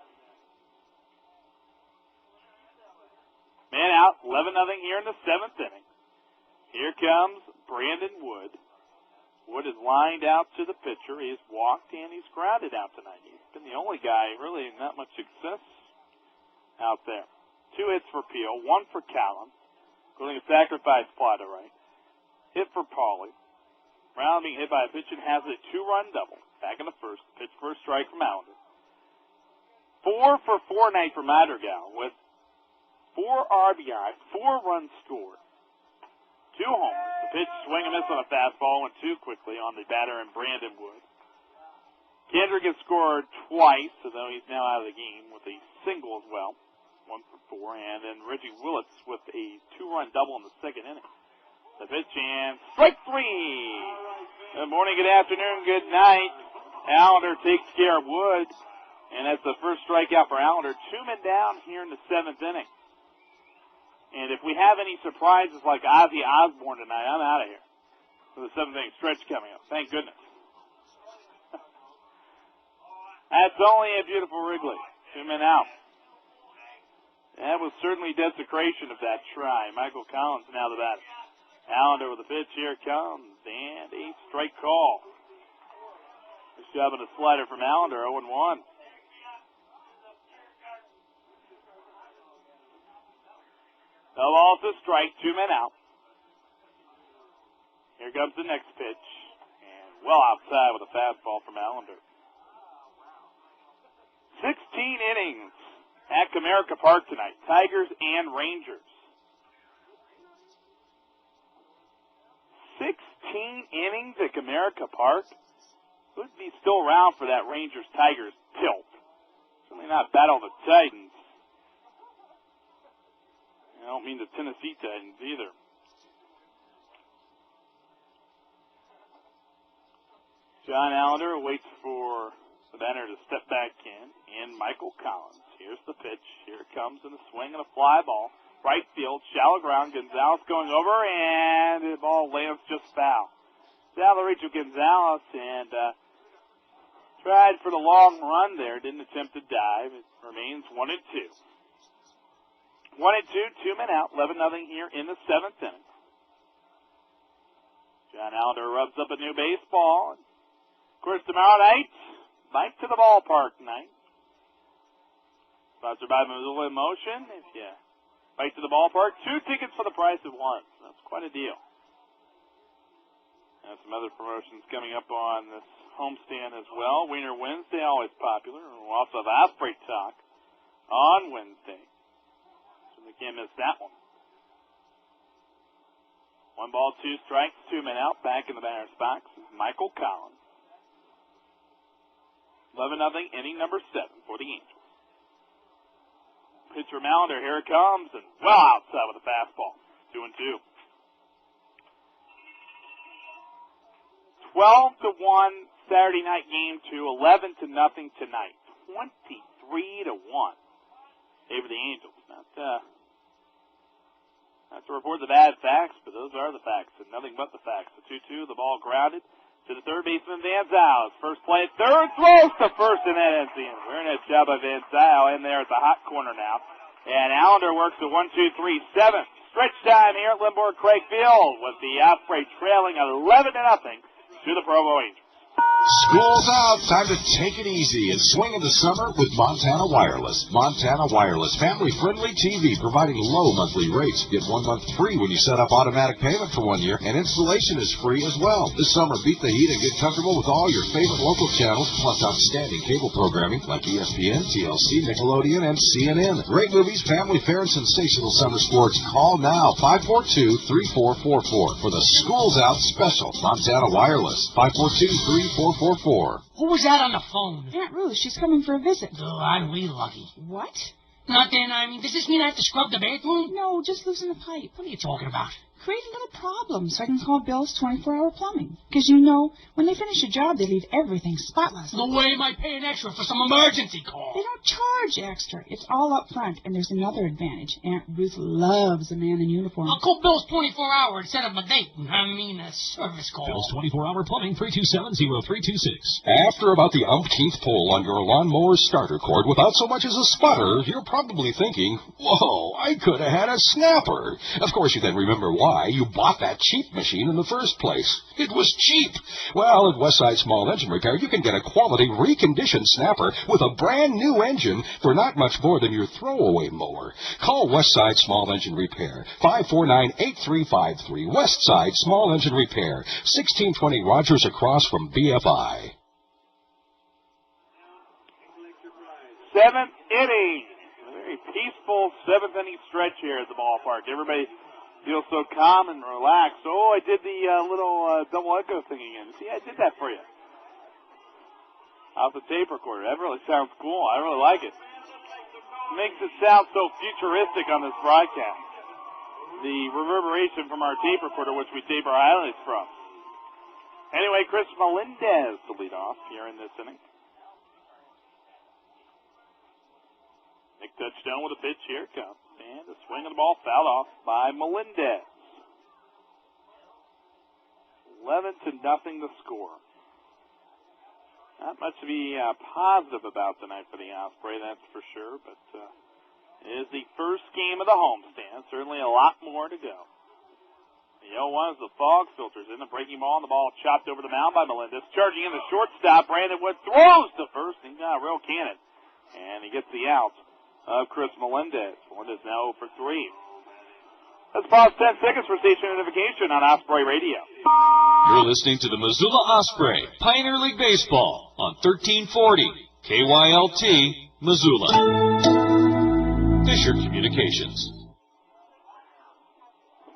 Man out, 11-0 here in the 7th inning. Here comes Brandon Wood. Wood is lined out to the pitcher. He has walked and he's grounded out tonight. He's been the only guy, really not much success out there. 2 hits for Peel, 1 for Callum, including a sacrifice fly to right. Hit for Pauley. Brown being hit by a pitch and has a 2-run double. Back in the first, pitch for a strike from Allender. 4 for 4 night for Madrigal with 4 RBI, 4 runs scored, 2 homers. The pitch, swing and miss on a fastball, went too quickly on the batter and Brandon Wood. Kendrick has scored twice, although he's now out of the game with a single as well, 1 for 4, and then Reggie Willis with a 2-run double in the 2nd inning. The pitch and strike 3. Good morning, good afternoon, good night. Allender takes care of Wood, and that's the first strikeout for Allender. 2 men down here in the 7th inning. And if we have any surprises like Ozzy Osbourne tonight, I'm out of here. For the 7th inning stretch coming up. Thank goodness. That's only a beautiful Wrigley. 2 men out. That was certainly desecration of that try. Michael Collins now the batter. Allender with the pitch. Here it comes. And a strike call. A shove and a slider from Allender, 0-1. No balls to strike, 2 men out. Here comes the next pitch. And well outside with a fastball from Allender. 16 innings at Comerica Park tonight. Tigers and Rangers. 16 innings at Comerica Park. Would be still around for that Rangers-Tigers tilt. Certainly not Battle of the Titans. I don't mean the Tennessee Titans either. John Allender waits for the batter to step back in. And Michael Collins. Here's the pitch. Here it comes in a swing and a fly ball. Right field, shallow ground. Gonzalez going over, and the ball lands just foul. Down the reach of Gonzalez, and tried for the long run there. Didn't attempt to dive. It remains 1-2. 1-2, 2 men out. 11-0 here in the 7th inning. John Allender rubs up a new baseball. Of course, tomorrow night, Bike to the Ballpark night. Sponsored by Missoula in Motion. If you Bike to the Ballpark, 2 tickets for the price of 1. That's quite a deal. And some other promotions coming up on this homestand as well. Wiener Wednesday, always popular. We'll also have Osprey Talk on Wednesday. So we can't miss that one. 1 ball, 2 strikes, 2 men out. Back in the batter's box is Michael Collins. 11-0, inning number 7 for the Angels. Pitch from Allender, here it comes, and well outside with a fastball. 2-2. 12-1 Saturday night game 2, 11-0 tonight. 23-1. Favor the Angels. Not to report the bad facts, but those are the facts, and nothing but the facts. The 2-2, the ball grounded to the third baseman, Van Zyl. First play at third, throws to first, and that ends the inning. Very nice job by Van Zyl in there at the hot corner now. And Allender works the 1-2-3-7. Stretch time here at Limborg Craig Field with the Osprey trailing 11-0 to the Provo Angels. School's out. Time to take it easy and swing in the summer with Montana Wireless. Montana Wireless, family-friendly TV providing low monthly rates. Get 1 month free when you set up automatic payment for 1 year, and installation is free as well. This summer, beat the heat and get comfortable with all your favorite local channels, plus outstanding cable programming like ESPN, TLC, Nickelodeon, and CNN. Great movies, family fare, and sensational summer sports. Call now, 542-3444 for the School's Out special. Montana Wireless, 542-3444. Who was that on the phone? Aunt Ruth, she's coming for a visit. Oh, aren't we lucky? What? Nothing, I mean, does this mean I have to scrub the bathroom? No, just loosen the pipe. What are you talking about? Create a little problem so I can call Bill's 24-hour plumbing. Because, you know, when they finish a job, they leave everything spotless. No way am I paying extra for some emergency call. They don't charge extra. It's all up front, and there's another advantage. Aunt Ruth loves a man in uniform. I'll call Bill's 24-hour instead of a date. I mean, a service call. Bill's 24-hour plumbing, 327-0326. After about the umpteenth pull on your lawnmower's starter cord without so much as a sputter, you're probably thinking, whoa, I could have had a snapper. Of course, you then remember why you bought that cheap machine in the first place. It was cheap. Well, at Westside Small Engine Repair, you can get a quality reconditioned snapper with a brand new engine for not much more than your throwaway mower. Call Westside Small Engine Repair, 549-8353. Westside Small Engine Repair, 1620 Rogers across from BFI. 7th inning. A very peaceful 7th inning stretch here at the ballpark. Everybody feels so calm and relaxed. Oh, I did the little double echo thing again. See, I did that for you. Off the tape recorder. That really sounds cool. I really like it. Makes it sound so futuristic on this broadcast. The reverberation from our tape recorder, which we tape our highlights from. Anyway, Chris Melendez to lead off here in this inning. Nick Touchdown with a pitch. Here it comes. And the swing of the ball fouled off by Melendez. 11-0 the score. Not much to be positive about tonight for the Osprey, that's for sure. But it is the first game of the homestand. Certainly a lot more to go. The 0-1 as the fog filters in. The breaking ball, and the ball chopped over the mound by Melendez. Charging in the shortstop, Brandon Wood throws to first. He got a real cannon. And he gets the out of Chris Melendez. Melendez now 0 for 3. Let's pause 10 seconds for station identification on Osprey Radio. You're listening to the Missoula Osprey Pioneer League Baseball on 1340 KYLT Missoula. Fisher Communications.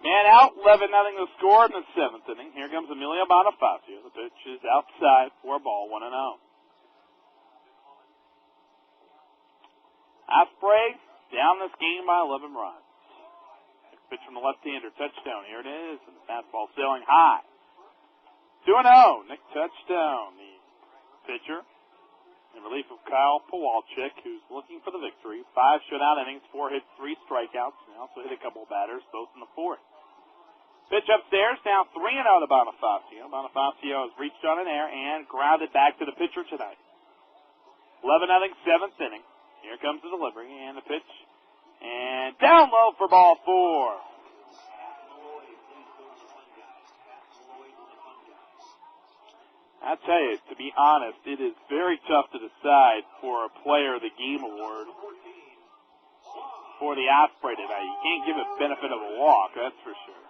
Man out, 11-0 the score in the 7th inning. Here comes Emilio Bonifacio. The pitch is outside for a ball, 1-0. Osprey down this game by 11 runs. Pitch from the left-hander, touchdown. Here it is, and the fastball sailing high. 2-0, Nick Touchdown, the pitcher, in relief of Kyle Pawalczyk, who's looking for the victory. 5 shutout innings, 4 hits, 3 strikeouts. He also hit a couple of batters, both in the 4th. Pitch upstairs, now 3-0 to Bonifacio. Bonifacio has reached on an air and grounded back to the pitcher tonight. 11-0, 7th inning. Here comes the delivery and the pitch. And down low for ball 4. I tell you, to be honest, it is very tough to decide for a Player of the Game award for the Osprey tonight. You can't give it benefit of a walk, that's for sure.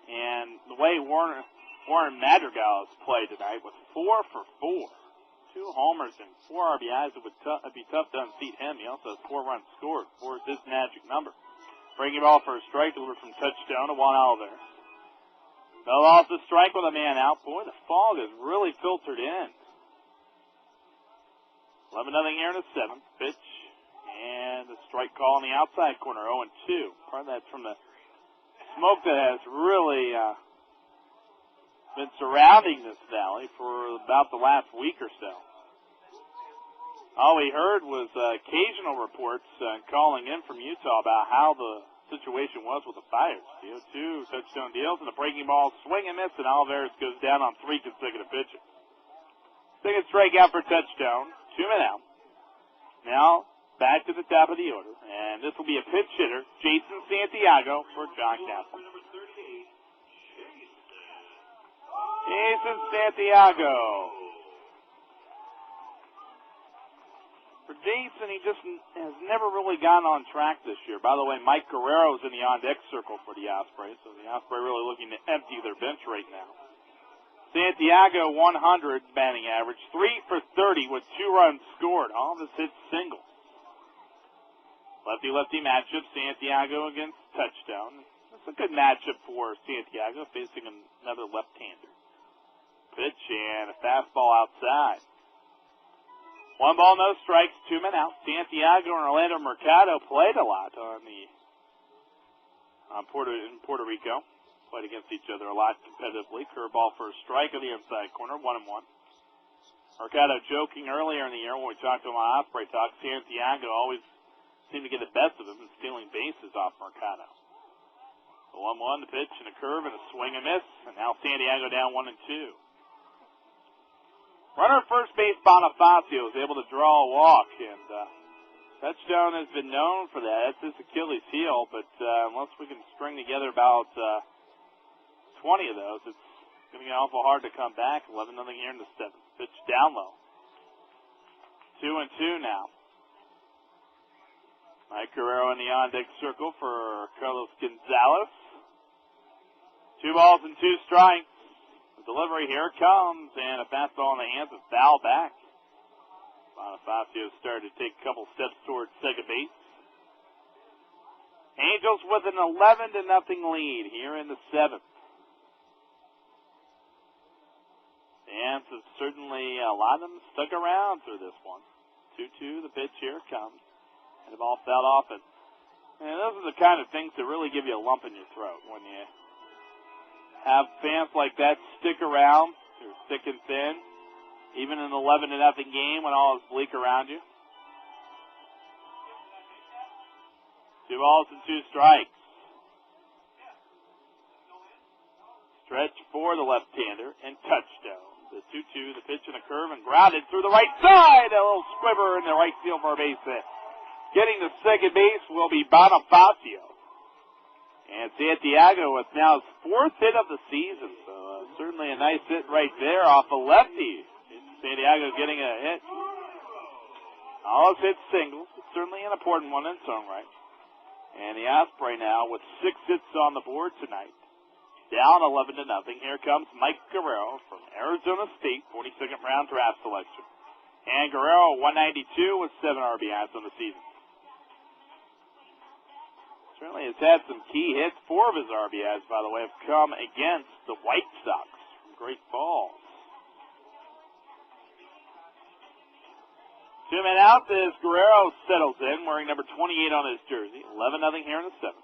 And the way Warren Madrigal has played tonight was 4 for 4. 2 homers and 4 RBIs. It would be tough to unseat him. He also has 4 runs scored. 4 is his magic number. Breaking ball for a strike, delivered from Touchdown to 1 out there. No loss to strike with a man out. Boy, the fog has really filtered in. 11-0 here in the 7th. Pitch and the strike call on the outside corner. 0-2. Part of that's from the smoke that has really been surrounding this valley for about the last week or so. All we heard was occasional reports calling in from Utah about how the situation was with the fires. The 0-2 touchdown deals and the breaking ball swing and miss, and Olivares goes down on 3 consecutive pitches. Second strikeout for Touchdown. 2 men out. Now back to the top of the order, and this will be a pitch hitter, Jason Santiago for John Castle. Jason Santiago. For Jason, he just has never really gotten on track this year. By the way, Mike Guerrero's in the on-deck circle for the Osprey, so the Osprey really looking to empty their bench right now. Santiago, 100 batting average, 3 for 30 with 2 runs scored. All of his hits singles. Lefty-lefty matchup, Santiago against Touchdown. That's a good matchup for Santiago, facing another left-hander. Pitch and a fastball outside. 1 ball, no strikes, 2 men out. Santiago and Orlando Mercado played a lot in Puerto Rico. Played against each other a lot competitively. Curveball for a strike on the inside corner, 1-1. Mercado joking earlier in the year when we talked to him on Osprey Talk. Santiago always seemed to get the best of him in stealing bases off Mercado. The 1-1, the pitch and a curve and a swing and miss. And now Santiago down 1-2. Runner at first base, Bonifacio, was able to draw a walk, and Touchdown has been known for that. It's his Achilles heel, but unless we can string together about 20 of those, it's going to get awful hard to come back. 11-0 here in the 7th. Pitch down low. 2-2 now. Mike Guerrero in the on-deck circle for Carlos Gonzalez. 2 balls and 2 strikes. Delivery, here it comes, and a fastball in the hands of foul back. Bonifacio started to take a couple steps towards second base. Angels with an 11-0 lead here in the 7th. Fans have certainly, a lot of them stuck around through this one. 2-2, the pitch, here it comes. And the ball fouled off, and those are the kind of things that really give you a lump in your throat when you have fans like that stick around through thick and thin, even in an 11-0 game when all is bleak around you. 2 balls and 2 strikes. Stretch for the left-hander and Touchdown. The 2-2, the pitch and a curve and grounded through the right side. A little squiver in the right field for a base hit. Getting to second base will be Bonifacio. And Santiago with now his 4th hit of the season. So certainly a nice hit right there off a lefty. Santiago getting a hit. All his hits singles. It's certainly an important one in its own right. And the Osprey now with 6 hits on the board tonight. Down 11-0. Here comes Mike Guerrero from Arizona State, 42nd round draft selection. And Guerrero 192 with 7 RBIs on the season. Certainly has had some key hits. 4 of his RBIs, by the way, have come against the White Sox from Great Falls. 2 men out as Guerrero settles in, wearing number 28 on his jersey. 11-0 here in the 7th.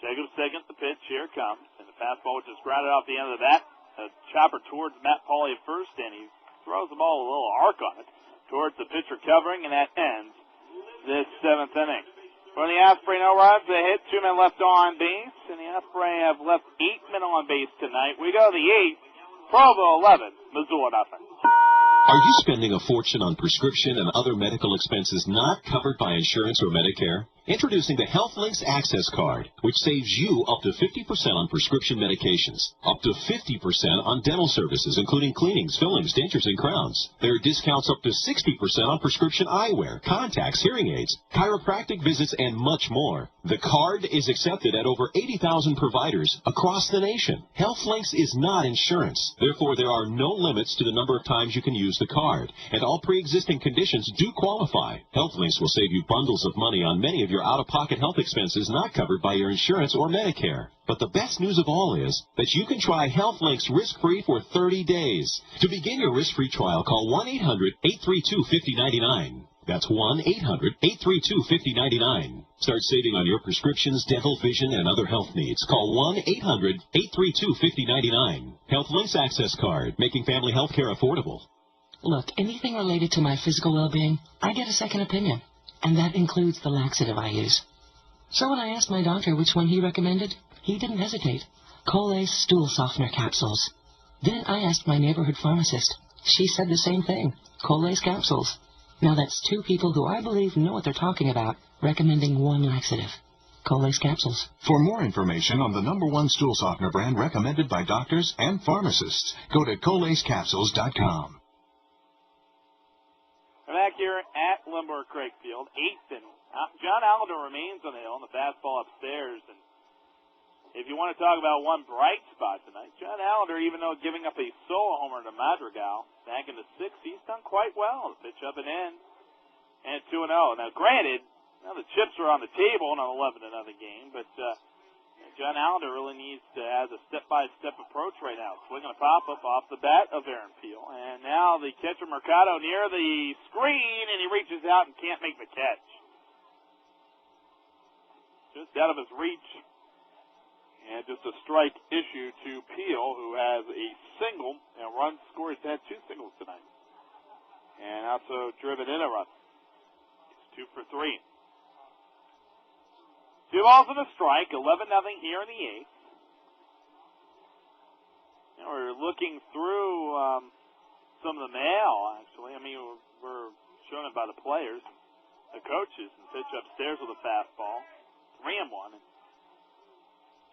Jacobs second, the pitch. Here it comes. And the fastball, which is grounded off the end of that. A chopper towards Matt Pauley at first, and he throws the ball a little arc on it towards the pitcher covering, and that ends this 7th inning. For the Osprey, no runs. They hit. 2 men left on base, and the Osprey have left 8 men on base tonight. We go to the 8th. Provo 11, Missoula nothing. Are you spending a fortune on prescription and other medical expenses not covered by insurance or Medicare? Introducing the HealthLinks Access Card, which saves you up to 50% on prescription medications, up to 50% on dental services, including cleanings, fillings, dentures, and crowns. There are discounts up to 60% on prescription eyewear, contacts, hearing aids, chiropractic visits, and much more. The card is accepted at over 80,000 providers across the nation. HealthLinks is not insurance. Therefore, there are no limits to the number of times you can use the card, and all pre-existing conditions do qualify. HealthLinks will save you bundles of money on many of your out-of-pocket health expenses not covered by your insurance or Medicare. But the best news of all is that you can try HealthLinks risk-free for 30 days. To begin your risk-free trial, call 1-800-832-5099. That's 1-800-832-5099. Start saving on your prescriptions, dental, vision, and other health needs. Call 1-800-832-5099. HealthLinks Access Card, making family health care affordable. Look, anything related to my physical well-being, I get a second opinion. And that includes the laxative I use. So when I asked my doctor which one he recommended, he didn't hesitate. Colace Stool Softener Capsules. Then I asked my neighborhood pharmacist. She said the same thing. Colace Capsules. Now that's 2 people who I believe know what they're talking about, recommending one laxative. Colace Capsules. For more information on the #1 stool softener brand recommended by doctors and pharmacists, go to colacecapsules.com. Back here at Limburg Craig Field, 8th, and John Allender remains on the hill, and the fastball upstairs. And if you want to talk about one bright spot tonight, John Allender, even though giving up a solo homer to Madrigal back in the 6th, he's done quite well. The pitch up and in, and 2-0. Now, granted, the chips are on the table in an 11-0 game, but John Allender really needs to have a step-by-step approach right now. Swinging a pop-up off the bat of Aaron Peel. And now the catcher Mercado near the screen, and he reaches out and can't make the catch. Just out of his reach. And just a strike issue to Peel, who has a single and run scored. He's had 2 singles tonight. And also driven in a run. It's 2 for 3. 2 balls and a strike, 11-0 here in the 8th. And we're looking through some of the mail, actually. I mean, we're shown it by the players, the coaches, and pitch upstairs with a fastball. 3-1.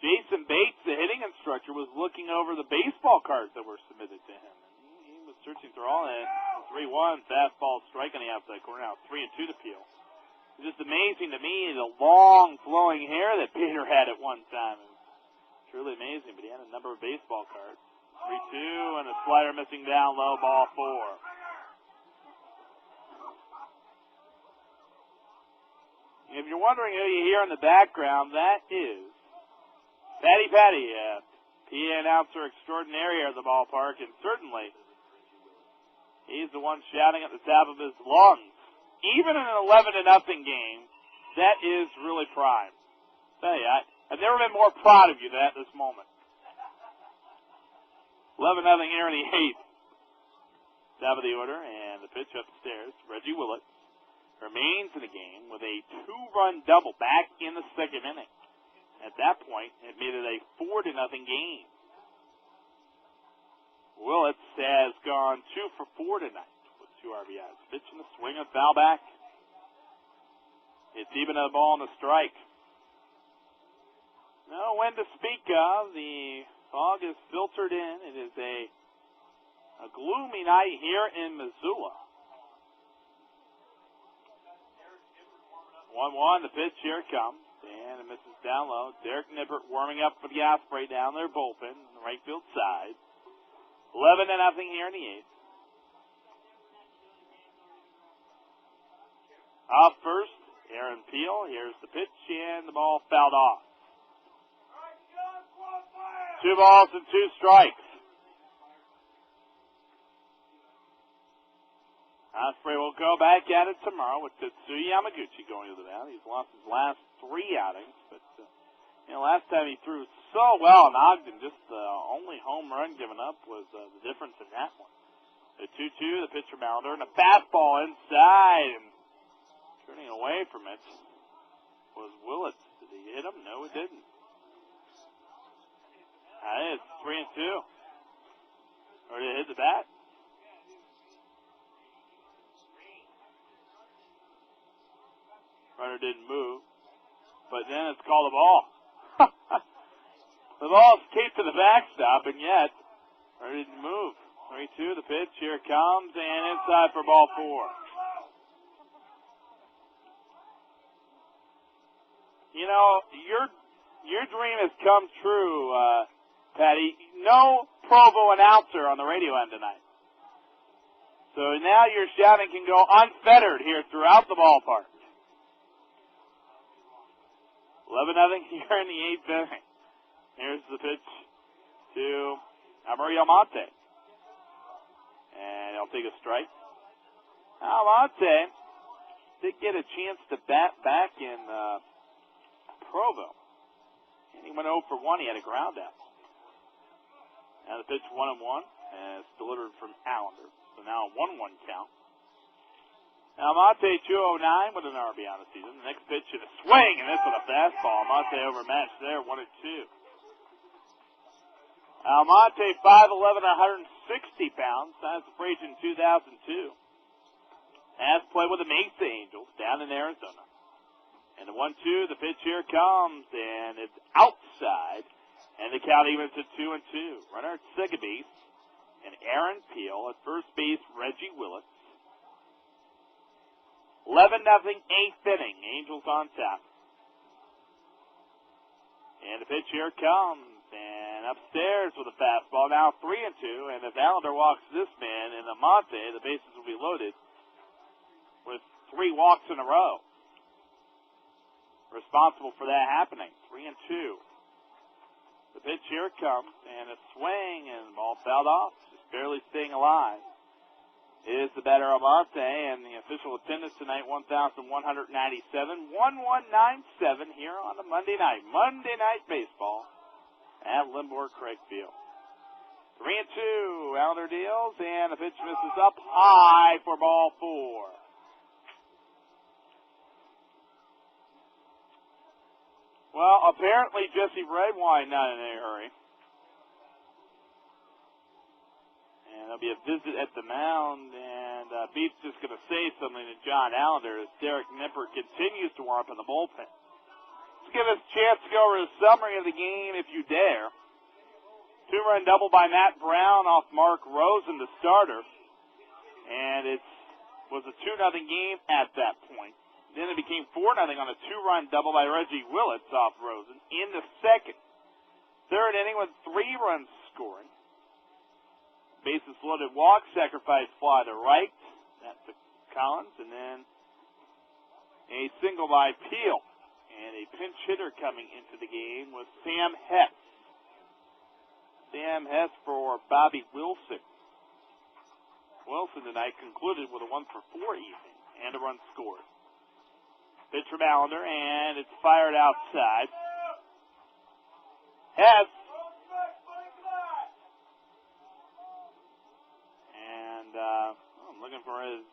Jason Bates, the hitting instructor, was looking over the baseball cards that were submitted to him. And he was searching through all that. 3-1, fastball, strike on the outside corner. Now 3-2 to Peel. It's just amazing to me, the long flowing hair that Peter had at one time. It's truly amazing, but he had a number of baseball cards. 3-2, and a slider missing down low, ball 4. If you're wondering who you hear in the background, that is Patty, PA announcer extraordinaire here at the ballpark, and certainly he's the one shouting at the top of his lungs. Even in an 11-0 game, that is really prime. Tell you, I've never been more proud of you than at this moment. 11-0 here in the 8th. Top of the order, and the pitch upstairs. Reggie Willis remains in the game with a 2-run double back in the 2nd inning. At that point, it made it a 4-0 game. Willis has gone 2 for 4 tonight with 2 RBIs. Pitch in the swing, a foul back. It's even a ball and a strike. No wind to speak of. The fog is filtered in. It is a gloomy night here in Missoula. 1-1, the pitch, here it comes. And it misses down low. Derek Nippert warming up for the Osprey down their bullpen on the right field side. 11-0 here in the 8th. Off first, Aaron Peel. Here's the pitch, and the ball fouled off. 2 balls and 2 strikes. Osprey will go back at it tomorrow with Tetsuya Yamaguchi going to the mound. He's lost his last 3 outings, but last time he threw so well in Ogden, just the only home run given up was the difference in that one. The 2-2, the pitch from Allender, and a fastball inside, and turning away from it was Willis. Did he hit him? No, it didn't. It's 3-2. Or did it hit the bat? Runner didn't move, but then it's called a ball. The ball escaped to the backstop, and yet runner didn't move. 3-2, the pitch, here it comes, and inside for ball 4. You know, your dream has come true, Patty. No Provo announcer on the radio end tonight. So now your shouting can go unfettered here throughout the ballpark. 11-0 here in the 8th inning. Here's the pitch to Alberto Almonte. And he'll take a strike. Almonte did get a chance to bat back in Provo. And he went 0 for 1. He had a ground out. Now the pitch 1-1. And it's delivered from Allender. So now a 1-1 count. Almonte 209 with an RB on the season. The next pitch is a swing, and this with a fastball. Almonte overmatched there, 1-2. Almonte 5'11", 160 pounds. That's a free agent in 2002. Has played with the Mesa Angels down in Arizona. And the 1-2, the pitch here comes, and it's outside. And the count evens to 2-2. Runner at second base, and Aaron Peel at first base, Reggie Willis. 11-0, 8th inning. Angels on top. And the pitch here comes. And upstairs with a fastball. Now 3-2. And if Allender walks this man in the Monte, the bases will be loaded with 3 walks in a row. Responsible for that happening. 3-2. The pitch here comes. And a swing. And the ball fouled off. Just barely staying alive. Is the batter Almonte, and the official attendance tonight, 1,197, 1197 here on the Monday night baseball at Limborg Craig Field. 3-2, Allender deals, and the pitch misses up high for ball 4. Well, apparently Jesse Redwine not in any hurry. And there'll be a visit at the mound, and Beef's just going to say something to John Allender as Derek Nippert continues to warm up in the bullpen. Let's give us a chance to go over the summary of the game, if you dare. 2-run double by Matt Brown off Mark Rosen, the starter. And it was a 2-0 game at that point. Then it became 4-0 on a 2-run double by Reggie Willis off Rosen in the second. Third inning with 3 runs scoring. Bases loaded walk, sacrifice fly to right. That's to Collins. And then a single by Peel. And a pinch hitter coming into the game was Sam Hess. Sam Hess for Bobby Wilson. Wilson tonight concluded with a 1-for-4 evening and a run scored. Pitch from Allender, and it's fired outside. Hess. I'm looking for his.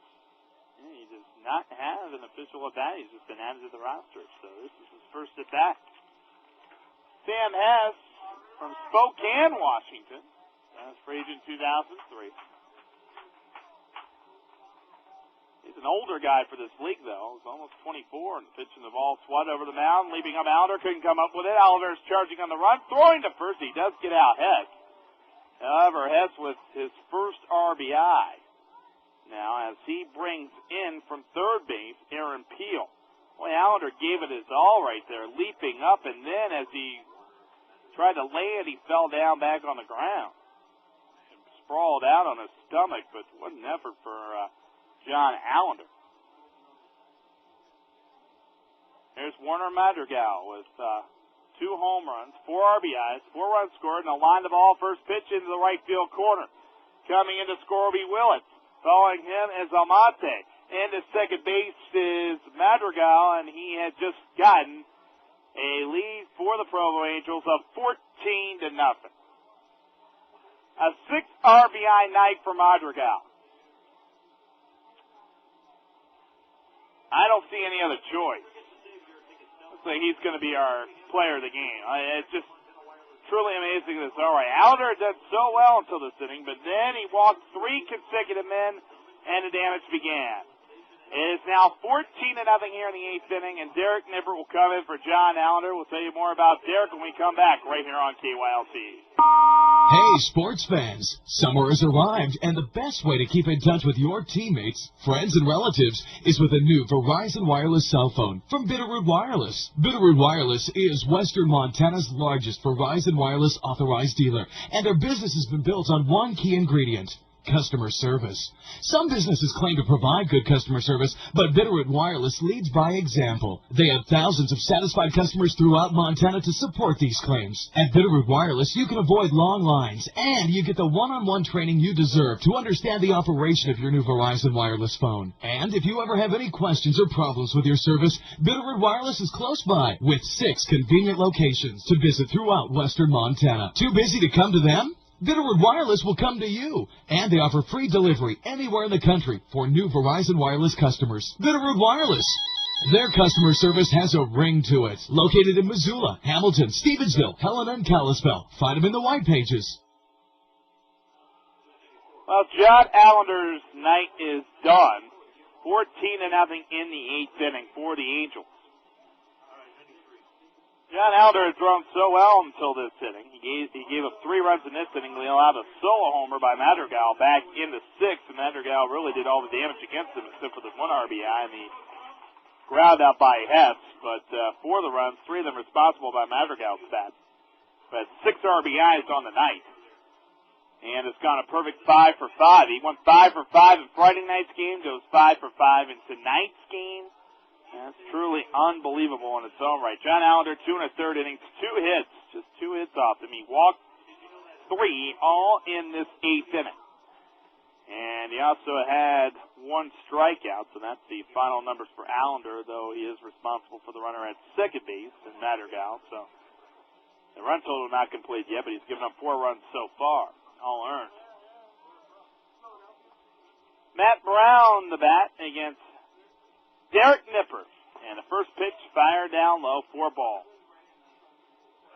He does not have an official at bat. He's just been added to the roster. So this is his first at bat. Sam Hess from Spokane, Washington. That's free agent 2003. He's an older guy for this league, though. He's almost 24 and pitching the ball swat over the mound, leaping up. Allender couldn't come up with it. Oliver's charging on the run, throwing to first. He does get out. Heck. However, Hess with his first RBI. Now, as he brings in from third base, Aaron Peel. Boy, Allender gave it his all right there, leaping up, and then as he tried to land, he fell down back on the ground. And sprawled out on his stomach, but what an effort for John Allender. Here's Warner Madrigal with 2 home runs, 4 RBIs, 4 runs scored, and a line the ball first pitch into the right field corner. Coming into score will be Willis. Following him is Almonte. And at second base is Madrigal, and he had just gotten a lead for the Provo Angels of 14-0. A 6 RBI night for Madrigal. I don't see any other choice. Looks like he's going to be our player of the game. It's just truly amazing this. All right, Allender did so well until this inning, but then he walked 3 consecutive men, and the damage began. It is now 14-0 here in the 8th inning, and Derek Nippert will come in for John Allender. We'll tell you more about Derek when we come back right here on KYLT. Hey, sports fans, summer has arrived, and the best way to keep in touch with your teammates, friends, and relatives is with a new Verizon Wireless cell phone from Bitterroot Wireless. Bitterroot Wireless is Western Montana's largest Verizon Wireless authorized dealer, and their business has been built on one key ingredient: customer service. Some businesses claim to provide good customer service, but Bitterroot Wireless leads by example. They have thousands of satisfied customers throughout Montana to support these claims. At Bitterroot Wireless, you can avoid long lines, and you get the one-on-one training you deserve to understand the operation of your new Verizon Wireless phone. And if you ever have any questions or problems with your service, Bitterroot Wireless is close by with 6 convenient locations to visit throughout Western Montana. Too busy to come to them? Bitterroot Wireless will come to you, and they offer free delivery anywhere in the country for new Verizon Wireless customers. Bitterroot Wireless. Their customer service has a ring to it. Located in Missoula, Hamilton, Stevensville, Helena, and Kalispell. Find them in the white pages. Well, John Allender's night is done. 14-0 in the 8th inning for the Angels. John Allender had thrown so well until this inning. He gave up 3 runs in this inning. He allowed a solo homer by Madrigal back in the 6th, and Madrigal really did all the damage against him except for the 1 RBI and the ground out by Hess. But 4 of the runs, 3 of them responsible by Madrigal's bat. But 6 RBIs on the night. And it's gone a perfect 5 for 5. He went 5 for 5 in Friday night's game, goes 5 for 5 in tonight's game. That's truly unbelievable in its own right. John Allender, 2 1/3 innings, 2 hits, just 2 hits off him. He walked 3 all in this 8th inning. And he also had 1 strikeout, so that's the final numbers for Allender, though he is responsible for the runner at second base in Madrigal. So the run total not complete yet, but he's given up 4 runs so far, all earned. Matt Brown, the bat, against Derek Nippert, and the first pitch fired down low, 4 ball.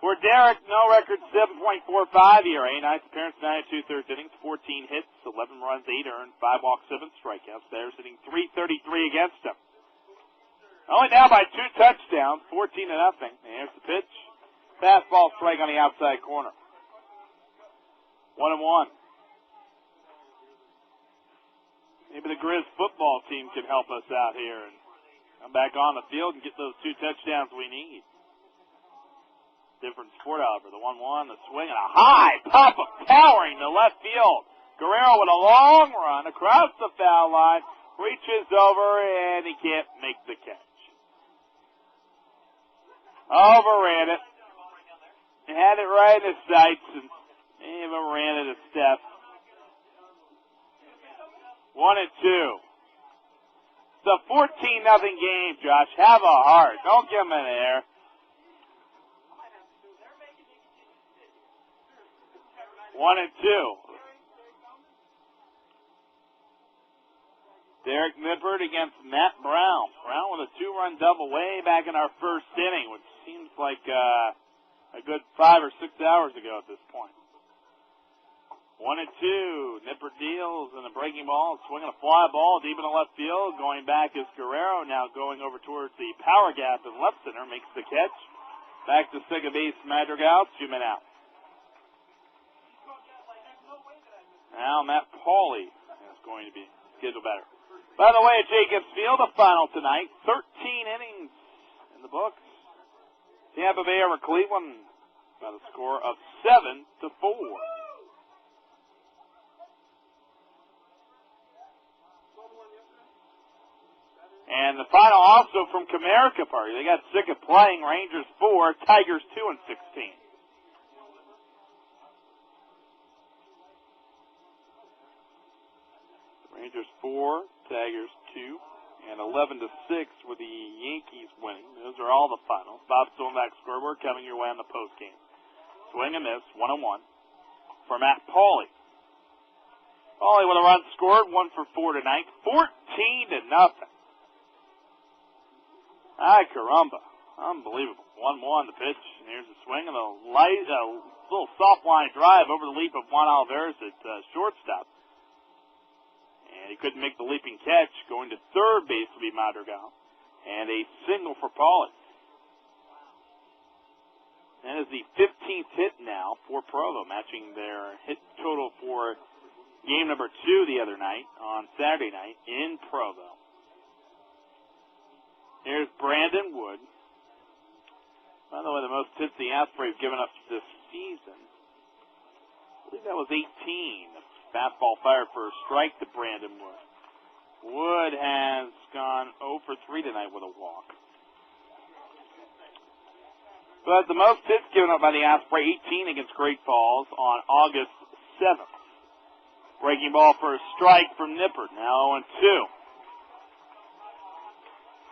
For Derek, no record, 7.45 ERA, 9th appearance, 9 2/3 innings, 14 hits, 11 runs, 8 earned, 5 walks, 7 strikeouts. They're sitting .333 against him. Only down by 2 touchdowns, 14-0. And here's the pitch. Fastball strike on the outside corner. 1-1. Maybe the Grizz football team can help us out here and come back on the field and get those 2 touchdowns we need. Different sport, however. The 1-1, the swing, and a high pop of powering to left field. Guerrero with a long run across the foul line, reaches over, and he can't make the catch. Overran it. He had it right in his sights, and even ran it a step. 1-2. It's a 14-0 game, Josh. Have a heart. Don't give him an air. One and two. Derek Nippert against Matt Brown. Brown with a 2-run double way back in our first inning, which seems like a good 5 or 6 hours ago at this point. 1-2. Nipper deals and a breaking ball, swinging a fly ball deep in the left field. Going back is Guerrero, now going over towards the power gap in left center, makes the catch. Back to second base, Madrigal, 2 men out. Now Matt Pauley is going to be scheduled better. By the way, at Jacobs Field, the final tonight, 13 innings in the books. Tampa Bay over Cleveland by the score of 7-4. And the final also from Comerica Park. They got sick of playing. Rangers 4, Tigers 2-16. Rangers 4, Tigers 2, and 11-6 with the Yankees winning. Those are all the finals. Bob Stoneback scoreboard coming your way on the postgame. Swing and miss, 1-1 for Matt Pauley. Pauley with a run scored, 1 for 4 tonight, 14-0. Ay, caramba. Unbelievable. 1-1 the pitch. And here's a swing and a little soft line drive over the leap of Juan Alvarez at shortstop. And he couldn't make the leaping catch. Going to third base will be Madrigal. And a single for Pauley. That is the 15th hit now for Provo, matching their hit total for game number 2 the other night on Saturday night in Provo. Here's Brandon Wood. By the way, the most hits the Osprey have given us this season. I believe that was 18. Fastball fired for a strike to Brandon Wood. Wood has gone 0 for 3 tonight with a walk. But the most hits given up by the Osprey, 18 against Great Falls on August 7th. Breaking ball for a strike from Nipper, now 0-2.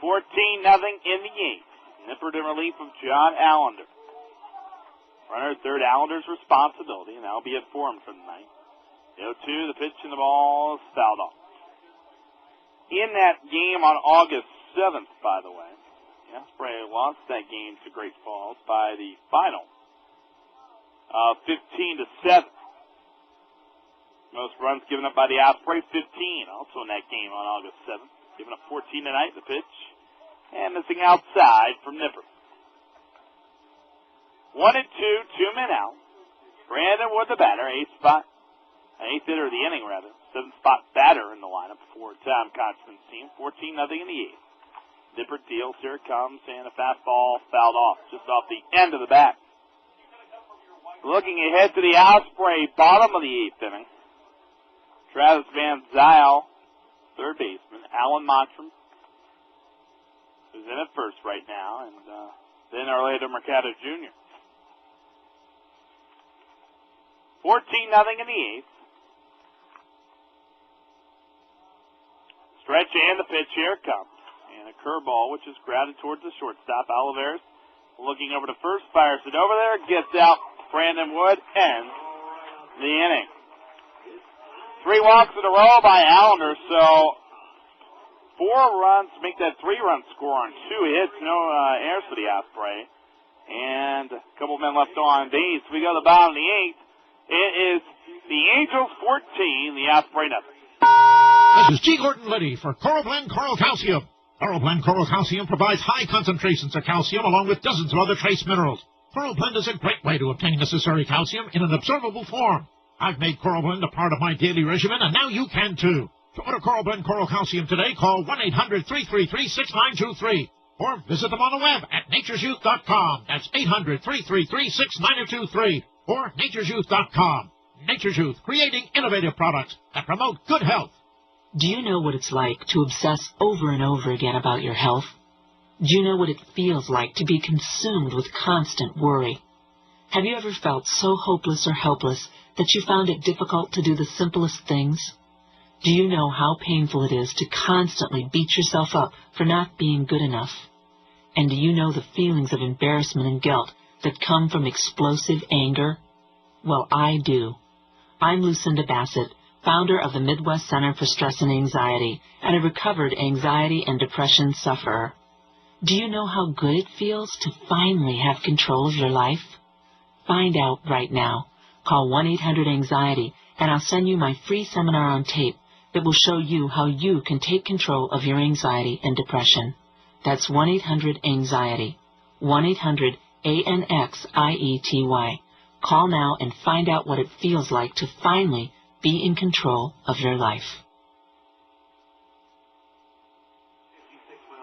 14-0 in the 8th. Nipper in relief of John Allender. Runner at third, Allender's responsibility, and that'll be it for him for the night. 0-2, the pitch and the ball is fouled off. In that game on August 7th, by the way, the Osprey lost that game to Great Falls by the final of 15-7. Most runs given up by the Osprey, 15, also in that game on August 7th. Giving up 14 tonight, the pitch. And missing outside from Nipper. 1-2, 2 men out. Brandon Wood the batter, 8th hitter of the inning, rather. 7th spot batter in the lineup for Tom Constance's team. 14-0 in the 8th. Nipper deals, here it comes, and a fastball fouled off, just off the end of the bat. Looking ahead to the Osprey, bottom of the 8th inning. Travis Van Zyl, third baseman. Alan Montrum, who's in at first right now, and then Orlando Mercado Jr. 14-0 in the 8th. Stretch and the pitch, here it comes. And a curveball, which is grounded towards the shortstop. Alvarez looking over to first, fires it over there, gets out. Brandon Wood ends the inning. 3 walks in a row by Allender, so 4 runs to make that 3-run score on 2 hits. No errors for the Osprey. And a couple men left on base. We go to the bottom of the 8th. It is the Angels 14, the Osprey nothing. This is G. Gordon Liddy for Coral Blend Coral Calcium. Coral Blend Coral Calcium provides high concentrations of calcium along with dozens of other trace minerals. Coral Blend is a great way to obtain necessary calcium in an absorbable form. I've made Coral Blend a part of my daily regimen, and now you can too. To order Coral Blend Coral Calcium today, call 1-800-333-6923. Or visit them on the web at naturesyouth.com. That's 800-333-6923. Or naturesyouth.com. Nature's Youth, creating innovative products that promote good health. Do you know what it's like to obsess over and over again about your health? Do you know what it feels like to be consumed with constant worry? Have you ever felt so hopeless or helpless that you found it difficult to do the simplest things? Do you know how painful it is to constantly beat yourself up for not being good enough? And do you know the feelings of embarrassment and guilt that come from explosive anger? Well, I do. I'm Lucinda Bassett, founder of the Midwest Center for Stress and Anxiety, and a recovered anxiety and depression sufferer. Do you know how good it feels to finally have control of your life? Find out right now. Call 1-800-ANXIETY and I'll send you my free seminar on tape that will show you how you can take control of your anxiety and depression. That's 1-800-ANXIETY. 1-800-ANXIETY. Call now and find out what it feels like to finally be in control of your life.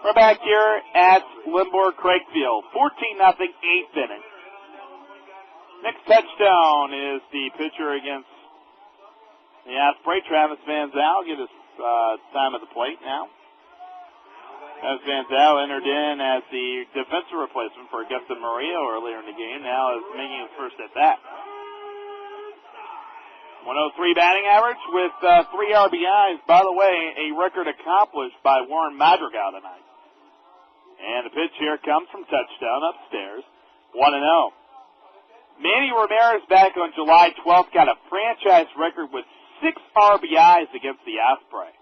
We're back here at Limbourg-Craigfield. 14-0, 8th inning. Next touchdown is the pitcher against the Osprey. Travis Van Zyl get his time at the plate now. Travis Van Zyl entered in as the defensive replacement for Augustin Murillo earlier in the game. Now is making his first at bat. 103 batting average with 3 RBIs. By the way, a record accomplished by Warren Madrigal tonight. And the pitch here comes from touchdown upstairs. 1-0. Manny Ramirez back on July 12th got a franchise record with 6 RBIs against the Osprey.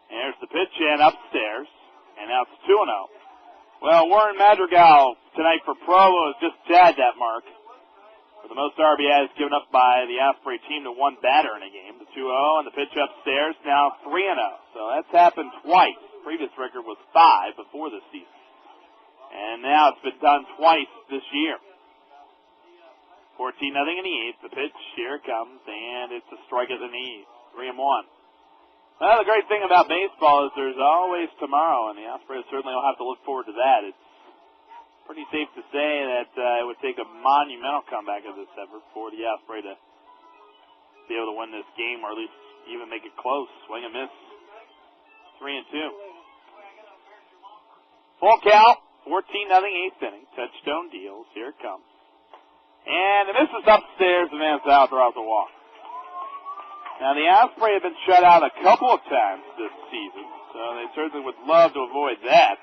And there's the pitch in upstairs. And now it's 2-0. Well, Warren Madrigal tonight for Provo has just tied that mark for the most RBIs given up by the Osprey team to one batter in a game. The 2-0 and the pitch upstairs, now 3-0. So that's happened twice. The previous record was 5 before this season. And now it's been done twice this year. 14-0 in the 8th. The pitch, here it comes, and it's a strike at the knees. 3-1. Well, the great thing about baseball is there's always tomorrow, and the Ospreys certainly will have to look forward to that. It's pretty safe to say that it would take a monumental comeback of this effort for the Osprey to be able to win this game, or at least even make it close. Swing and miss. 3-2. Full count. 14-0, 8th inning. Touchdown deals. Here it comes. And the miss is upstairs, and Van Zyl throws the walk. Now, the Osprey have been shut out a couple of times this season, so they certainly would love to avoid that.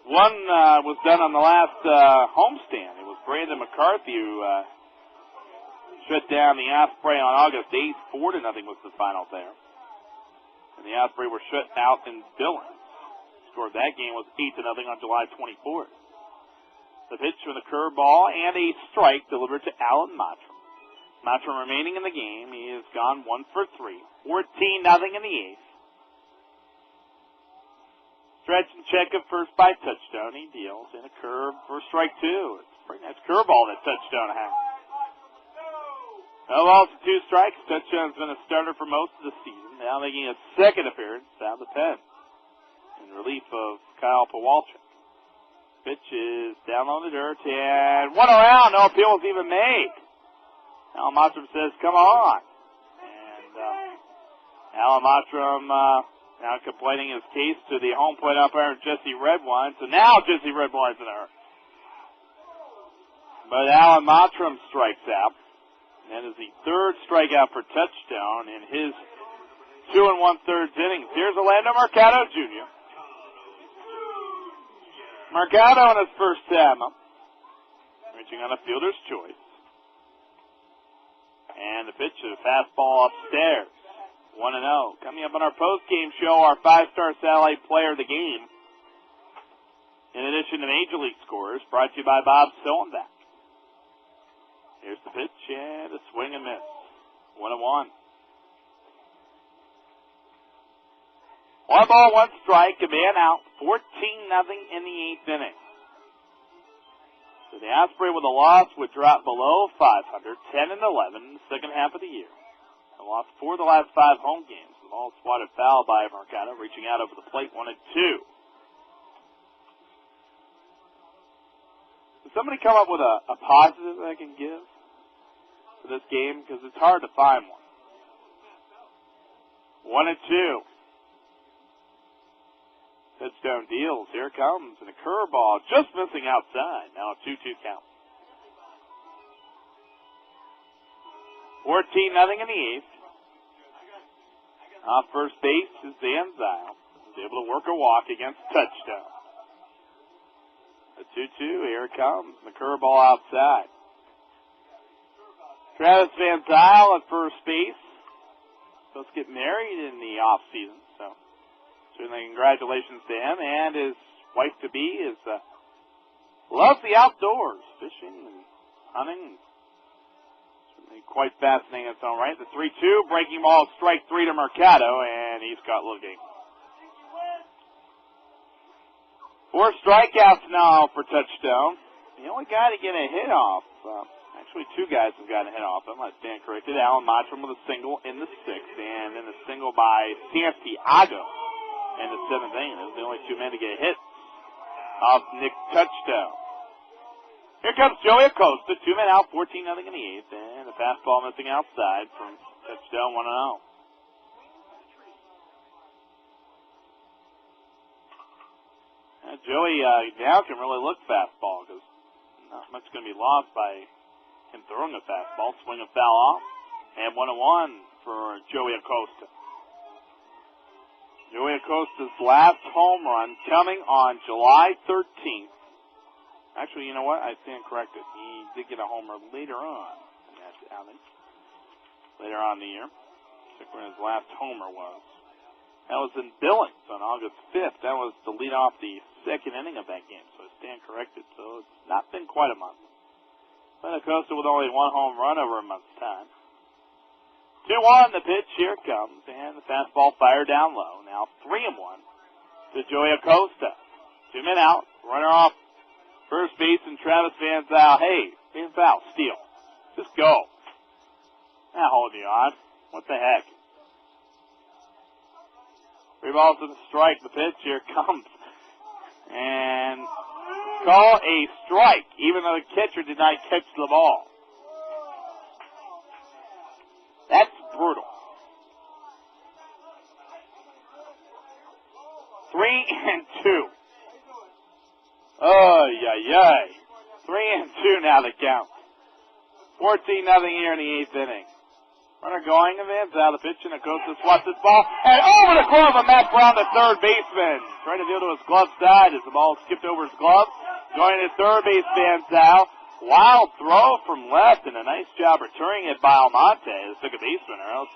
One was done on the last homestand. It was Brandon McCarthy who shut down the Osprey on August 8th. 4-0 was the final there. And the Osprey were shut out in Billings. The score of that game was 8-0 on July 24th. The pitch from the curveball and a strike delivered to Alan Mottram. Mottram remaining in the game. He has gone 1 for 3. 14-0 in the 8th. Stretch and check at first by touchdown. He deals in a curve for strike 2. It's a pretty nice curveball that touchdown has. No balls and 2 strikes. Touchdown's been a starter for most of the season. Now making a second appearance out of the pen in relief of Kyle Pawalczyk. Pitch is down on the dirt and one around. No appeal was even made. Alan Mottram says, come on. And Alan Mottram now complaining his case to the home plate umpire, Jesse Redwine. So now Jesse Redwine's in a hurry. But Alan Mottram strikes out. And that is the 3rd strikeout for touchdown in his 2 1/3 innings. Here's Orlando Mercado Jr. Mercado in his first time up. Reaching on a fielder's choice. And the pitch is a fastball upstairs. 1-0. Coming up on our post-game show, our 5-star satellite player of the game. In addition to Major League scorers, brought to you by Bob Sillenbeck. Here's the pitch and a swing and miss. 1-1. 1 ball, 1 strike, a man out. 14-0 in the 8th inning. So the Osprey with a loss would drop below 500, 10-11 in the second half of the year. They lost 4 of the last 5 home games. The ball swatted foul by Mercado, reaching out over the plate, 1-2. Does somebody come up with a positive that I can give for this game? Because it's hard to find one. 1-2. Touchdown deals. Here it comes. And a curveball just missing outside. Now a 2-2 count. 14-0 in the 8th. Off first base is Van Zyl. He's able to work a walk against touchdown. A 2-2. Here it comes. And the curveball outside. Travis Van Zyl at first base. Supposed to get married in the off season. So certainly congratulations to him, and his wife-to-be loves the outdoors, fishing and hunting. Certainly Quite fascinating in its own right. The 3-2, breaking ball, strike 3 to Mercado, and he's caught looking. 4 strikeouts now for touchdown. The only guy to get a hit off, actually 2 guys have gotten a hit off him. I stand corrected. Alan Mottram with a single in the 6th, and then a single by Santiago in the 7th inning. Those are the only 2 men to get a hit off Nick touchdown. Here comes Joey Acosta, 2 men out, 14-0 in the 8th, and the fastball missing outside from touchdown 1-0. Joey now can really look fastball because not much going to be lost by him throwing a fastball. Swing and foul off. And 1-1 for Joey Acosta. Joey Acosta's last home run coming on July 13th. Actually, you know what? I stand corrected. He did get a homer later on in that outing. Later on in the year. I think when his last homer was. That was in Billings on August 5th. That was to lead off the 2nd inning of that game. So I stand corrected. So it's not been quite a month. But Acosta with only 1 home run over a month's time. 2-1, the pitch, here it comes. And the fastball fired down low. Now 3-1 to Joey Acosta. 2 men out. Runner off first base and Travis Van Zyl. Hey, Van Zyl, steal. Just go. Not holding you on. What the heck? 3 balls and a strike. The pitch, here it comes. And call a strike, even though the catcher did not catch the ball. That's brutal. 3-2. Oh, yeah. 3-2 now to count. 14-0 here in the 8th inning. Runner going, and Van Zyl, the pitch, and Acosta swats this ball, and over the glove of Matt Brown, the third baseman. Trying to deal to his glove side as the ball skipped over his glove. Going to third base, Van Zyl. Wild throw from left, and a nice job returning it by Almonte, the second baseman, or else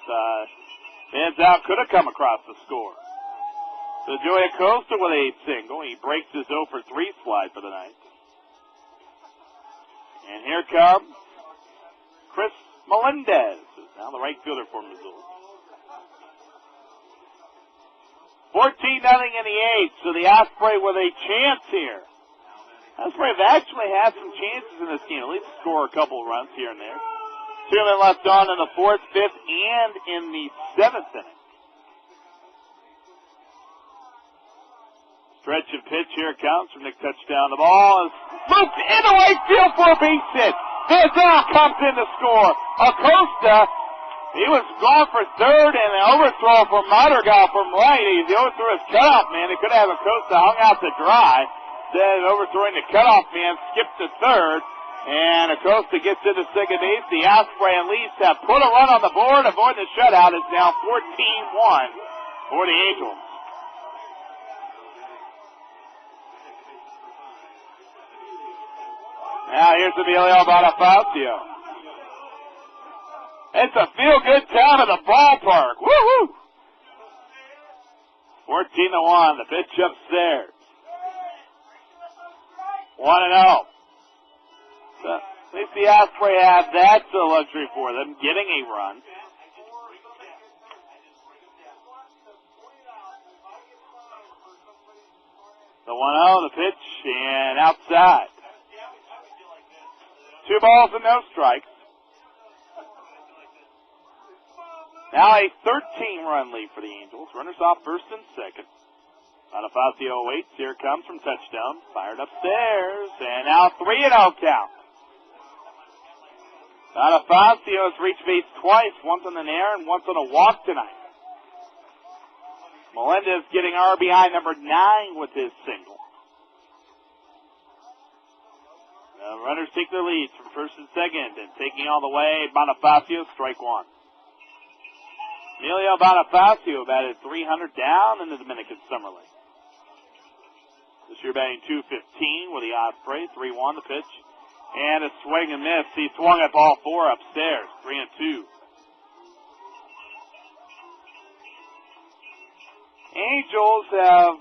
Van Zyl could have come across the score. So Joey Acosta with a single. He breaks his 0 for 3 slide for the night. And here comes Chris Melendez, who's now the right fielder for Missoula. 14-0 in the 8th, so the Osprey with a chance here. Osprey have actually had some chances in this game, at least score a couple of runs here and there. 2 men left on in the 4th, 5th, and in the 7th inning. Stretch and pitch, here it comes from Nick Touchdown. The ball is moved into right field for a base hit. Van Zyl comes in to score. Acosta, he was gone for third, and an overthrow from Madrigal from right. He overthrew his cutoff man. He could have Acosta hung out to dry. Instead, overthrowing the cutoff man, skipped to third, and Acosta gets into second base. The Osprey and Leafs have put a run on the board. Avoiding the shutout is now 14-1 for the Angels. Now here's Emilio Bonifacio. It's a feel-good time at the ballpark. Woo-hoo! 14-1, the pitch upstairs. 1-0. So, at least the Osprey have that luxury for them, getting a run. The 1-0, the pitch, and outside. 2 balls and no strikes. Now a 13-run lead for the Angels. Runners off first and second. Bonifacio waits. Here comes from touchdown. Fired upstairs. And now 3-0 count. Bonifacio has reached base twice. Once on an error and once on a walk tonight. Melendez getting RBI number 9 with his single. Runners take their leads from first and second, and taking all the way, Bonifacio, strike 1. Emilio Bonifacio batted 300 down in the Dominican Summer League. This year batting .215 with the Osprey, 3-1 the pitch, and a swing and miss. He swung at ball 4 upstairs, 3-2. Angels have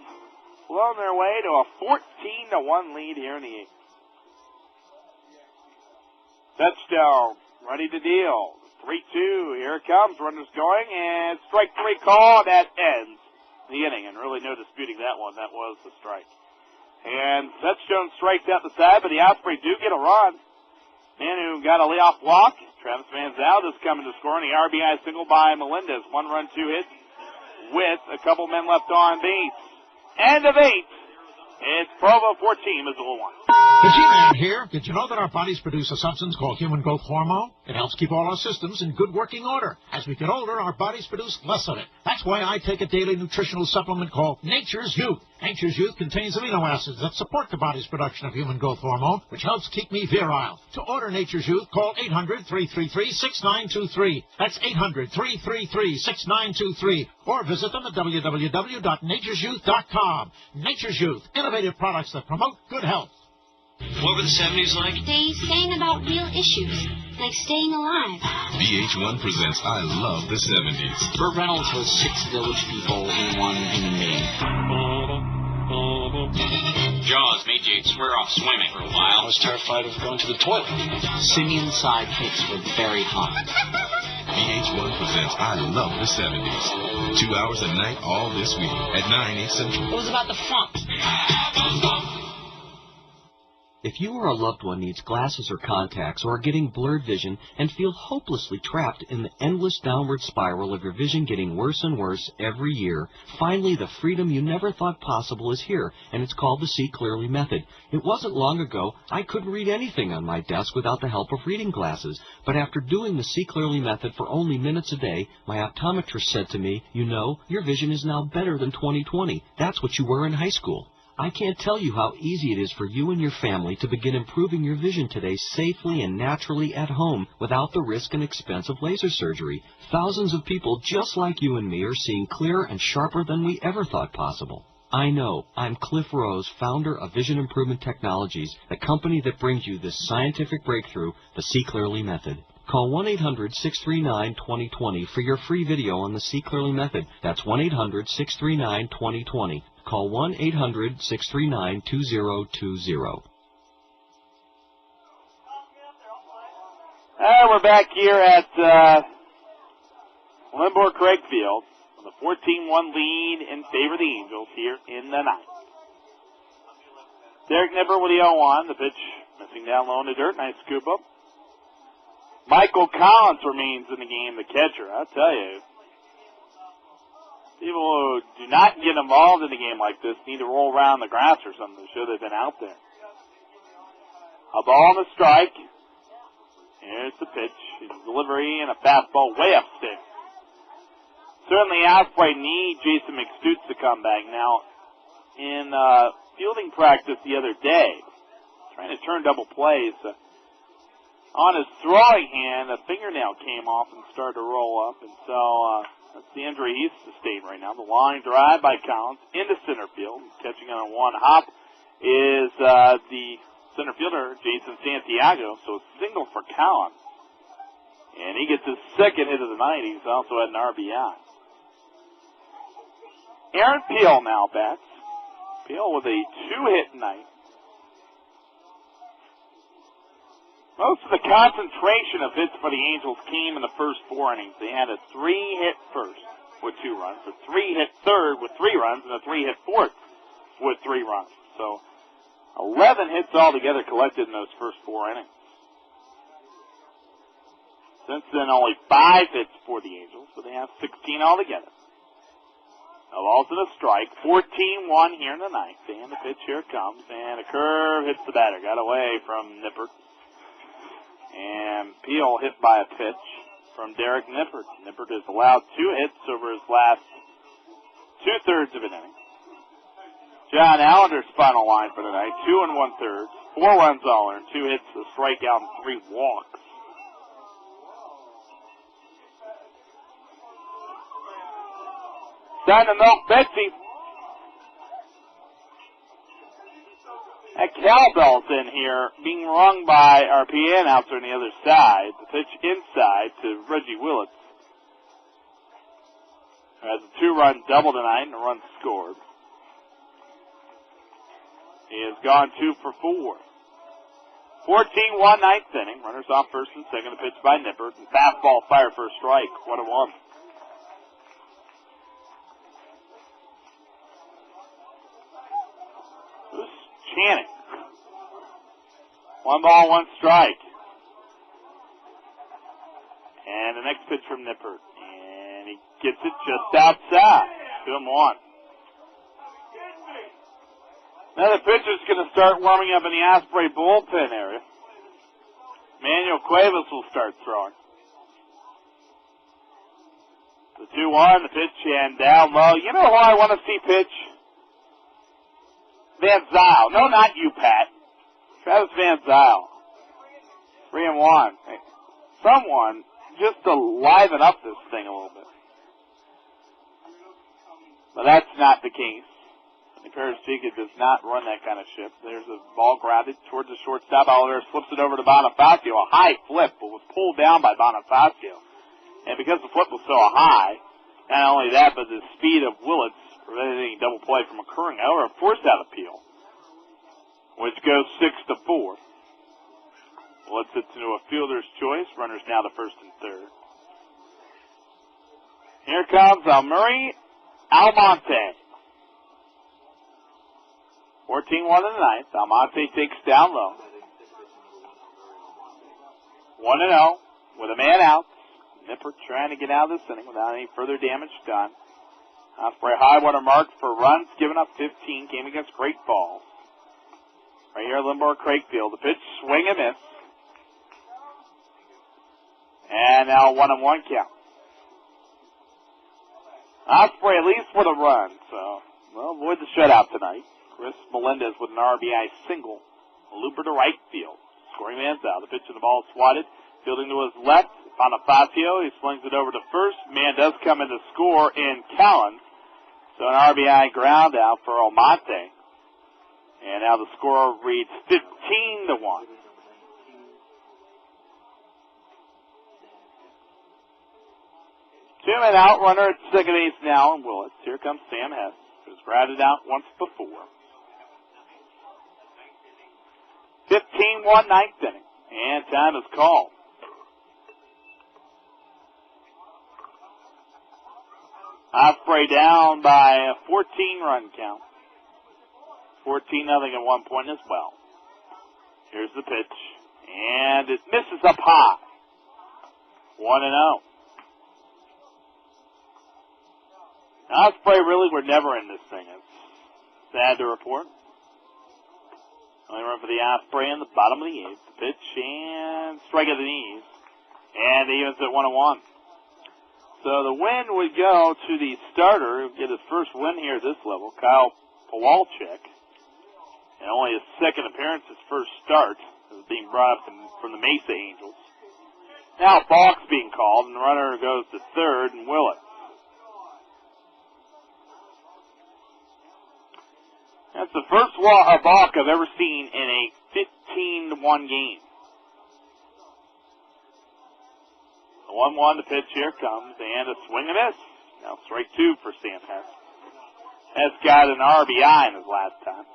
blown their way to a 14-1 lead here in the 8th. Touchdown ready to deal. 3-2, here it comes, runners going, and strike three call, that ends the inning, and really no disputing that one. That was the strike. And Setstone strikes out the side, but the Osprey do get a run. Man who got a leadoff walk, Travis Manziel is coming to score, and the RBI single by Melendez. 1 run, 2 hits, with a couple men left on base. End of 8. It's Provo 14, Missoula 1. The G-Man here. Did you know that our bodies produce a substance called human growth hormone? It helps keep all our systems in good working order. As we get older, our bodies produce less of it. That's why I take a daily nutritional supplement called Nature's Youth. Nature's Youth contains amino acids that support the body's production of human growth hormone, which helps keep me virile. To order Nature's Youth, call 800-333-6923. That's 800-333-6923. Or visit them at www.naturesyouth.com. Nature's Youth, innovative products that promote good health. What were the 70s like? They sang about real issues, like staying alive. VH1 presents I Love the 70s. Burt Reynolds was 6 village people in one human being. Jaws made you swear off swimming for a while. I was terrified of going to the toilet. Simian sidekicks were very hot. VH1 presents I Love the 70s. 2 hours a night all this week at 9, 8 Central. It was about the funk. If you or a loved one needs glasses or contacts or are getting blurred vision and feel hopelessly trapped in the endless downward spiral of your vision getting worse and worse every year, finally the freedom you never thought possible is here, and it's called the See Clearly method. It wasn't long ago I couldn't read anything on my desk without the help of reading glasses, but after doing the See Clearly method for only minutes a day, my optometrist said to me, "You know, your vision is now better than 20/20. That's what you were in high school." I can't tell you how easy it is for you and your family to begin improving your vision today safely and naturally at home without the risk and expense of laser surgery. Thousands of people just like you and me are seeing clearer and sharper than we ever thought possible. I know. I'm Cliff Rose, founder of Vision Improvement Technologies, the company that brings you this scientific breakthrough, the See Clearly method. Call 1-800-639-2020 for your free video on the See Clearly method. That's 1-800-639-2020. Call 1-800-639-2020. We're back here at Limborg Craig Field with a 14-1 lead in favor of the Angels here in the ninth. Derek Nipper with the 0-1. The pitch missing down low in the dirt. Nice scoop up. Michael Collins remains in the game, the catcher. I'll tell you, people who do not get involved in a game like this need to roll around the grass or something to show they've been out there. A ball on the strike. Here's the pitch. Delivery and a fastball way upstairs. Certainly Osprey need Jason McStutz to come back. Now, in fielding practice the other day, trying to turn double plays, on his throwing hand, a fingernail came off and started to roll up, and so that's the injury he's sustained right now. The line drive by Collins into center field. Catching on one hop is the center fielder, Jason Santiago, so a single for Collins. And he gets his second hit of the night. He's also had an RBI. Aaron Peel now bats. Peel with a 2-hit night. Most of the concentration of hits for the Angels came in the first 4 innings. They had a 3-hit first with 2 runs, a 3-hit third with 3 runs, and a 3-hit fourth with 3 runs. So 11 hits altogether collected in those first 4 innings. Since then, only 5 hits for the Angels, so they have 16 altogether. A ball's in a strike, 14-1 here in the ninth. And the pitch here comes, and a curve hits the batter. Got away from Nippert. And Peel hit by a pitch from Derek Nippert. Nippert has allowed 2 hits over his last 2/3 of an inning. John Allender's final line for the night, 2 1/3, 4 runs all earned, 2 hits, a strikeout, and 3 walks. Time to milk Betsy. That cowbell's in here, being rung by our PA announcer on the other side. The pitch inside to Reggie Willis, who has a 2-run double tonight and a run scored. He has gone 2 for 4. 14-1 ninth inning. Runners off first and second. The pitch by Nippert. And fastball fire for a strike. 1-1. Who's chanting? 1 ball, 1 strike. And the next pitch from Nippert. And he gets it just outside. 2-1. Now the pitcher's going to start warming up in the Osprey bullpen area. Manuel Cuevas will start throwing. The 2-1, the pitch, and down low. You know who I want to see pitch? Van Zyl. No, not you, Pat. Travis Van Zyl. 3-1. Hey, someone just to liven up this thing a little bit. But that's not the case. Paris Chica does not run that kind of ship. There's a ball grounded towards the shortstop. Oliver slips it over to Bonifacio. A high flip, but was pulled down by Bonifacio. And because the flip was so high, not only that, but the speed of Willits prevented any double play from occurring. However, a forced out appeal, which goes 6-4. Willits hits into a fielder's choice. Runners now the first and third. Here comes Murray Almonte. 14-1 in the ninth. Almonte takes down low. 1-0 with a man out. Nippert trying to get out of this inning without any further damage done. Osprey high water mark for runs given up 15. Came against Great Falls. Right here at Limbaugh Craig Field. The pitch, swing and miss. And now 1-1 count. Osprey at least with a run. So, well, avoid the shutout tonight. Chris Melendez with an RBI single. A looper to right field. Scoring man's out. The pitch and the ball swatted. Fielding to his left. Bonifacio. He slings it over to first. Man does come in to score in Callan. So an RBI ground out for Almonte. And now the score reads 15-1. Two-man out. Runner at second base now in Willits. Here comes Sam Hess, who's grounded out once before. 15-1 ninth inning. And time is called. Osprey down by a 14-run count. 14-0 at one point as well. Here's the pitch. And it misses up high. 1-0. Osprey really were never in this thing. It's sad to report. Only run for the Osprey in the bottom of the eighth. The pitch and strike at the knees. And he evens at 1-1. So the win would go to the starter who get his first win here at this level, Kyle Pawalczyk. And only his second appearance, his first start, is being brought up from the Mesa Angels. Now balk's being called, and the runner goes to third, and Willits. That's the first balk I've ever seen in a 15-1 game. The 1-1, the pitch here comes, and a swing and miss. Now strike two for Sam Hess. Hess got an RBI in his last time.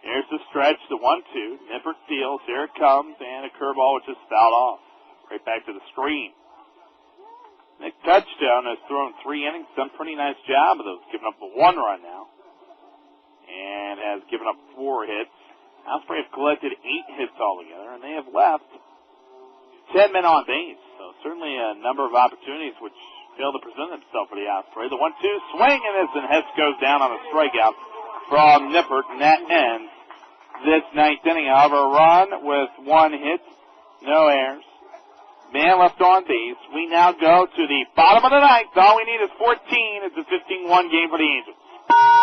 Here's the stretch, the 1-2. Nippert steals, here it comes, and a curveball which is fouled off. Right back to the screen. Nick Touchdown has thrown 3 innings, done a pretty nice job of those, giving up a 1 run now. And has given up 4 hits. Osprey have collected 8 hits altogether, and they have left 10 men on base. So certainly a number of opportunities which failed to present themselves for the Osprey. The 1-2 swing and miss, and Hess goes down on a strikeout from Nippert, and that ends this ninth inning. However, a run with 1 hit, no errors. Man left on base. We now go to the bottom of the ninth. All we need is 14. It's a 15-1 game for the Angels.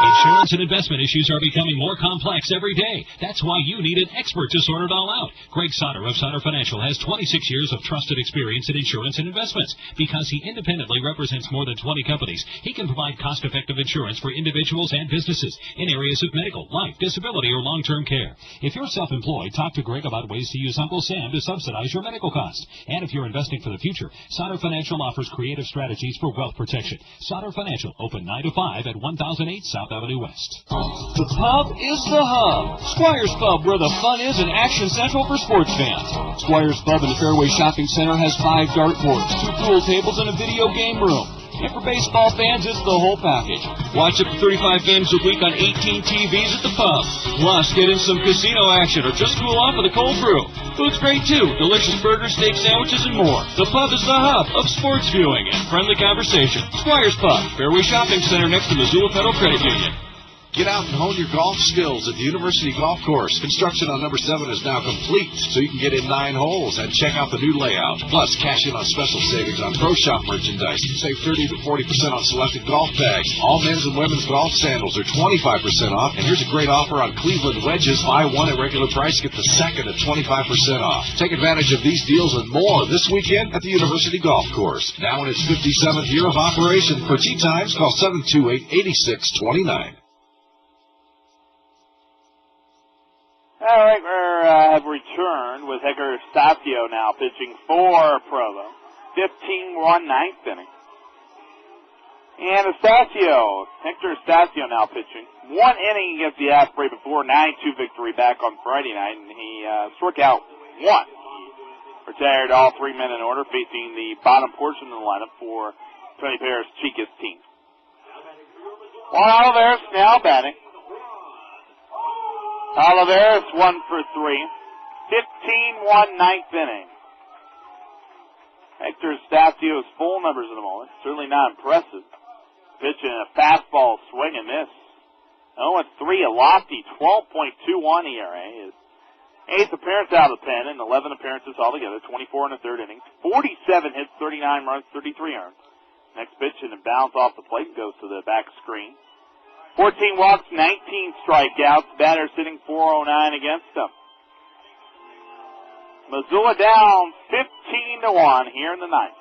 Insurance and investment issues are becoming more complex every day. That's why you need an expert to sort it all out. Greg Sauter of Sauter Financial has 26 years of trusted experience in insurance and investments. Because he independently represents more than 20 companies, he can provide cost-effective insurance for individuals and businesses in areas of medical, life, disability, or long-term care. If you're self-employed, talk to Greg about ways to use Uncle Sam to subsidize your medical costs. And if you're investing for the future, Sauter Financial offers creative strategies for wealth protection. Sauter Financial, open 9 to 5 at 1008 South Avenue West. The pub is the hub. Squire's Pub, where the fun is, and action central for sports fans. Squire's Pub in the Fairway Shopping Center has 5 dartboards, 2 pool tables, and a video game room. And for baseball fans, it's the whole package. Watch up to 35 games a week on 18 TVs at the pub. Plus, get in some casino action or just cool off with a cold brew. Food's great too. Delicious burgers, steak sandwiches, and more. The pub is the hub of sports viewing and friendly conversation. Squire's Pub, Fairway Shopping Center next to Missoula Federal Credit Union. Get out and hone your golf skills at the University Golf Course. Construction on number 7 is now complete, so you can get in 9 holes and check out the new layout. Plus, cash in on special savings on Pro Shop merchandise. Save 30 to 40% on selected golf bags. All men's and women's golf sandals are 25% off. And here's a great offer on Cleveland wedges. Buy one at regular price, get the second at 25% off. Take advantage of these deals and more this weekend at the University Golf Course. Now in its 57th year of operation. For tee times, call 728-8629. All right, we have returned with Hector Estacio now pitching for Provo. 15-1 ninth inning. And Hector Estacio now pitching. 1 inning against the Osprey before 9-2 victory back on Friday night, and he struck out 1. He retired all 3 men in order, facing the bottom portion of the lineup for Tony Perez Chica's team. Juan Olivares now batting. Olivares 1 for 3. 15-1 ninth inning. Hector Estacio's full numbers at the moment. Certainly not impressive. Pitching a fastball swing and miss. 0-3, a lofty 12.21 ERA. His 8th appearance out of the pen and 11 appearances altogether. 24 in the third inning. 47 hits, 39 runs, 33 earned. Next pitch and a bounce off the plate goes to the back screen. 14 walks, 19 strikeouts. Batter sitting 409 against them. Missoula down 15-1 here in the ninth.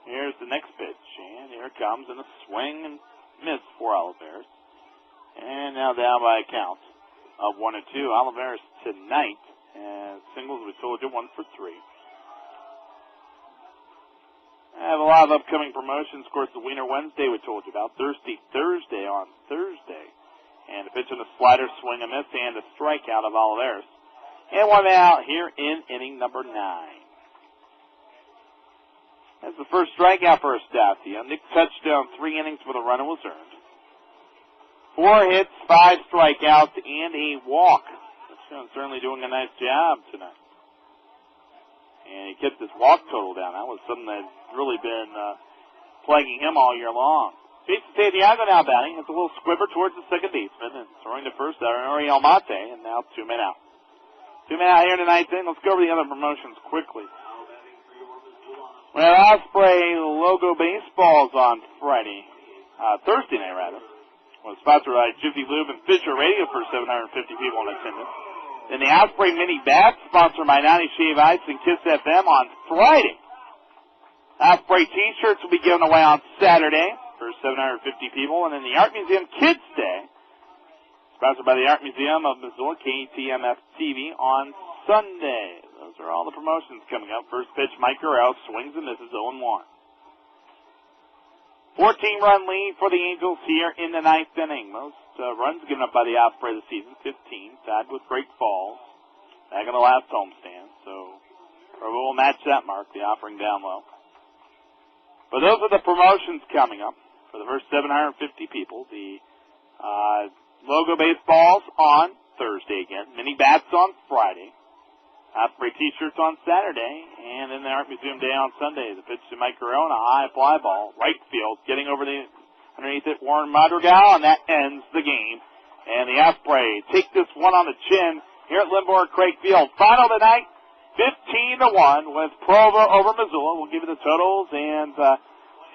Here's the next pitch, and here it comes in a swing and miss for Olivares. And now down by a count of 1-2. Olivares tonight, and singles we told you 1 for 3. I have a lot of upcoming promotions. Of course, the Wiener Wednesday we told you about. Thursday on Thursday. And a pitch on a slider, swing, a miss, and a strikeout of Olivares. And 1 out here in inning number 9. That's the first strikeout for Estacio. Nick touchdown, 3 innings with a run was earned. 4 hits, 5 strikeouts, and a walk. Touchdown certainly doing a nice job tonight. And he kept his walk total down. That was something that's really been plaguing him all year long. Jason Santiago now batting. It's a little squibber towards the second baseman and throwing to first there, Ariel Mate, and now 2 men out. 2 men out here in the ninth inning. Let's go over the other promotions quickly. We have Osprey logo baseballs on Thursday night rather. Was sponsored by Jiffy Lube and Fisher Radio for 750 people in attendance. Then the Osprey Mini Bat, sponsored by 90 Shave Ice and Kiss FM on Friday. Osprey T-shirts will be given away on Saturday for 750 people. And then the Art Museum Kids Day, sponsored by the Art Museum of Missoula, KTMF TV, on Sunday. Those are all the promotions coming up. First pitch, Mike Guerrero swings and misses 0-1. 14-run lead for the Angels here in the ninth inning. Most runs given up by the Osprey this season, 15, tied with Great Falls. Back on the last homestand, so Provo will match that mark, the offering down low. But those are the promotions coming up for the first 750 people. The logo baseballs on Thursday again. Mini bats on Friday. Osprey T-shirts on Saturday, and then the Art Museum Day on Sunday. The pitch to Mike Guerrero, a high fly ball, right field, getting over underneath it, Warren Madrigal, and that ends the game. And the Osprey take this one on the chin here at Limborg Craig Field. Final tonight, 15-1 with Provo over Missoula. We'll give you the totals and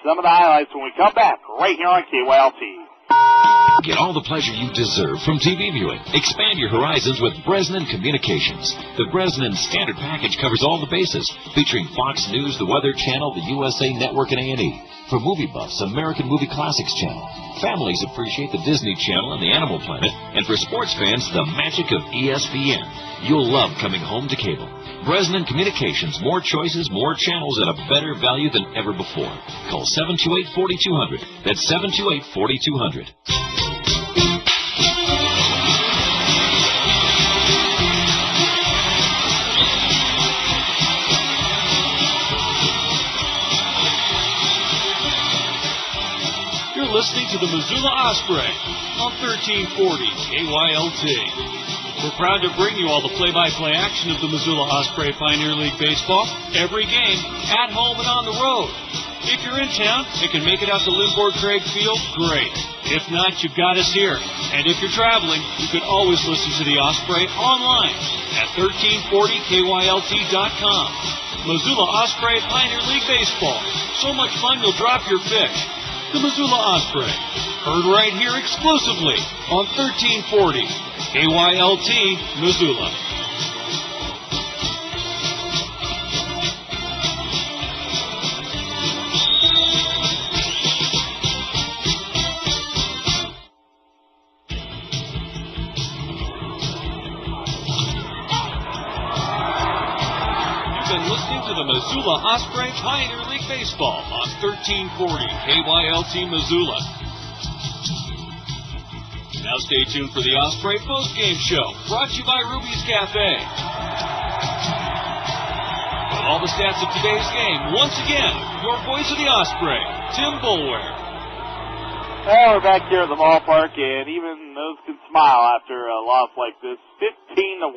some of the highlights when we come back right here on KYLT. Get all the pleasure you deserve from TV viewing. Expand your horizons with Bresnan Communications. The Bresnan Standard Package covers all the bases, featuring Fox News, the Weather Channel, the USA Network, and A&E. For movie buffs, American Movie Classics Channel. Families appreciate the Disney Channel and the Animal Planet. And for sports fans, the magic of ESPN. You'll love coming home to cable. Bresnan Communications, more choices, more channels at a better value than ever before. Call 728-4200. That's 728-4200. You're listening to the Missoula Osprey on 1340 KYLT. We're proud to bring you all the play-by-play action of the Missoula Osprey Pioneer League Baseball. Every game, at home and on the road. If you're in town and can make it out to Lindborg Craig Field, great. If not, you've got us here. And if you're traveling, you can always listen to the Osprey online at 1340KYLT.com. Missoula Osprey Pioneer League Baseball. So much fun you'll drop your fish. The Missoula Osprey. Heard right here exclusively on 1340 KYLT, Missoula. You've been listening to the Missoula Osprey Pioneer League Baseball on 1340 KYLT, Missoula. Now stay tuned for the Osprey post-game show, brought to you by Ruby's Cafe. With all the stats of today's game, once again, your voice of the Osprey, Tim Bulwer. Well, we're back here at the ballpark, and even those can smile after a loss like this, 15-1,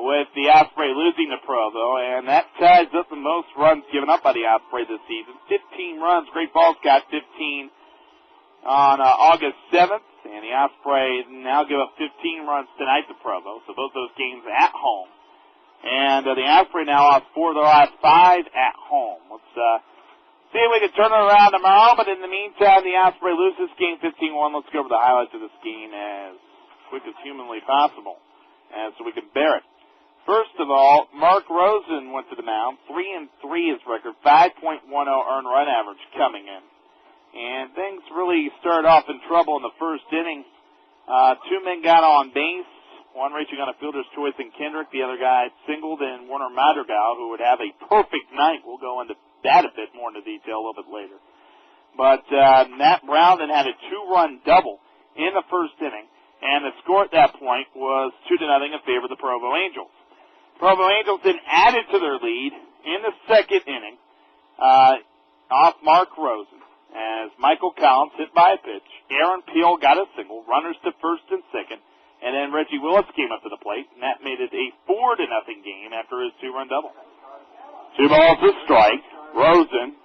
with the Osprey losing to Provo, and that ties up the most runs given up by the Osprey this season. 15 runs. Great Falls got 15 on August 7th. And the Osprey now give up 15 runs tonight to Provo, so both those games at home. And the Osprey now lost 4 of their last 5 at home. Let's see if we can turn it around tomorrow, but in the meantime, the Osprey loses this game 15-1. Let's go over the highlights of this game as quick as humanly possible, so we can bear it. First of all, Mark Rosen went to the mound, 3-3 his record, 5.10 earned run average coming in. And things really started off in trouble in the first inning. 2 men got on base, one reaching on a fielder's choice in Kendrick. The other guy singled in Warner Madrigal, who would have a perfect night. We'll go into that a bit more into detail a little bit later. But Matt Brown then had a 2-run double in the first inning. And the score at that point was 2-0 in favor of the Provo Angels. Provo Angels then added to their lead in the second inning off Mark Rosen, as Michael Collins hit by a pitch. Aaron Peel got a single, runners to first and second, and then Reggie Willis came up to the plate, and that made it a 4-0 game after his 2-run double. 2 balls to strike. Rosen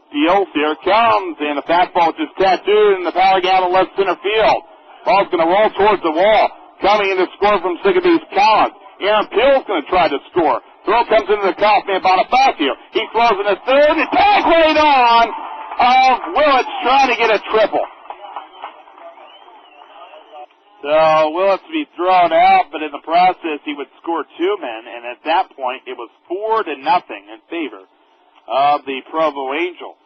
deals. Here it comes, and the fastball is just tattooed in the power gap in left center field. Ball's going to roll towards the wall. Coming in to score from second base, Collins. Aaron Peel's going to try to score. Throw comes into the Kaufman Bonifacio. He throws in the third, and tag right on of Willits trying to get a triple. So Willits to be thrown out, but in the process he would score 2 men, and at that point it was 4-0 in favor of the Provo Angels.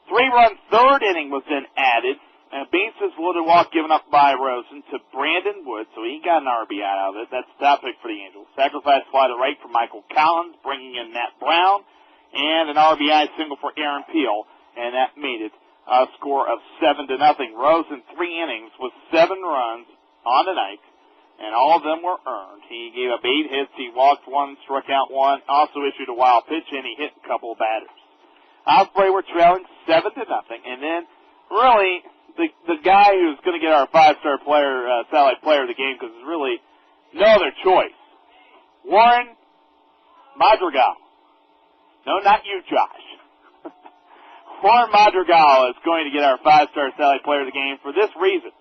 3-run third inning was then added, and bases loaded walk given up by Rosen to Brandon Wood, so he got an RBI out of it. That's the top pick for the Angels. Sacrifice fly to right for Michael Collins, bringing in Matt Brown, and an RBI single for Aaron Peel. And that made it a score of 7-0. Rosen, 3 innings with 7 runs on the night, and all of them were earned. He gave up 8 hits. He walked 1, struck out 1, also issued a wild pitch, and he hit a couple of batters. Osprey were trailing 7-0, and then really the guy who's going to get our 5-star player, satellite player of the game, because there's really no other choice, Warren Madrigal. No, not you, Josh. Warren Madrigal is going to get our 5-star satellite player of the game for this reason.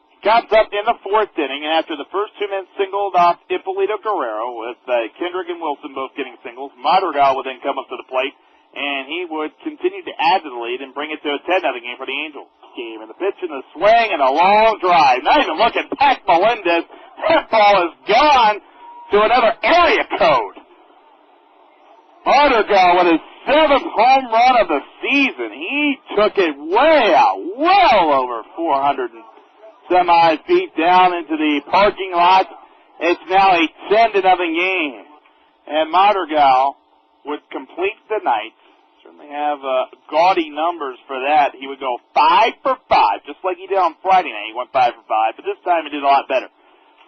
He comes up in the 4th inning, and after the first 2 men singled off Ippolito Guerrero, with Kendrick and Wilson both getting singles, Madrigal would then come up to the plate and he would continue to add to the lead and bring it to a 10-0 game for the Angels. Game and the pitch and the swing and a long drive. Not even looking back, Melendez. That ball is gone to another area code. Madrigal with his 7th home run of the season. He took it way out, well over 400 and some odd feet down into the parking lot. It's now a 10-0 game. And Madrigal would complete the night. Certainly have gaudy numbers for that. He would go 5 for 5, just like he did on Friday night. He went 5 for 5, but this time he did a lot better.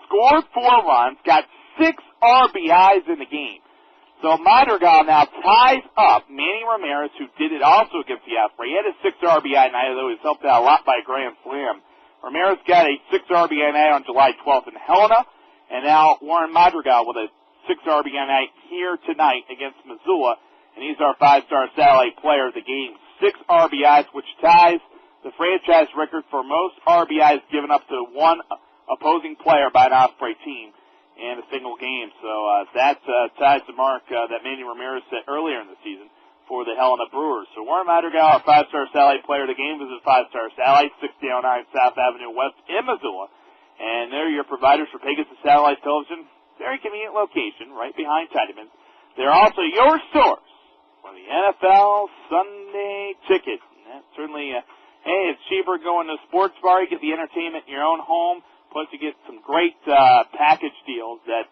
Scored 4 runs, got 6 RBIs in the game. So Madrigal now ties up Manny Ramirez, who did it also against the Osprey. He had a 6 RBI night, although he was helped out a lot by a grand slam. Ramirez got a 6 RBI night on July 12th in Helena, and now Warren Madrigal with a 6 RBI night here tonight against Missoula, and he's our 5-star satellite player of the game. 6 RBIs, which ties the franchise record for most RBIs given up to one opposing player by an Osprey team in a single game. So that ties the mark that Manny Ramirez set earlier in the season for the Helena Brewers. So Warren Madrigal, our 5-star satellite player of the game, visit 5-star satellite, 6009 South Avenue West in Missoula. And they're your providers for Pegasus Satellite Television. Very convenient location, right behind Tidyman's. They're also your source for the NFL Sunday ticket. And that's certainly, hey, it's cheaper going to a sports bar. You get the entertainment in your own home. Plus, you get some great package deals that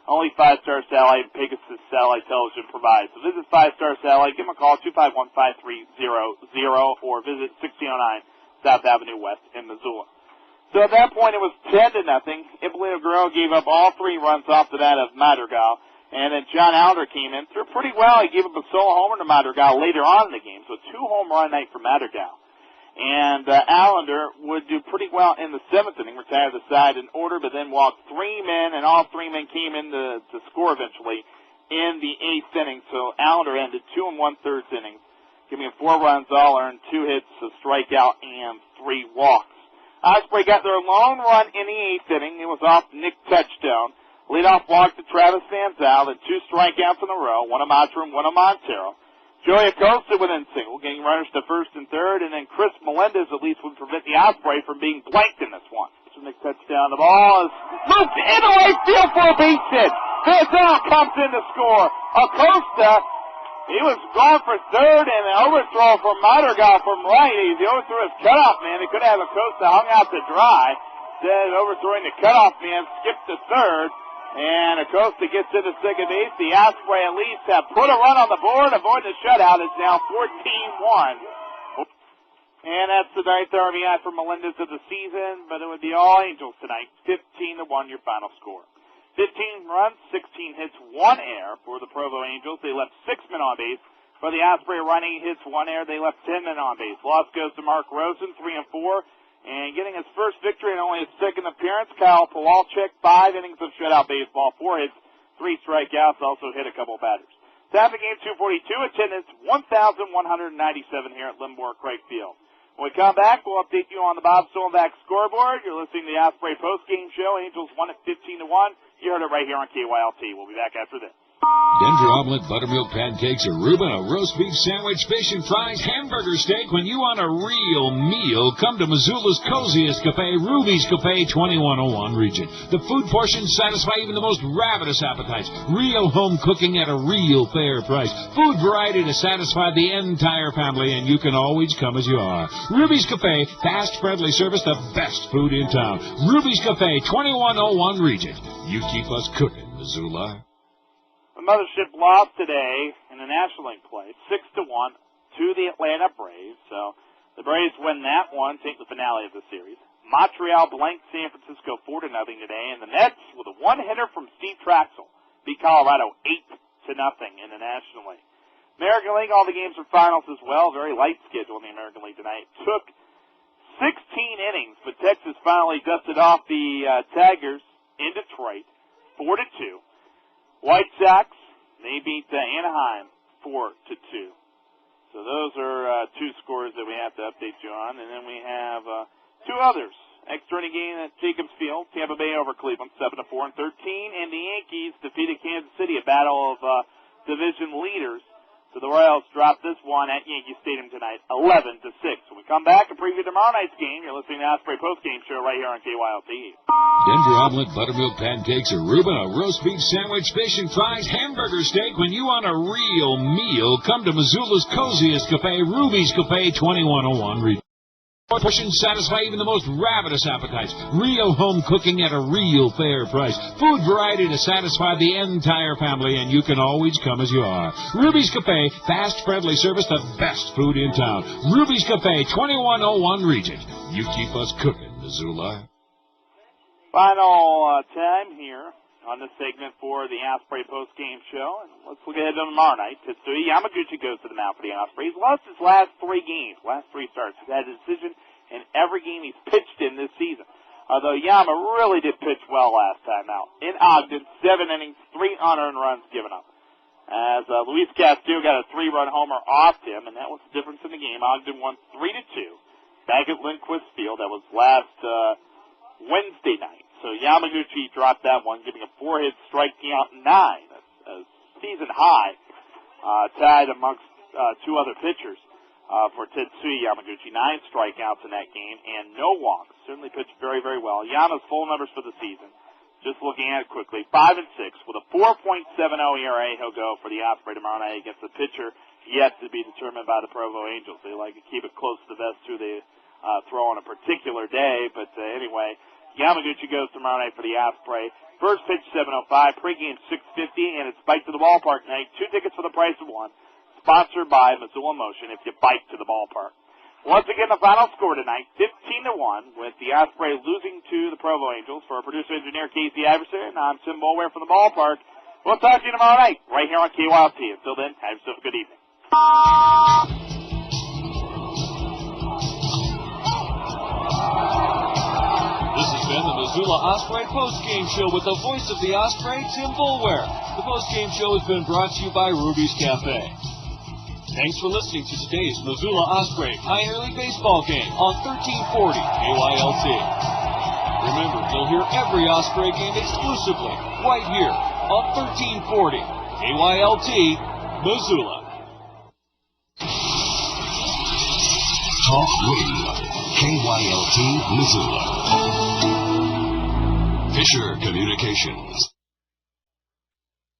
only 5-star satellite and Pegasus Satellite Television provides. So visit 5-star satellite. Give them a call, 251-5300, or visit 1609 South Avenue West in Missoula. So at that point, it was 10-0. Hippolito Guerrero gave up all 3 runs off the bat of Madrigal. And then John Allender came in, threw pretty well. He gave up a solo homer to Madrigal later on in the game. So 2-home run night for Madrigal. And Allender would do pretty well in the 7th inning, retire the side in order, but then walked 3 men, and all 3 men came in to score eventually in the 8th inning. So Allender ended 2 1/3 innings, giving him 4 runs all earned, 2 hits, a strikeout, and 3 walks. Osprey got their lone run in the 8th inning. It was off Nick Touchdown. Leadoff walk to Travis Sanzal, then 2 strikeouts in a row, one of Montero and one of Montero. Joey Acosta went in single, getting runners to 1st and 3rd, and then Chris Melendez at least would prevent the Osprey from being blanked in this one. So Nick Touchdown, the ball is moved into right field for a base hit. Sanzal comes in to score. Acosta, he was gone for 3rd, and an overthrow from Madrigal from right. He overthrew his cutoff man. He could have Acosta hung out to dry. Instead, overthrowing the cutoff man, skipped to 3rd. And Acosta gets into second base. The Osprey at least have put a run on the board, avoiding the shutout. It's now 14-1. And that's the 9th RBI for Melendez of the season, but it would be all Angels tonight. 15-1 your final score. 15 runs, 16 hits, 1 error for the Provo Angels. They left 6 men on base. For the Osprey, running hits, 1 error. They left 10 men on base. Loss goes to Mark Rosen, 3 and 4. And getting his first victory in only his 2nd appearance, Kyle Pawalczyk, 5 innings of shutout baseball, 4 hits, 3 strikeouts, also hit a couple batters. Time of game 242, attendance 1,197 here at Limborg Craig Field. When we come back, we'll update you on the Bob Stolenbach scoreboard. You're listening to the Osprey postgame show. Angels won at 15-1. You heard it right here on KYLT. We'll be back after this. Denver omelet, buttermilk pancakes, a Reuben, a roast beef sandwich, fish and fries, hamburger steak. When you want a real meal, come to Missoula's coziest cafe, Ruby's Cafe, 2101 Region. The food portions satisfy even the most ravenous appetites. Real home cooking at a real fair price. Food variety to satisfy the entire family, and you can always come as you are. Ruby's Cafe, fast, friendly service, the best food in town. Ruby's Cafe, 2101 Region. You keep us cooking, Missoula. The Mothership lost today in the National League play, 6-1 to the Atlanta Braves. So the Braves win that one, take the finale of the series. Montreal blanked San Francisco 4-0 today, and the Mets, with a 1-hitter from Steve Traxel, beat Colorado 8-0 in the National League. American League, all the games are finals as well. Very light schedule in the American League tonight. Took 16 innings, but Texas finally dusted off the Tigers in Detroit, 4-2. White Sox, they beat Anaheim 4-2. So those are 2 scores that we have to update you on. And then we have 2 others. Extra inning game at Jacobs Field. Tampa Bay over Cleveland, 7-4 and 13. And the Yankees defeated Kansas City, a battle of division leaders. So the Royals drop this one at Yankee Stadium tonight, 11-6. When we come back and preview tomorrow night's game, you're listening to Osprey Postgame Show right here on KYLT. Denver omelet, buttermilk pancakes, a Reuben, a roast beef sandwich, fish and fries, hamburger steak. When you want a real meal, come to Missoula's coziest cafe, Ruby's Cafe, 2101. Push and satisfy even the most ravenous appetites. Real home cooking at a real fair price. Food variety to satisfy the entire family, and you can always come as you are. Ruby's Cafe, fast, friendly service, the best food in town. Ruby's Cafe, 2101 Regent. You keep us cooking, Missoula. Final time here on this segment for the Osprey post-game show. And let's look ahead to tomorrow night. Tetsuya Yamaguchi goes to the mound for the Osprey. He's lost his last 3 games, last 3 starts. He's had a decision in every game he's pitched in this season. Although Yama really did pitch well last time out. In Ogden, 7 innings, 3 unearned runs given up. As Luis Castillo got a 3-run homer off him, and that was the difference in the game. Ogden won 3-2 back at Lindquist Field. That was last Wednesday night. So Yamaguchi dropped that one, giving a 4-hit striking out 9. That's a season high, tied amongst 2 other pitchers for Tetsuya Yamaguchi. 9 strikeouts in that game and no walks. Certainly pitched very, very well. Yama's full numbers for the season. Just looking at it quickly, 5-6 with a 4.70 ERA. He'll go for the Osprey tomorrow night against the pitcher yet to be determined by the Provo Angels. They like to keep it close to the vest who they throw on a particular day, but anyway. Yamaguchi goes tomorrow night for the Osprey. First pitch, 7:05. Pregame, 6:50. And it's Bike to the Ballpark night. 2 tickets for the price of 1. Sponsored by Missoula Motion if you bike to the ballpark. Once again, the final score tonight, 15-1, with the Osprey losing to the Provo Angels. For our producer-engineer, Casey Iverson, I'm Tim Boulware from the ballpark. We'll talk to you tomorrow night right here on KYLT. Until then, have yourself a good evening. This has been the Missoula Osprey Postgame Show with the voice of the Osprey, Tim Boulware. The Postgame Show has been brought to you by Ruby's Cafe. Thanks for listening to today's Missoula Osprey Pioneer League Baseball game on 1340 KYLT. Remember, you'll hear every Osprey game exclusively right here on 1340 KYLT, Missoula. Talk Radio, KYLT, Missoula. Fisher Communications.